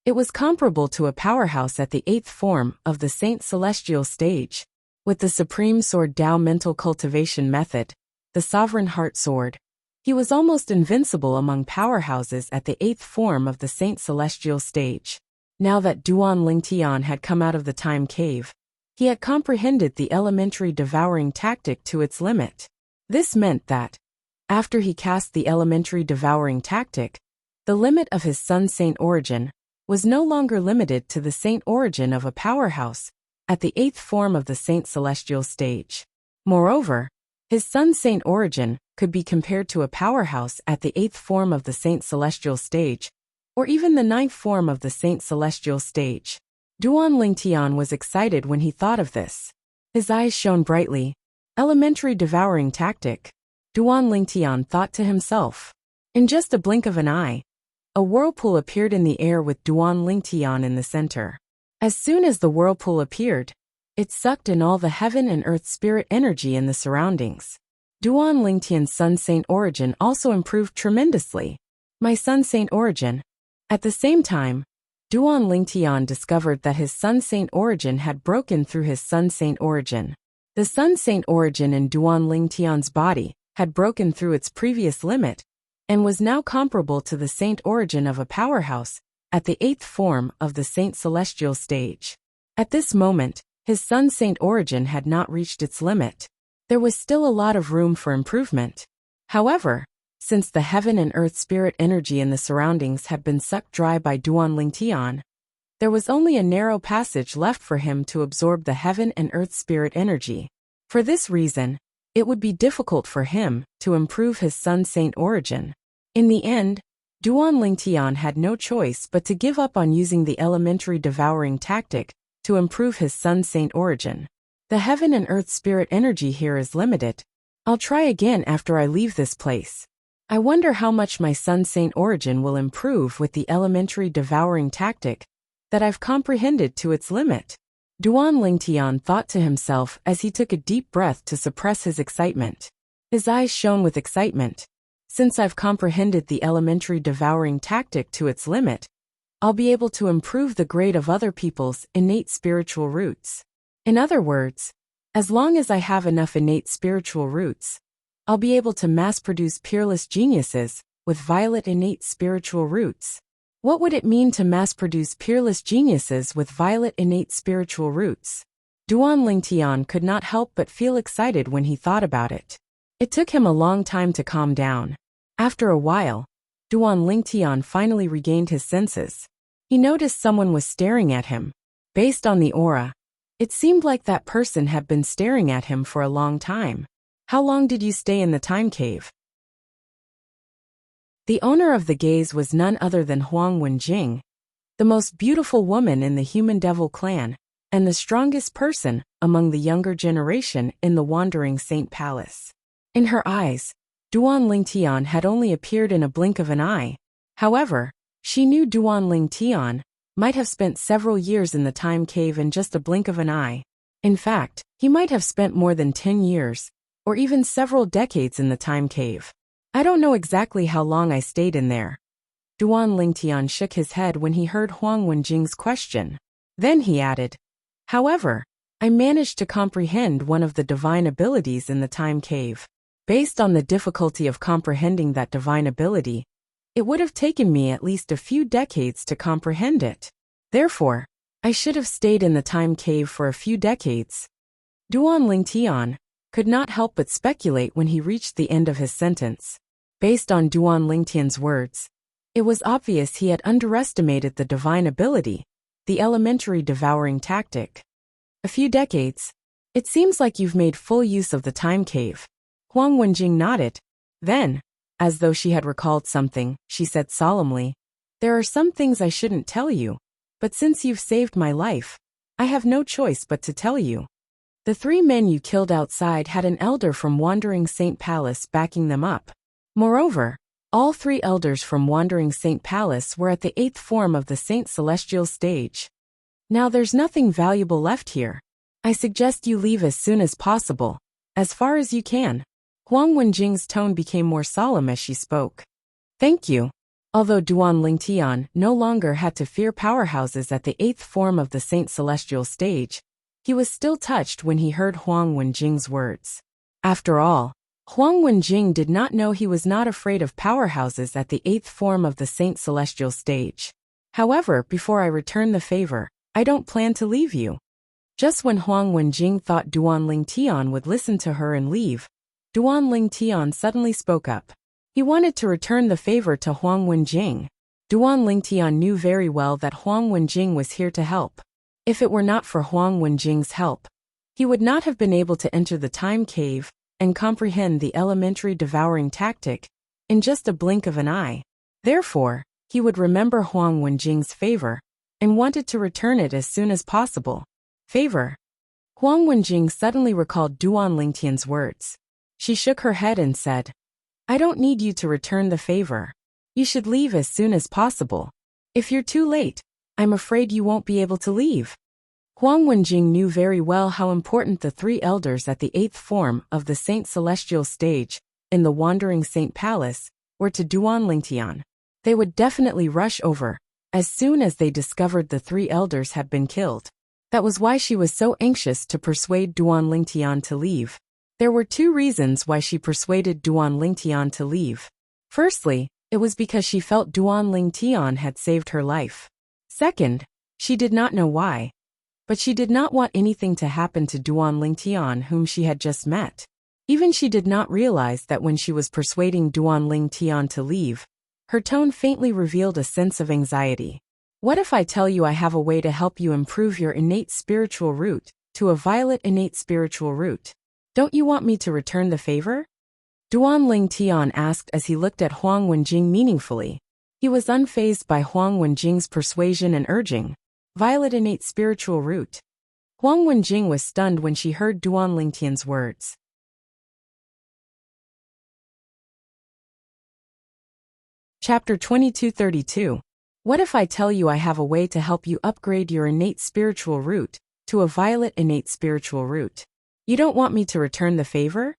It was comparable to a powerhouse at the 8th form of the Saint Celestial stage. With the Supreme Sword Dao mental cultivation method, the Sovereign Heart Sword, he was almost invincible among powerhouses at the 8th form of the Saint Celestial stage. Now that Duan Lingtian had come out of the time cave, he had comprehended the elementary devouring tactic to its limit. This meant that, after he cast the elementary devouring tactic, the limit of his Sun Saint origin was no longer limited to the Saint origin of a powerhouse at the 8th form of the Saint Celestial stage. Moreover, his Sun Saint origin could be compared to a powerhouse at the 8th form of the Saint Celestial stage, or even the 9th form of the Saint Celestial stage. Duan Lingtian was excited when he thought of this. His eyes shone brightly. Elementary devouring tactic, Duan Lingtian thought to himself. In just a blink of an eye, a whirlpool appeared in the air with Duan Lingtian in the center. As soon as the whirlpool appeared, it sucked in all the heaven and earth spirit energy in the surroundings. Duan Lingtian's Sun Saint origin also improved tremendously. My Sun Saint origin. At the same time, Duan Lingtian discovered that his Sun Saint origin had broken through his Sun Saint origin. The Sun Saint origin in Duan Lingtian's body had broken through its previous limit, and was now comparable to the Saint origin of a powerhouse at the 8th form of the Saint Celestial stage. At this moment, his Sun Saint origin had not reached its limit. There was still a lot of room for improvement. However, since the heaven and earth spirit energy in the surroundings had been sucked dry by Duan Lingtian, there was only a narrow passage left for him to absorb the heaven and earth spirit energy. For this reason, it would be difficult for him to improve his Sun Saint origin. In the end, Duan Lingtian had no choice but to give up on using the elementary devouring tactic to improve his Sun Saint origin. The heaven and earth spirit energy here is limited. I'll try again after I leave this place. I wonder how much my Sun Saint origin will improve with the elementary devouring tactic that I've comprehended to its limit. Duan Lingtian thought to himself as he took a deep breath to suppress his excitement. His eyes shone with excitement. Since I've comprehended the elementary devouring tactic to its limit, I'll be able to improve the grade of other people's innate spiritual roots. In other words, as long as I have enough innate spiritual roots, I'll be able to mass-produce peerless geniuses with violet innate spiritual roots. What would it mean to mass-produce peerless geniuses with violet innate spiritual roots? Duan Lingtian could not help but feel excited when he thought about it. It took him a long time to calm down. After a while, Duan Lingtian finally regained his senses. He noticed someone was staring at him. Based on the aura, it seemed like that person had been staring at him for a long time. How long did you stay in the time cave? The owner of the gaze was none other than Huang Wenjing, the most beautiful woman in the human devil clan, and the strongest person among the younger generation in the Wandering Saint Palace. In her eyes, Duan Lingtian had only appeared in a blink of an eye. However, she knew Duan Lingtian might have spent several years in the time cave in just a blink of an eye. In fact, he might have spent more than 10 years, or even several decades in the time cave. I don't know exactly how long I stayed in there. Duan Lingtian shook his head when he heard Huang Wenjing's question. Then he added, however, I managed to comprehend one of the divine abilities in the time cave. Based on the difficulty of comprehending that divine ability, it would have taken me at least a few decades to comprehend it. Therefore, I should have stayed in the time cave for a few decades. Duan Lingtian could not help but speculate when he reached the end of his sentence. Based on Duan Lingtian's words, it was obvious he had underestimated the divine ability, the elementary devouring tactic. A few decades. It seems like you've made full use of the time cave. Huang Wenjing nodded. Then, as though she had recalled something, she said solemnly, there are some things I shouldn't tell you, but since you've saved my life, I have no choice but to tell you. The 3 men you killed outside had an elder from Wandering Saint Palace backing them up. Moreover, all 3 elders from Wandering Saint Palace were at the 8th form of the Saint Celestial stage. Now there's nothing valuable left here. I suggest you leave as soon as possible, as far as you can. Huang Wenjing's tone became more solemn as she spoke. Thank you. Although Duan Lingtian no longer had to fear powerhouses at the 8th form of the Saint Celestial stage, he was still touched when he heard Huang Wenjing's words. After all, Huang Wenjing did not know he was not afraid of powerhouses at the 8th form of the Saint Celestial stage. However, before I return the favor, I don't plan to leave you. Just when Huang Wenjing thought Duan Lingtian would listen to her and leave, Duan Lingtian suddenly spoke up. He wanted to return the favor to Huang Wenjing. Duan Lingtian knew very well that Huang Wenjing was here to help. If it were not for Huang Wenjing's help, he would not have been able to enter the time cave and comprehend the elementary devouring tactic in just a blink of an eye. Therefore, he would remember Huang Wenjing's favor and wanted to return it as soon as possible. Favor. Huang Wenjing suddenly recalled Duan Lingtian's words. She shook her head and said, I don't need you to return the favor. You should leave as soon as possible. If you're too late, I'm afraid you won't be able to leave. Huang Wenjing knew very well how important the 3 elders at the 8th form of the Saint Celestial stage in the Wandering Saint Palace were to Duan Lingtian. They would definitely rush over as soon as they discovered the 3 elders had been killed. That was why she was so anxious to persuade Duan Lingtian to leave. There were 2 reasons why she persuaded Duan Lingtian to leave. Firstly, it was because she felt Duan Lingtian had saved her life. Second, she did not know why, but she did not want anything to happen to Duan Lingtian whom she had just met. Even she did not realize that when she was persuading Duan Lingtian to leave, her tone faintly revealed a sense of anxiety. What if I tell you I have a way to help you improve your innate spiritual root to a violet innate spiritual root? Don't you want me to return the favor? Duan Lingtian asked as he looked at Huang Wenjing meaningfully. He was unfazed by Huang Wenjing's persuasion and urging. Violet innate spiritual root. Huang Wenjing was stunned when she heard Duan Lingtian's words. Chapter 2232. What if I tell you I have a way to help you upgrade your innate spiritual root to a violet innate spiritual root? You don't want me to return the favor?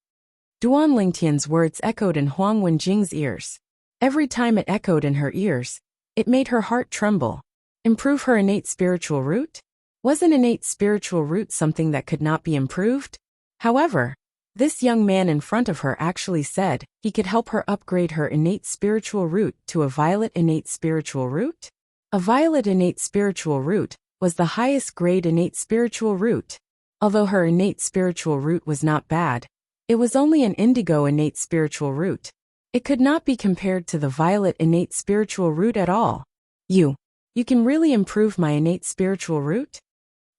Duan Lingtian's words echoed in Huang Wenjing's ears. Every time it echoed in her ears, it made her heart tremble. Improve her innate spiritual root? Was an innate spiritual root something that could not be improved? However, this young man in front of her actually said he could help her upgrade her innate spiritual root to a violet innate spiritual root? A violet innate spiritual root was the highest grade innate spiritual root. Although her innate spiritual root was not bad, it was only an indigo innate spiritual root. It could not be compared to the violet innate spiritual root at all. You can really improve my innate spiritual root?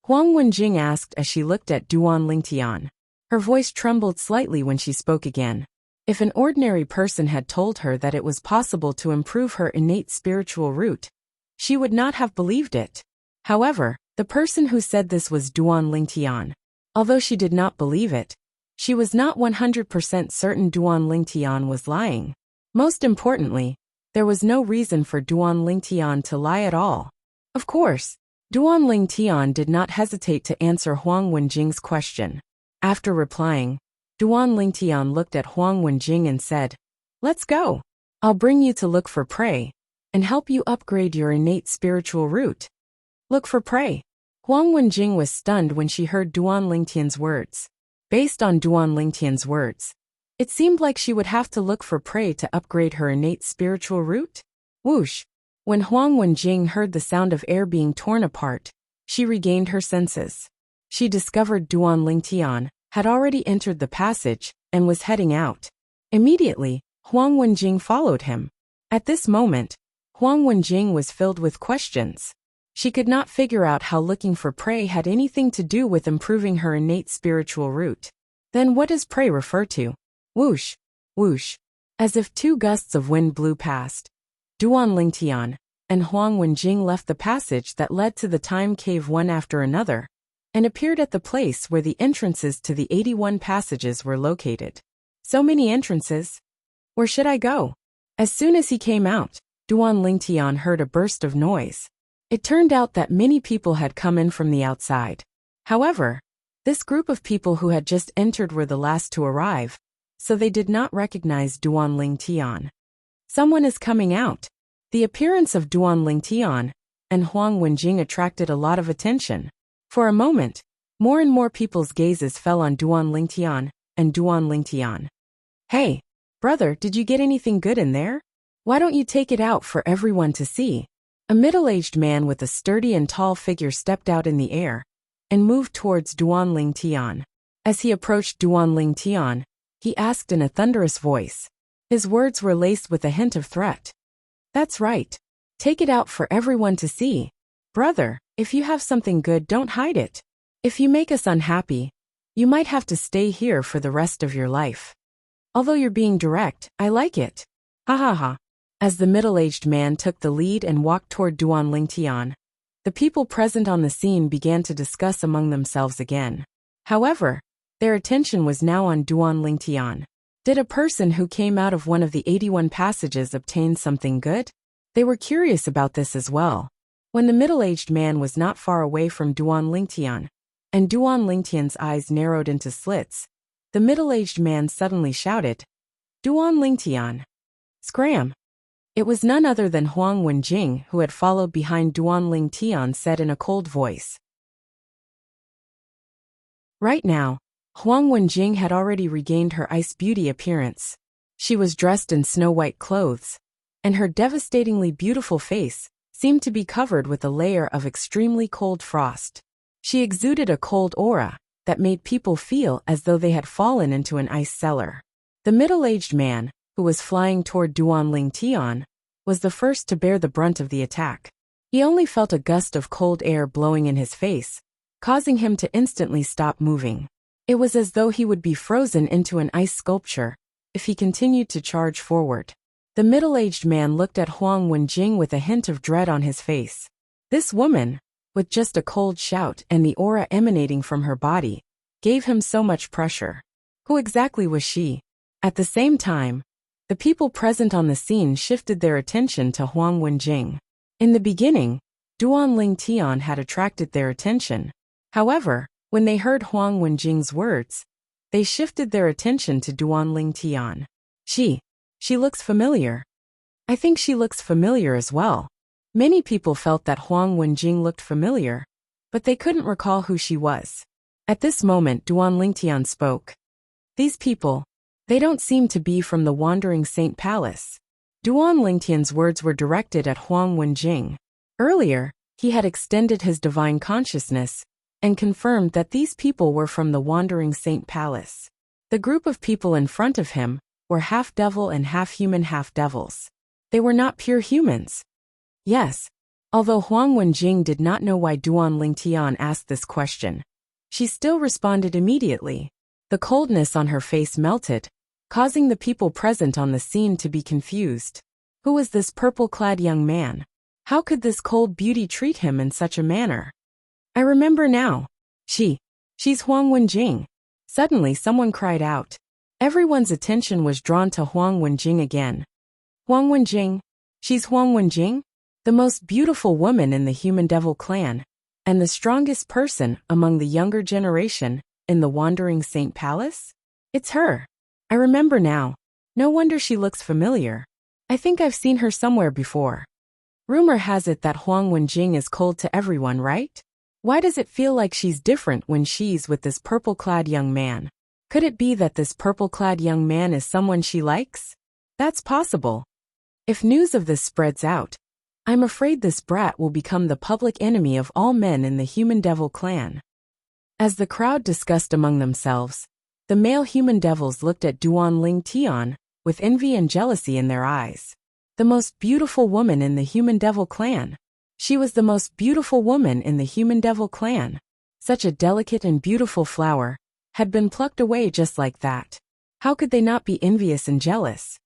Huang Wenjing asked as she looked at Duan Lingtian. Her voice trembled slightly when she spoke again. If an ordinary person had told her that it was possible to improve her innate spiritual root, she would not have believed it. However, the person who said this was Duan Lingtian. Although she did not believe it, she was not 100% certain Duan Lingtian was lying. Most importantly, there was no reason for Duan Lingtian to lie at all. Of course, Duan Lingtian did not hesitate to answer Huang Wenjing's question. After replying, Duan Lingtian looked at Huang Wenjing and said, "Let's go. I'll bring you to look for prey and help you upgrade your innate spiritual root." Look for prey. Huang Wenjing was stunned when she heard Duan Lingtian's words. Based on Duan Lingtian's words, it seemed like she would have to look for prey to upgrade her innate spiritual root. Whoosh! When Huang Wenjing heard the sound of air being torn apart, she regained her senses. She discovered Duan Lingtian had already entered the passage and was heading out. Immediately, Huang Wenjing followed him. At this moment, Huang Wenjing was filled with questions. She could not figure out how looking for prey had anything to do with improving her innate spiritual root. Then what does prey refer to? Whoosh! Whoosh! As if two gusts of wind blew past, Duan Lingtian and Huang Wenjing left the passage that led to the time cave one after another, and appeared at the place where the entrances to the 81 passages were located. So many entrances. Where should I go? As soon as he came out, Duan Lingtian heard a burst of noise. It turned out that many people had come in from the outside. However, this group of people who had just entered were the last to arrive, so they did not recognize Duan Lingtian. Someone is coming out. The appearance of Duan Lingtian and Huang Wenjing attracted a lot of attention. For a moment, more and more people's gazes fell on Duan Lingtian and Duan Lingtian. "Hey, brother, did you get anything good in there? Why don't you take it out for everyone to see?" A middle-aged man with a sturdy and tall figure stepped out in the air and moved towards Duan Lingtian. As he approached Duan Lingtian, he asked in a thunderous voice. His words were laced with a hint of threat. "That's right. Take it out for everyone to see. Brother, if you have something good, don't hide it. If you make us unhappy, you might have to stay here for the rest of your life. Although you're being direct, I like it. Ha ha ha." As the middle-aged man took the lead and walked toward Duan Lingtian, the people present on the scene began to discuss among themselves again. However, their attention was now on Duan Lingtian. Did a person who came out of one of the 81 passages obtain something good? They were curious about this as well. When the middle-aged man was not far away from Duan Lingtian, and Duan Lingtian's eyes narrowed into slits, the middle-aged man suddenly shouted, "Duan Lingtian!" Scram! It was none other than Huang Wenjing who had followed behind Duan Lingtian, said in a cold voice. Right now, Huang Wenjing had already regained her ice beauty appearance. She was dressed in snow-white clothes, and her devastatingly beautiful face seemed to be covered with a layer of extremely cold frost. She exuded a cold aura that made people feel as though they had fallen into an ice cellar. The middle-aged man, who was flying toward Duan Lingtian, was the first to bear the brunt of the attack. He only felt a gust of cold air blowing in his face, causing him to instantly stop moving. It was as though he would be frozen into an ice sculpture if he continued to charge forward. The middle-aged man looked at Huang Wenjing with a hint of dread on his face. This woman, with just a cold shout and the aura emanating from her body, gave him so much pressure. Who exactly was she? At the same time, the people present on the scene shifted their attention to Huang Wenjing. In the beginning, Duan Lingtian had attracted their attention. However, when they heard Huang Wenjing's words, they shifted their attention to Duan Lingtian. She looks familiar. I think she looks familiar as well. Many people felt that Huang Wenjing looked familiar, but they couldn't recall who she was. At this moment, Duan Lingtian spoke. "These people, they don't seem to be from the Wandering Saint Palace." Duan Lingtian's words were directed at Huang Wenjing. Earlier, he had extended his divine consciousness and confirmed that these people were from the Wandering Saint Palace. The group of people in front of him were half-devil and half-human half-devils. They were not pure humans. Yes, although Huang Wenjing did not know why Duan Lingtian asked this question, she still responded immediately. The coldness on her face melted, causing the people present on the scene to be confused. Who was this purple-clad young man? How could this cold beauty treat him in such a manner? I remember now. She's Huang Wenjing. Suddenly someone cried out. Everyone's attention was drawn to Huang Wenjing again. Huang Wenjing? She's Huang Wenjing? The most beautiful woman in the human devil clan. And the strongest person among the younger generation in the Wandering Saint Palace? It's her. I remember now. No wonder she looks familiar. I think I've seen her somewhere before. Rumor has it that Huang Wenjing is cold to everyone, right? Why does it feel like she's different when she's with this purple-clad young man? Could it be that this purple-clad young man is someone she likes? That's possible. If news of this spreads out, I'm afraid this brat will become the public enemy of all men in the Human Devil clan. As the crowd discussed among themselves, the male human devils looked at Duan Ling Tian with envy and jealousy in their eyes. The most beautiful woman in the Human Devil clan. She was the most beautiful woman in the Human Devil clan. Such a delicate and beautiful flower had been plucked away just like that. How could they not be envious and jealous?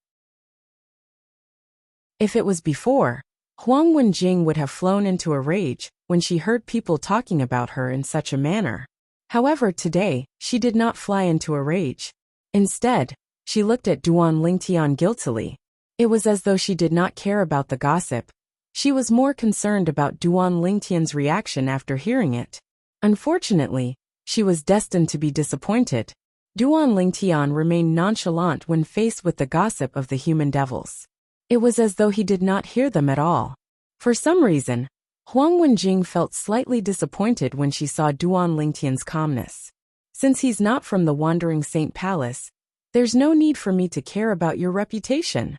If it was before, Huang Wenjing would have flown into a rage when she heard people talking about her in such a manner. However, today, she did not fly into a rage. Instead, she looked at Duan Lingtian guiltily. It was as though she did not care about the gossip. She was more concerned about Duan Lingtian's reaction after hearing it. Unfortunately, she was destined to be disappointed. Duan Lingtian remained nonchalant when faced with the gossip of the human devils. It was as though he did not hear them at all. For some reason, Huang Wenjing felt slightly disappointed when she saw Duan Lingtian's calmness. Since he's not from the Wandering Saint Palace, there's no need for me to care about your reputation.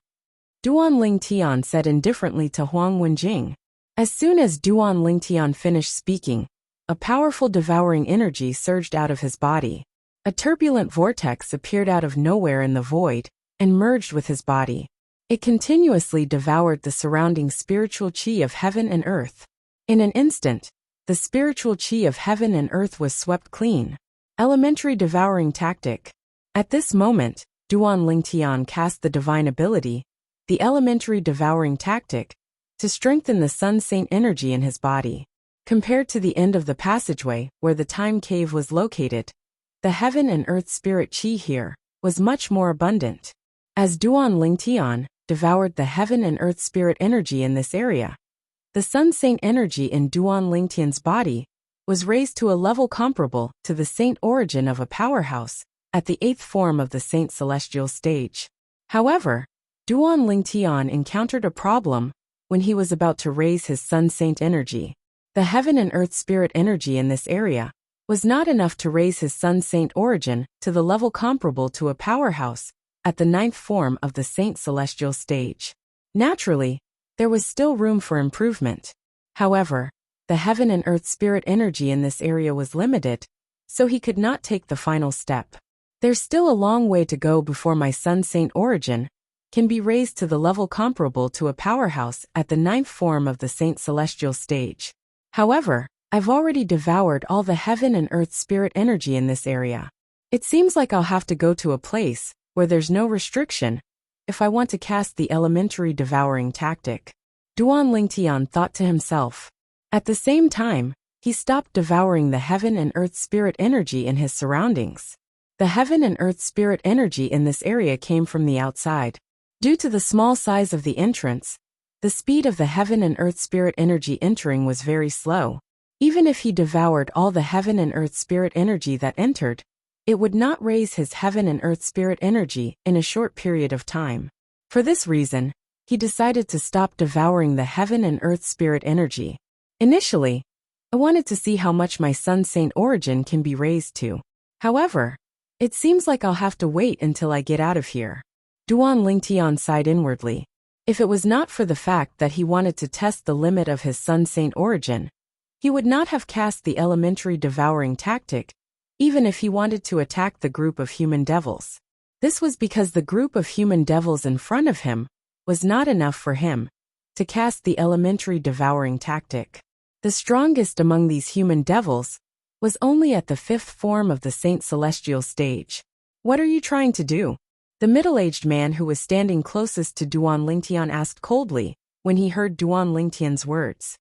Duan Lingtian said indifferently to Huang Wenjing. As soon as Duan Lingtian finished speaking, a powerful devouring energy surged out of his body. A turbulent vortex appeared out of nowhere in the void and merged with his body. It continuously devoured the surrounding spiritual chi of heaven and earth. In an instant, the spiritual chi of heaven and earth was swept clean. Elementary devouring tactic. At this moment, Duan Lingtian cast the divine ability, the elementary devouring tactic, to strengthen the Sun Saint energy in his body. Compared to the end of the passageway where the time cave was located, the heaven and earth spirit chi here was much more abundant. As Duan Lingtian devoured the heaven and earth spirit energy in this area, the Sun Saint energy in Duan Lingtian's body was raised to a level comparable to the saint origin of a powerhouse at the 8th form of the Saint Celestial stage. However, Duan Lingtian encountered a problem when he was about to raise his Sun Saint energy. The heaven and earth spirit energy in this area was not enough to raise his Sun Saint origin to the level comparable to a powerhouse at the 9th form of the Saint Celestial stage. Naturally, there was still room for improvement. However, the heaven and earth spirit energy in this area was limited, so he could not take the final step. There's still a long way to go before my Sun Saint origin can be raised to the level comparable to a powerhouse at the 9th form of the Saint Celestial stage. However, I've already devoured all the heaven and earth spirit energy in this area. It seems like I'll have to go to a place where there's no restriction if I want to cast the elementary devouring tactic. Duan Lingtian thought to himself. At the same time, he stopped devouring the heaven and earth spirit energy in his surroundings. The heaven and earth spirit energy in this area came from the outside. Due to the small size of the entrance, the speed of the heaven and earth spirit energy entering was very slow. Even if he devoured all the heaven and earth spirit energy that entered, it would not raise his heaven and earth spirit energy in a short period of time. For this reason, he decided to stop devouring the heaven and earth spirit energy. Initially, I wanted to see how much my Sun Saint origin can be raised to. However, it seems like I'll have to wait until I get out of here. Duan Lingtian sighed inwardly. If it was not for the fact that he wanted to test the limit of his Sun Saint origin, he would not have cast the elementary devouring tactic, even if he wanted to attack the group of human devils. This was because the group of human devils in front of him was not enough for him to cast the elementary devouring tactic. The strongest among these human devils was only at the 5th form of the Saint Celestial stage. What are you trying to do? The middle-aged man who was standing closest to Duan Lingtian asked coldly when he heard Duan Lingtian's words.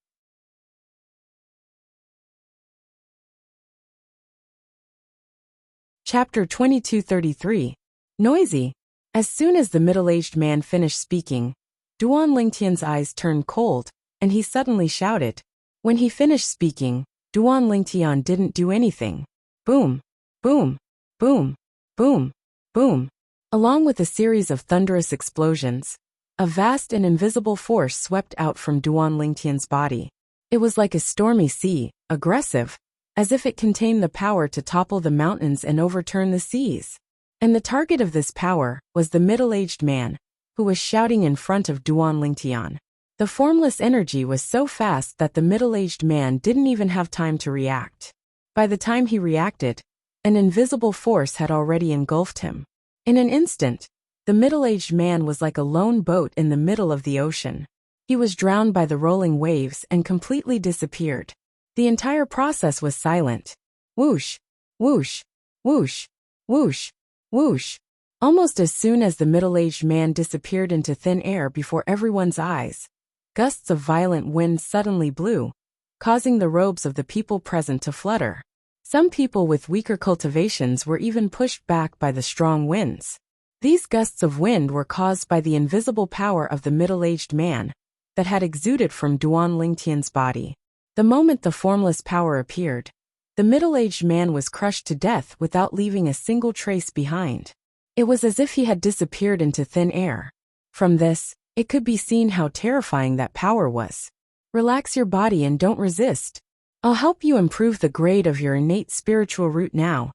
Chapter 2233. Noisy. As soon as the middle-aged man finished speaking, Duan Lingtian's eyes turned cold, and he suddenly shouted. When he finished speaking, Duan Lingtian didn't do anything. Boom, boom, boom, boom, boom. Along with a series of thunderous explosions, a vast and invisible force swept out from Duan Lingtian's body. It was like a stormy sea, aggressive, as if it contained the power to topple the mountains and overturn the seas. And the target of this power was the middle-aged man, who was shouting in front of Duan Lingtian. The formless energy was so fast that the middle-aged man didn't even have time to react. By the time he reacted, an invisible force had already engulfed him. In an instant, the middle-aged man was like a lone boat in the middle of the ocean. He was drowned by the rolling waves and completely disappeared. The entire process was silent. Whoosh, whoosh, whoosh, whoosh, whoosh. Almost as soon as the middle-aged man disappeared into thin air before everyone's eyes, gusts of violent wind suddenly blew, causing the robes of the people present to flutter. Some people with weaker cultivations were even pushed back by the strong winds. These gusts of wind were caused by the invisible power of the middle-aged man that had exuded from Duan Lingtian's body. The moment the formless power appeared, the middle-aged man was crushed to death without leaving a single trace behind. It was as if he had disappeared into thin air. From this, it could be seen how terrifying that power was. Relax your body and don't resist. I'll help you improve the grade of your innate spiritual root now.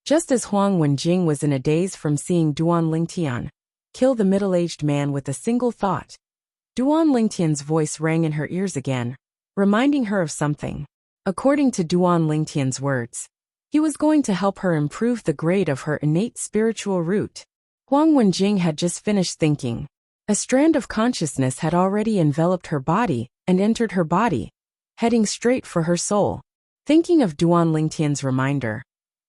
Just as Huang Wenjing was in a daze from seeing Duan Lingtian kill the middle-aged man with a single thought, Duan Lingtian's voice rang in her ears again, reminding her of something. According to Duan Lingtian's words, he was going to help her improve the grade of her innate spiritual root. Huang Wenjing had just finished thinking. A strand of consciousness had already enveloped her body and entered her body, heading straight for her soul. Thinking of Duan Lingtian's reminder,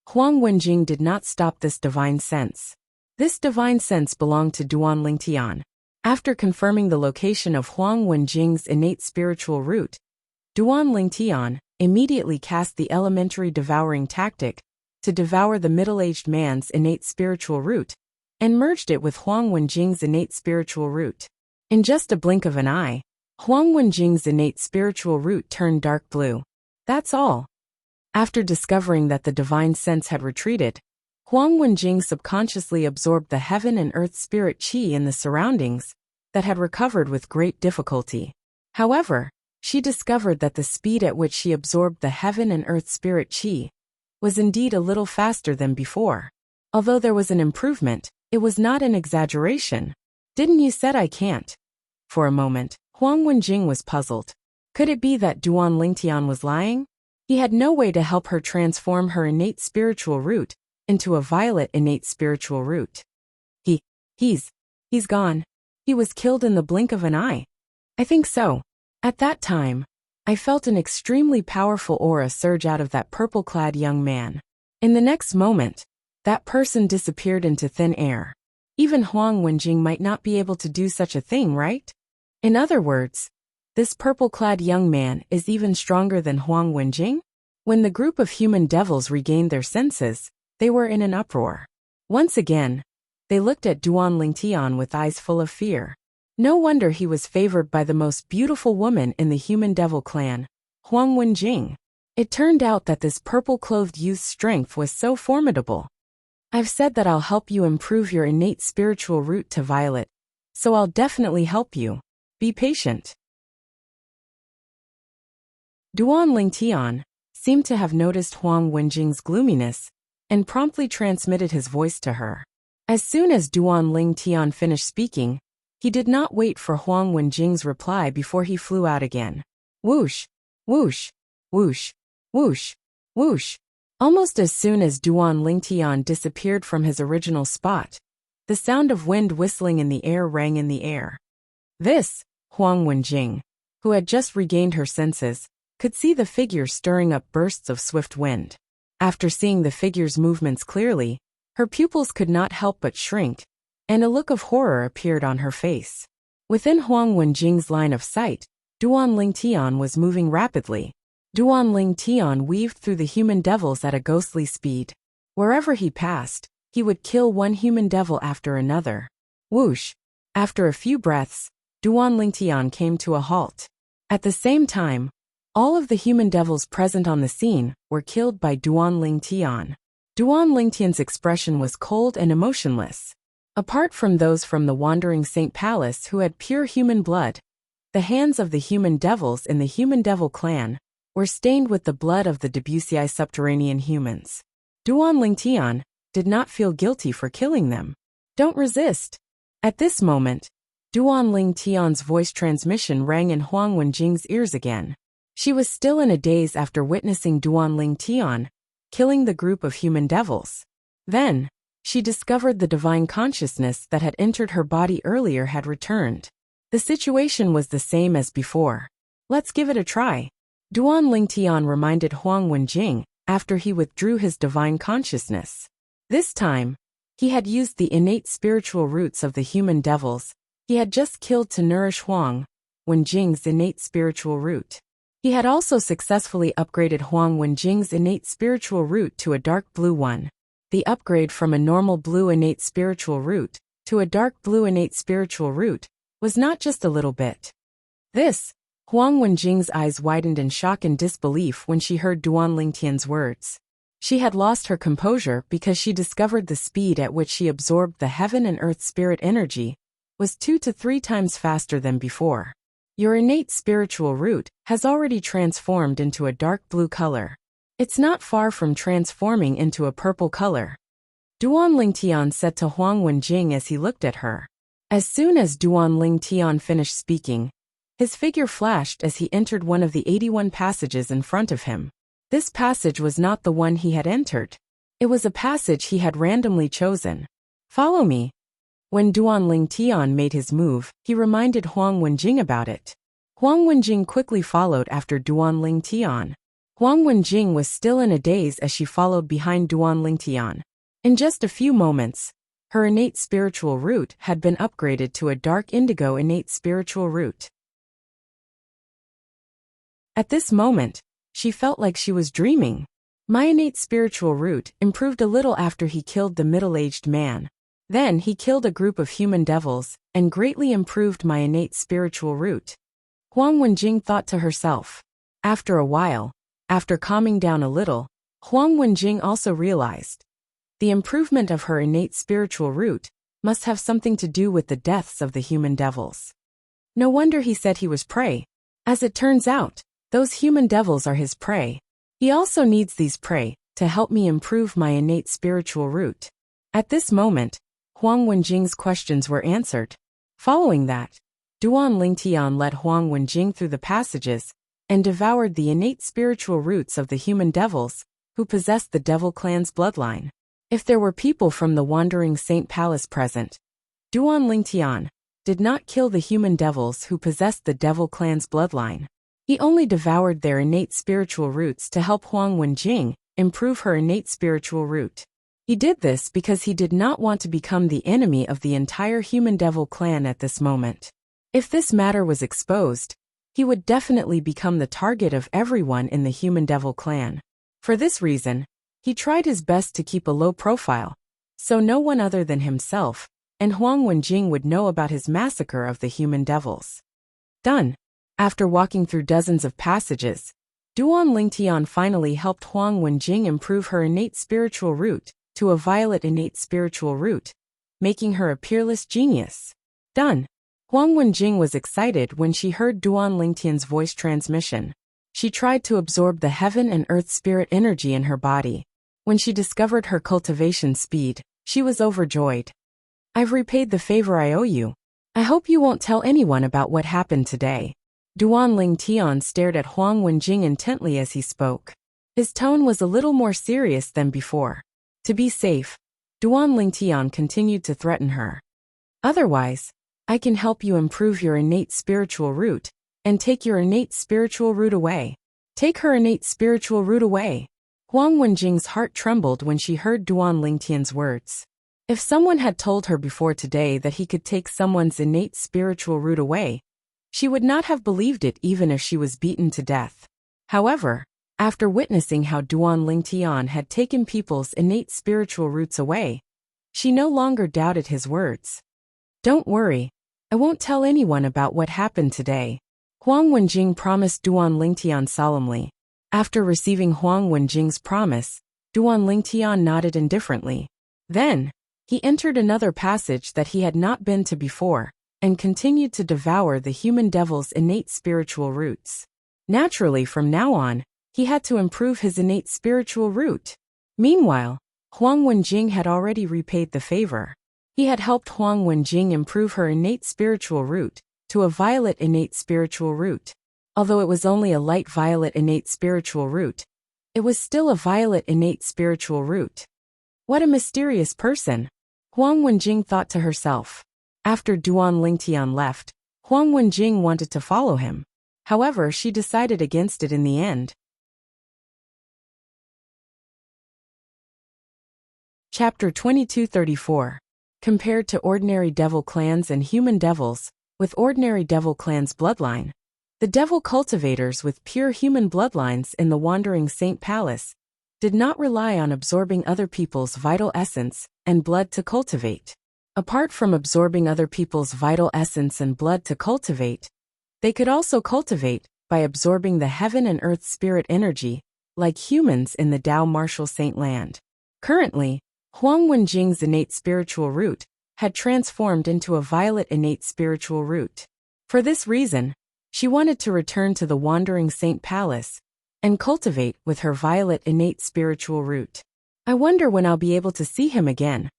Huang Wenjing did not stop this divine sense. This divine sense belonged to Duan Lingtian. After confirming the location of Huang Wenjing's innate spiritual root, Duan Lingtian immediately cast the elementary devouring tactic to devour the middle-aged man's innate spiritual root and merged it with Huang Wenjing's innate spiritual root. In just a blink of an eye, Huang Wenjing's innate spiritual root turned dark blue. That's all. After discovering that the divine sense had retreated, Huang Wenjing subconsciously absorbed the heaven and earth spirit qi in the surroundings that had recovered with great difficulty. However, she discovered that the speed at which she absorbed the heaven and earth spirit qi was indeed a little faster than before. Although there was an improvement, it was not an exaggeration. Didn't you said I can't? For a moment, Huang Wenjing was puzzled. Could it be that Duan Lingtian was lying? He had no way to help her transform her innate spiritual root into a violet innate spiritual root. He's gone. He was killed in the blink of an eye. I think so. At that time, I felt an extremely powerful aura surge out of that purple-clad young man. In the next moment, that person disappeared into thin air. Even Huang Wenjing might not be able to do such a thing, right? In other words, this purple-clad young man is even stronger than Huang Wenjing? When the group of human devils regained their senses, they were in an uproar. Once again, they looked at Duan Lingtian with eyes full of fear. No wonder he was favored by the most beautiful woman in the human devil clan, Huang Wenjing. It turned out that this purple-clothed youth's strength was so formidable. I've said that I'll help you improve your innate spiritual root to violet, so I'll definitely help you. Be patient. Duan Lingtian seemed to have noticed Huang Wenjing's gloominess and promptly transmitted his voice to her. As soon as Duan Lingtian finished speaking, he did not wait for Huang Wenjing's reply before he flew out again. Whoosh, whoosh, whoosh, whoosh, whoosh. Almost as soon as Duan Lingtian disappeared from his original spot, the sound of wind whistling in the air rang in the air. Huang Wenjing, who had just regained her senses, could see the figure stirring up bursts of swift wind. After seeing the figure's movements clearly, her pupils could not help but shrink, and a look of horror appeared on her face. Within Huang Wenjing's line of sight, Duan Lingtian was moving rapidly. Duan Lingtian weaved through the human devils at a ghostly speed. Wherever he passed, he would kill one human devil after another. Whoosh! After a few breaths, Duan Lingtian came to a halt. At the same time, All of the human devils present on the scene were killed by Duan Lingtian. Duan Lingtian's expression was cold and emotionless. Apart from those from the Wandering Saint Palace who had pure human blood, the hands of the human devils in the human devil clan were stained with the blood of the Debussy subterranean humans. Duan Lingtian did not feel guilty for killing them. Don't resist. At this moment, Duan Lingtian's voice transmission rang in Huang Wenjing's ears again. She was still in a daze after witnessing Duan Lingtian killing the group of human devils. Then, she discovered the divine consciousness that had entered her body earlier had returned. The situation was the same as before. Let's give it a try. Duan Lingtian reminded Huang Wenjing after he withdrew his divine consciousness. This time, he had used the innate spiritual roots of the human devils he had just killed to nourish Huang Wenjing's innate spiritual root. He had also successfully upgraded Huang Wenjing's innate spiritual root to a dark blue one. The upgrade from a normal blue innate spiritual root to a dark blue innate spiritual root was not just a little bit. This, Huang Wenjing's eyes widened in shock and disbelief when she heard Duan Lingtian's words. She had lost her composure because she discovered the speed at which she absorbed the heaven and earth spirit energy was 2 to 3 times faster than before. Your innate spiritual root has already transformed into a dark blue color. It's not far from transforming into a purple color. Duan Lingtian said to Huang Wenjing as he looked at her. As soon as Duan Lingtian finished speaking, his figure flashed as he entered one of the 81 passages in front of him. This passage was not the one he had entered. It was a passage he had randomly chosen. Follow me. When Duan Lingtian made his move, he reminded Huang Wenjing about it. Huang Wenjing quickly followed after Duan Lingtian. Huang Wenjing was still in a daze as she followed behind Duan Lingtian. In just a few moments, her innate spiritual root had been upgraded to a dark indigo innate spiritual root. At this moment, she felt like she was dreaming. My innate spiritual root improved a little after he killed the middle-aged man. Then he killed a group of human devils and greatly improved my innate spiritual root. Huang Wenjing thought to herself. After a while, after calming down a little, Huang Wenjing also realized the improvement of her innate spiritual root must have something to do with the deaths of the human devils. No wonder he said he was prey. As it turns out, those human devils are his prey. He also needs these prey to help me improve my innate spiritual root. At this moment, Huang Wenjing's questions were answered. Following that, Duan Lingtian led Huang Wenjing through the passages and devoured the innate spiritual roots of the human devils who possessed the devil clan's bloodline. If there were people from the Wandering Saint Palace present, Duan Lingtian did not kill the human devils who possessed the devil clan's bloodline. He only devoured their innate spiritual roots to help Huang Wenjing improve her innate spiritual root. He did this because he did not want to become the enemy of the entire human devil clan at this moment. If this matter was exposed, he would definitely become the target of everyone in the human devil clan. For this reason, he tried his best to keep a low profile, so no one other than himself and Huang Wenjing would know about his massacre of the human devils. Done. After walking through dozens of passages, Duan Lingtian finally helped Huang Wenjing improve her innate spiritual root to a violet innate spiritual root, making her a peerless genius. Done. Huang Wenjing was excited when she heard Duan Lingtian's voice transmission. She tried to absorb the heaven and earth spirit energy in her body. When she discovered her cultivation speed, she was overjoyed. I've repaid the favor I owe you. I hope you won't tell anyone about what happened today. Duan Lingtian stared at Huang Wenjing intently as he spoke. His tone was a little more serious than before. To be safe, Duan Lingtian continued to threaten her. Otherwise, I can help you improve your innate spiritual root and take your innate spiritual root away. Take her innate spiritual root away. Huang Wenjing's heart trembled when she heard Duan Lingtian's words. If someone had told her before today that he could take someone's innate spiritual root away, she would not have believed it even if she was beaten to death. However, after witnessing how Duan Lingtian had taken people's innate spiritual roots away, she no longer doubted his words. Don't worry, I won't tell anyone about what happened today. Huang Wenjing promised Duan Lingtian solemnly. After receiving Huang Wenjing's promise, Duan Lingtian nodded indifferently. Then, he entered another passage that he had not been to before, and continued to devour the human devil's innate spiritual roots. Naturally, from now on, he had to improve his innate spiritual root. Meanwhile, Huang Wenjing had already repaid the favor. He had helped Huang Wenjing improve her innate spiritual root to a violet innate spiritual root. Although it was only a light violet innate spiritual root, it was still a violet innate spiritual root. What a mysterious person, Huang Wenjing thought to herself. After Duan Lingtian left, Huang Wenjing wanted to follow him. However, she decided against it in the end. Chapter 2234. Compared to ordinary devil clans and human devils, with ordinary devil clans' bloodline, the devil cultivators with pure human bloodlines in the Wandering Saint Palace did not rely on absorbing other people's vital essence and blood to cultivate. Apart from absorbing other people's vital essence and blood to cultivate, they could also cultivate by absorbing the heaven and earth spirit energy, like humans in the Tao Martial Saint Land. Currently, Huang Wenjing's innate spiritual root had transformed into a violet innate spiritual root. For this reason, she wanted to return to the Wandering Saint Palace and cultivate with her violet innate spiritual root. I wonder when I'll be able to see him again.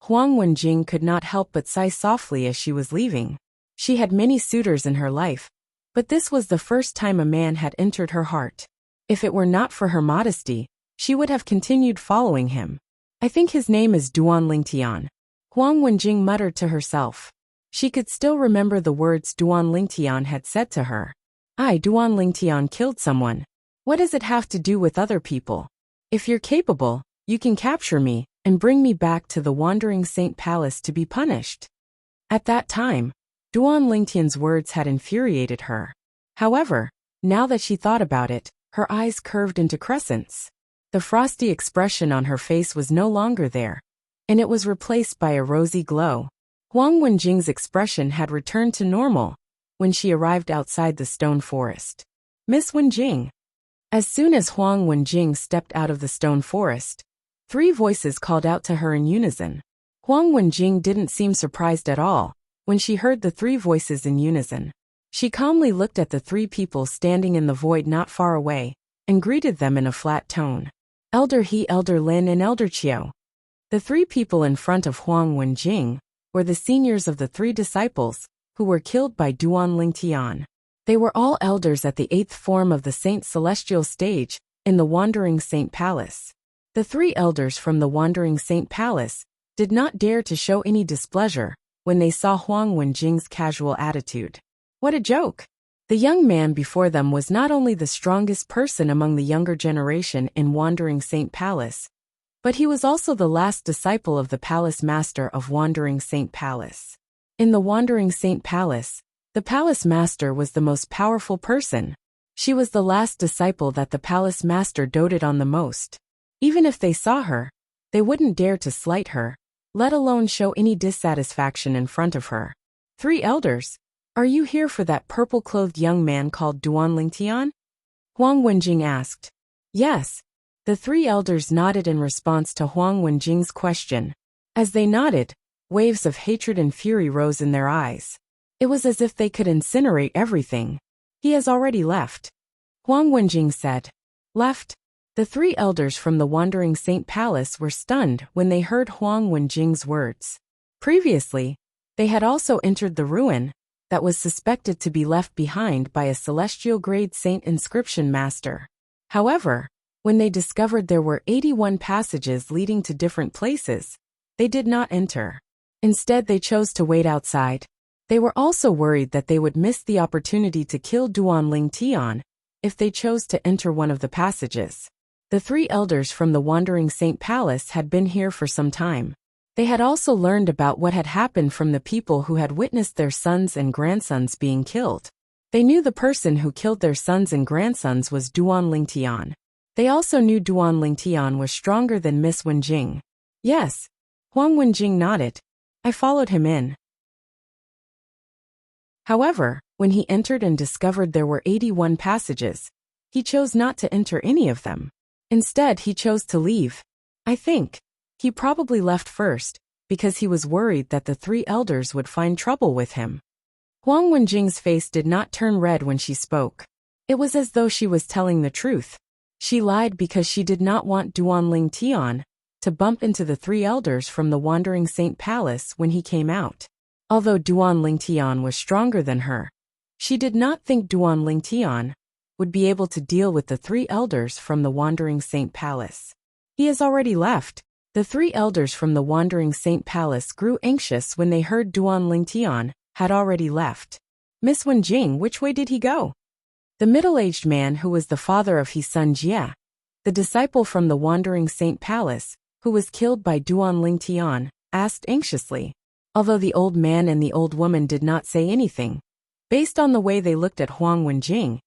Huang Wenjing could not help but sigh softly as she was leaving. She had many suitors in her life, but this was the first time a man had entered her heart. If it were not for her modesty, she would have continued following him. I think his name is Duan Lingtian, Huang Wenjing muttered to herself. She could still remember the words Duan Lingtian had said to her. Duan Lingtian killed someone. What does it have to do with other people? If you're capable, you can capture me and bring me back to the Wandering Saint Palace to be punished. At that time, Duan Lingtian's words had infuriated her. However, now that she thought about it, her eyes curved into crescents. The frosty expression on her face was no longer there, and it was replaced by a rosy glow. Huang Wenjing's expression had returned to normal when she arrived outside the stone forest. Miss Wenjing. As soon as Huang Wenjing stepped out of the stone forest, 3 voices called out to her in unison. Huang Wenjing didn't seem surprised at all when she heard the 3 voices in unison. She calmly looked at the 3 people standing in the void not far away and greeted them in a flat tone. Elder He, Elder Lin, and Elder Qiu. The 3 people in front of Huang Wenjing were the seniors of the 3 disciples who were killed by Duan Lingtian. They were all elders at the 8th form of the Saint Celestial stage in the Wandering Saint Palace. The 3 elders from the Wandering Saint Palace did not dare to show any displeasure when they saw Huang Wenjing's casual attitude. What a joke! The young man before them was not only the strongest person among the younger generation in Wandering Saint Palace, but he was also the last disciple of the Palace Master of Wandering Saint Palace. In the Wandering Saint Palace, the Palace Master was the most powerful person. She was the last disciple that the Palace Master doted on the most. Even if they saw her, they wouldn't dare to slight her, let alone show any dissatisfaction in front of her. 3 elders, are you here for that purple-clothed young man called Duan Lingtian? Huang Wenjing asked. Yes. The 3 elders nodded in response to Huang Wenjing's question. As they nodded, waves of hatred and fury rose in their eyes. It was as if they could incinerate everything. He has already left. Huang Wenjing said. Left? The 3 elders from the Wandering Saint Palace were stunned when they heard Huang Wenjing's words. Previously, they had also entered the ruin that was suspected to be left behind by a celestial grade saint inscription master. However, when they discovered there were 81 passages leading to different places, they did not enter. Instead, they chose to wait outside. They were also worried that they would miss the opportunity to kill Duan Lingtian if they chose to enter one of the passages. The 3 elders from the Wandering Saint Palace had been here for some time. They had also learned about what had happened from the people who had witnessed their sons and grandsons being killed. They knew the person who killed their sons and grandsons was Duan Lingtian. They also knew Duan Lingtian was stronger than Miss Wenjing. Yes. Huang Wenjing nodded. I followed him in. However, When he entered and discovered there were 81 passages, he chose not to enter any of them. Instead, he chose to leave. I think he probably left first, because he was worried that the three elders would find trouble with him. Huang Wenjing's face did not turn red when she spoke. It was as though she was telling the truth. She lied because she did not want Duanling Tian to bump into the three elders from the Wandering Saint Palace when he came out. Although Duanling Tian was stronger than her, she did not think Duanling Tian would be able to deal with the three elders from the Wandering Saint Palace. He has already left. The three elders from the Wandering Saint Palace grew anxious when they heard Duanling Tian had already left. Miss Wenjing, which way did he go? The middle-aged man who was the father of his son Jia, the disciple from the Wandering Saint Palace, who was killed by Duanling Tian, asked anxiously. Although the old man and the old woman did not say anything, based on the way they looked at Huang Wenjing,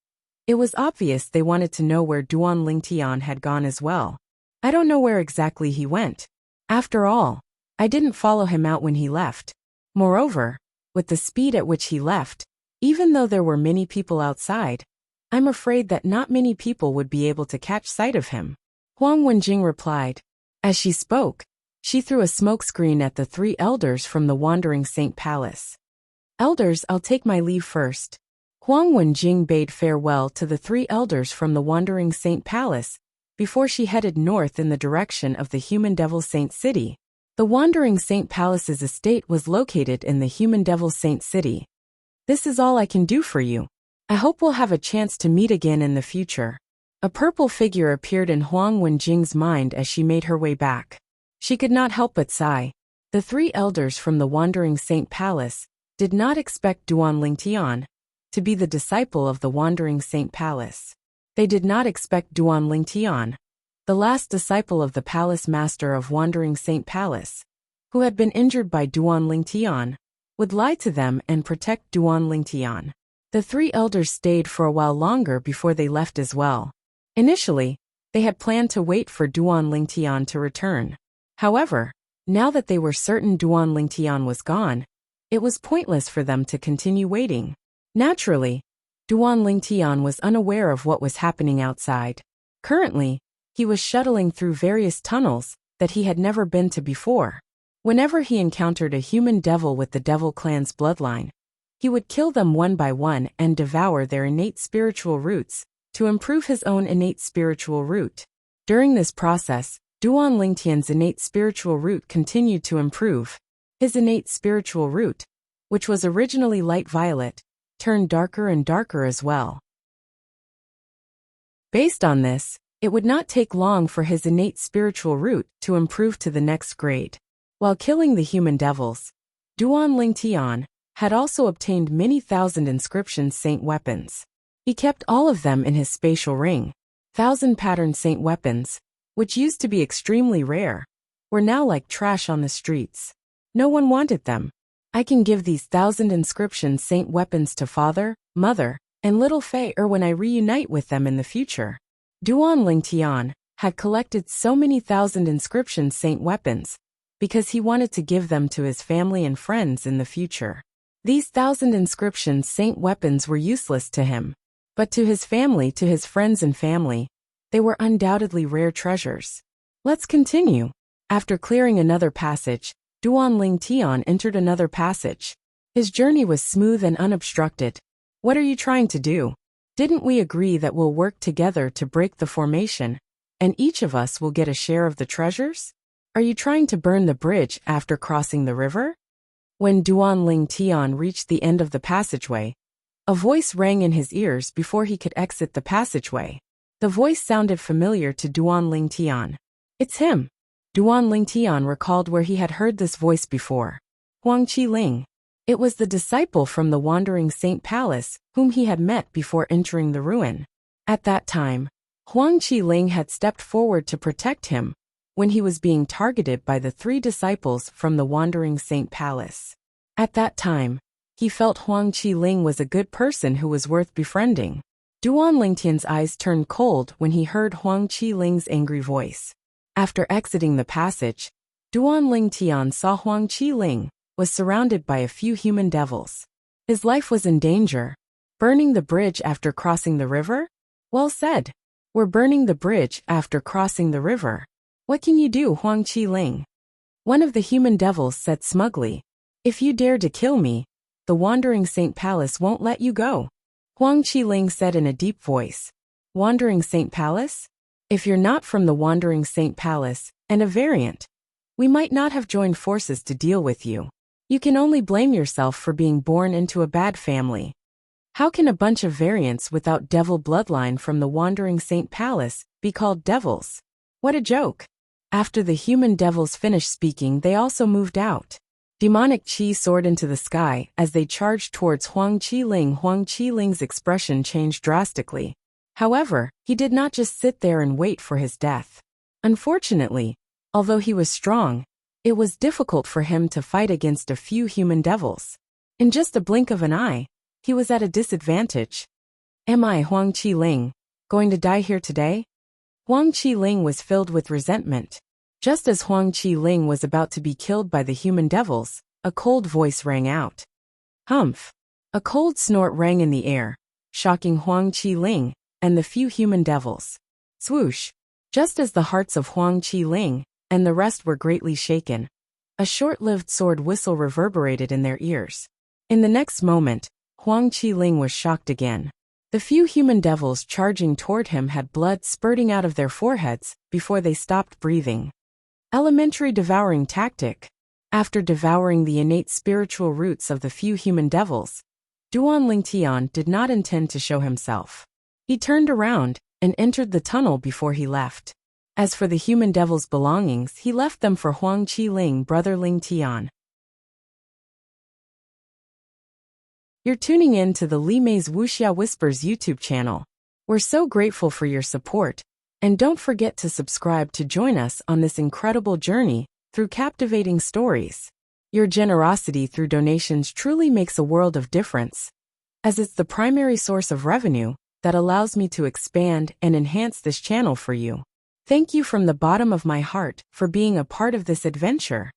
it was obvious they wanted to know where Duanling Tian had gone as well. I don't know where exactly he went. After all, I didn't follow him out when he left. Moreover, with the speed at which he left, even though there were many people outside, I'm afraid that not many people would be able to catch sight of him. Huang Wenjing replied. As she spoke, she threw a smokescreen at the three elders from the Wandering Saint Palace. Elders, I'll take my leave first. Huang Wenjing bade farewell to the three elders from the Wandering Saint Palace before she headed north in the direction of the Human Devil Saint City. The Wandering Saint Palace's estate was located in the Human Devil Saint City. This is all I can do for you. I hope we'll have a chance to meet again in the future. A purple figure appeared in Huang Wenjing's mind as she made her way back. She could not help but sigh. The three elders from the Wandering Saint Palace did not expect Duanling Tian to be the disciple of the Wandering Saint Palace. They did not expect Duanling Tian, the last disciple of the palace master of Wandering Saint Palace, who had been injured by Duanling Tian, would lie to them and protect Duanling Tian. The three elders stayed for a while longer before they left as well. Initially, they had planned to wait for Duanling Tian to return. However, now that they were certain Duanling Tian was gone, it was pointless for them to continue waiting. Naturally, Duanling Tian was unaware of what was happening outside. Currently, he was shuttling through various tunnels that he had never been to before. Whenever he encountered a human devil with the Devil Clan's bloodline, he would kill them one by one and devour their innate spiritual roots to improve his own innate spiritual root. During this process, Duanling Tian's innate spiritual root continued to improve. His innate spiritual root, which was originally light violet, turned darker and darker as well. Based on this, it would not take long for his innate spiritual root to improve to the next grade. While killing the human devils, Duanling Tian had also obtained many thousand inscription saint weapons. He kept all of them in his spatial ring. 1,000-pattern saint weapons, which used to be extremely rare, were now like trash on the streets. No one wanted them. I can give these 1,000 inscription saint weapons to father, mother, and little Fei when I reunite with them in the future. Duanling Tian had collected so many 1,000 inscription saint weapons because he wanted to give them to his family and friends in the future. These 1,000 inscription saint weapons were useless to him, but to his family, to his friends and family, they were undoubtedly rare treasures. Let's continue. After clearing another passage, Duanling Tian entered another passage. His journey was smooth and unobstructed. What are you trying to do? Didn't we agree that we'll work together to break the formation, and each of us will get a share of the treasures? Are you trying to burn the bridge after crossing the river? When Duanling Tian reached the end of the passageway, a voice rang in his ears before he could exit the passageway. The voice sounded familiar to Duanling Tian. It's him. Duanling Tian recalled where he had heard this voice before. Huang Qiling. It was the disciple from the Wandering Saint Palace whom he had met before entering the ruin. At that time, Huang Qiling had stepped forward to protect him when he was being targeted by the three disciples from the Wandering Saint Palace. At that time, he felt Huang Qiling was a good person who was worth befriending. Duanling Tian's eyes turned cold when he heard Huang Qiling's angry voice. After exiting the passage, Duanling Tian saw Huang Qiling was surrounded by a few human devils. His life was in danger, Burning the bridge after crossing the river? Well said. We're burning the bridge after crossing the river. What can you do, Huang Qiling? One of the human devils said smugly. If you dare to kill me, the Wandering Saint Palace won't let you go. Huang Qiling said in a deep voice. Wandering Saint Palace? If you're not from the Wandering Saint Palace, and a variant, we might not have joined forces to deal with you. You can only blame yourself for being born into a bad family. How can a bunch of variants without devil bloodline from the Wandering Saint Palace be called devils? What a joke. After the human devils finished speaking, they also moved out. Demonic chi soared into the sky as they charged towards Huang Qiling. Huang Qiling's expression changed drastically. However, he did not just sit there and wait for his death. Unfortunately, although he was strong, it was difficult for him to fight against a few human devils. In just a blink of an eye, he was at a disadvantage. Am I, Huang Qiling, going to die here today? Huang Qiling was filled with resentment. Just as Huang Qiling was about to be killed by the human devils, a cold voice rang out. Humph! A cold snort rang in the air, shocking Huang Qiling and the few human devils. Swoosh! Just as the hearts of Huang Qiling and the rest were greatly shaken, a short-lived sword whistle reverberated in their ears. In the next moment, Huang Qiling was shocked again. The few human devils charging toward him had blood spurting out of their foreheads before they stopped breathing. Elementary devouring tactic. After devouring the innate spiritual roots of the few human devils, Duan Lingtian did not intend to show himself. He turned around and entered the tunnel before he left. As for the human devil's belongings, he left them for Huang Qiling, brother Lingtian. You're tuning in to the Li Mei's Wuxia Whispers YouTube channel. We're so grateful for your support. And don't forget to subscribe to join us on this incredible journey through captivating stories. Your generosity through donations truly makes a world of difference, as it's the primary source of revenue that allows me to expand and enhance this channel for you. Thank you from the bottom of my heart for being a part of this adventure.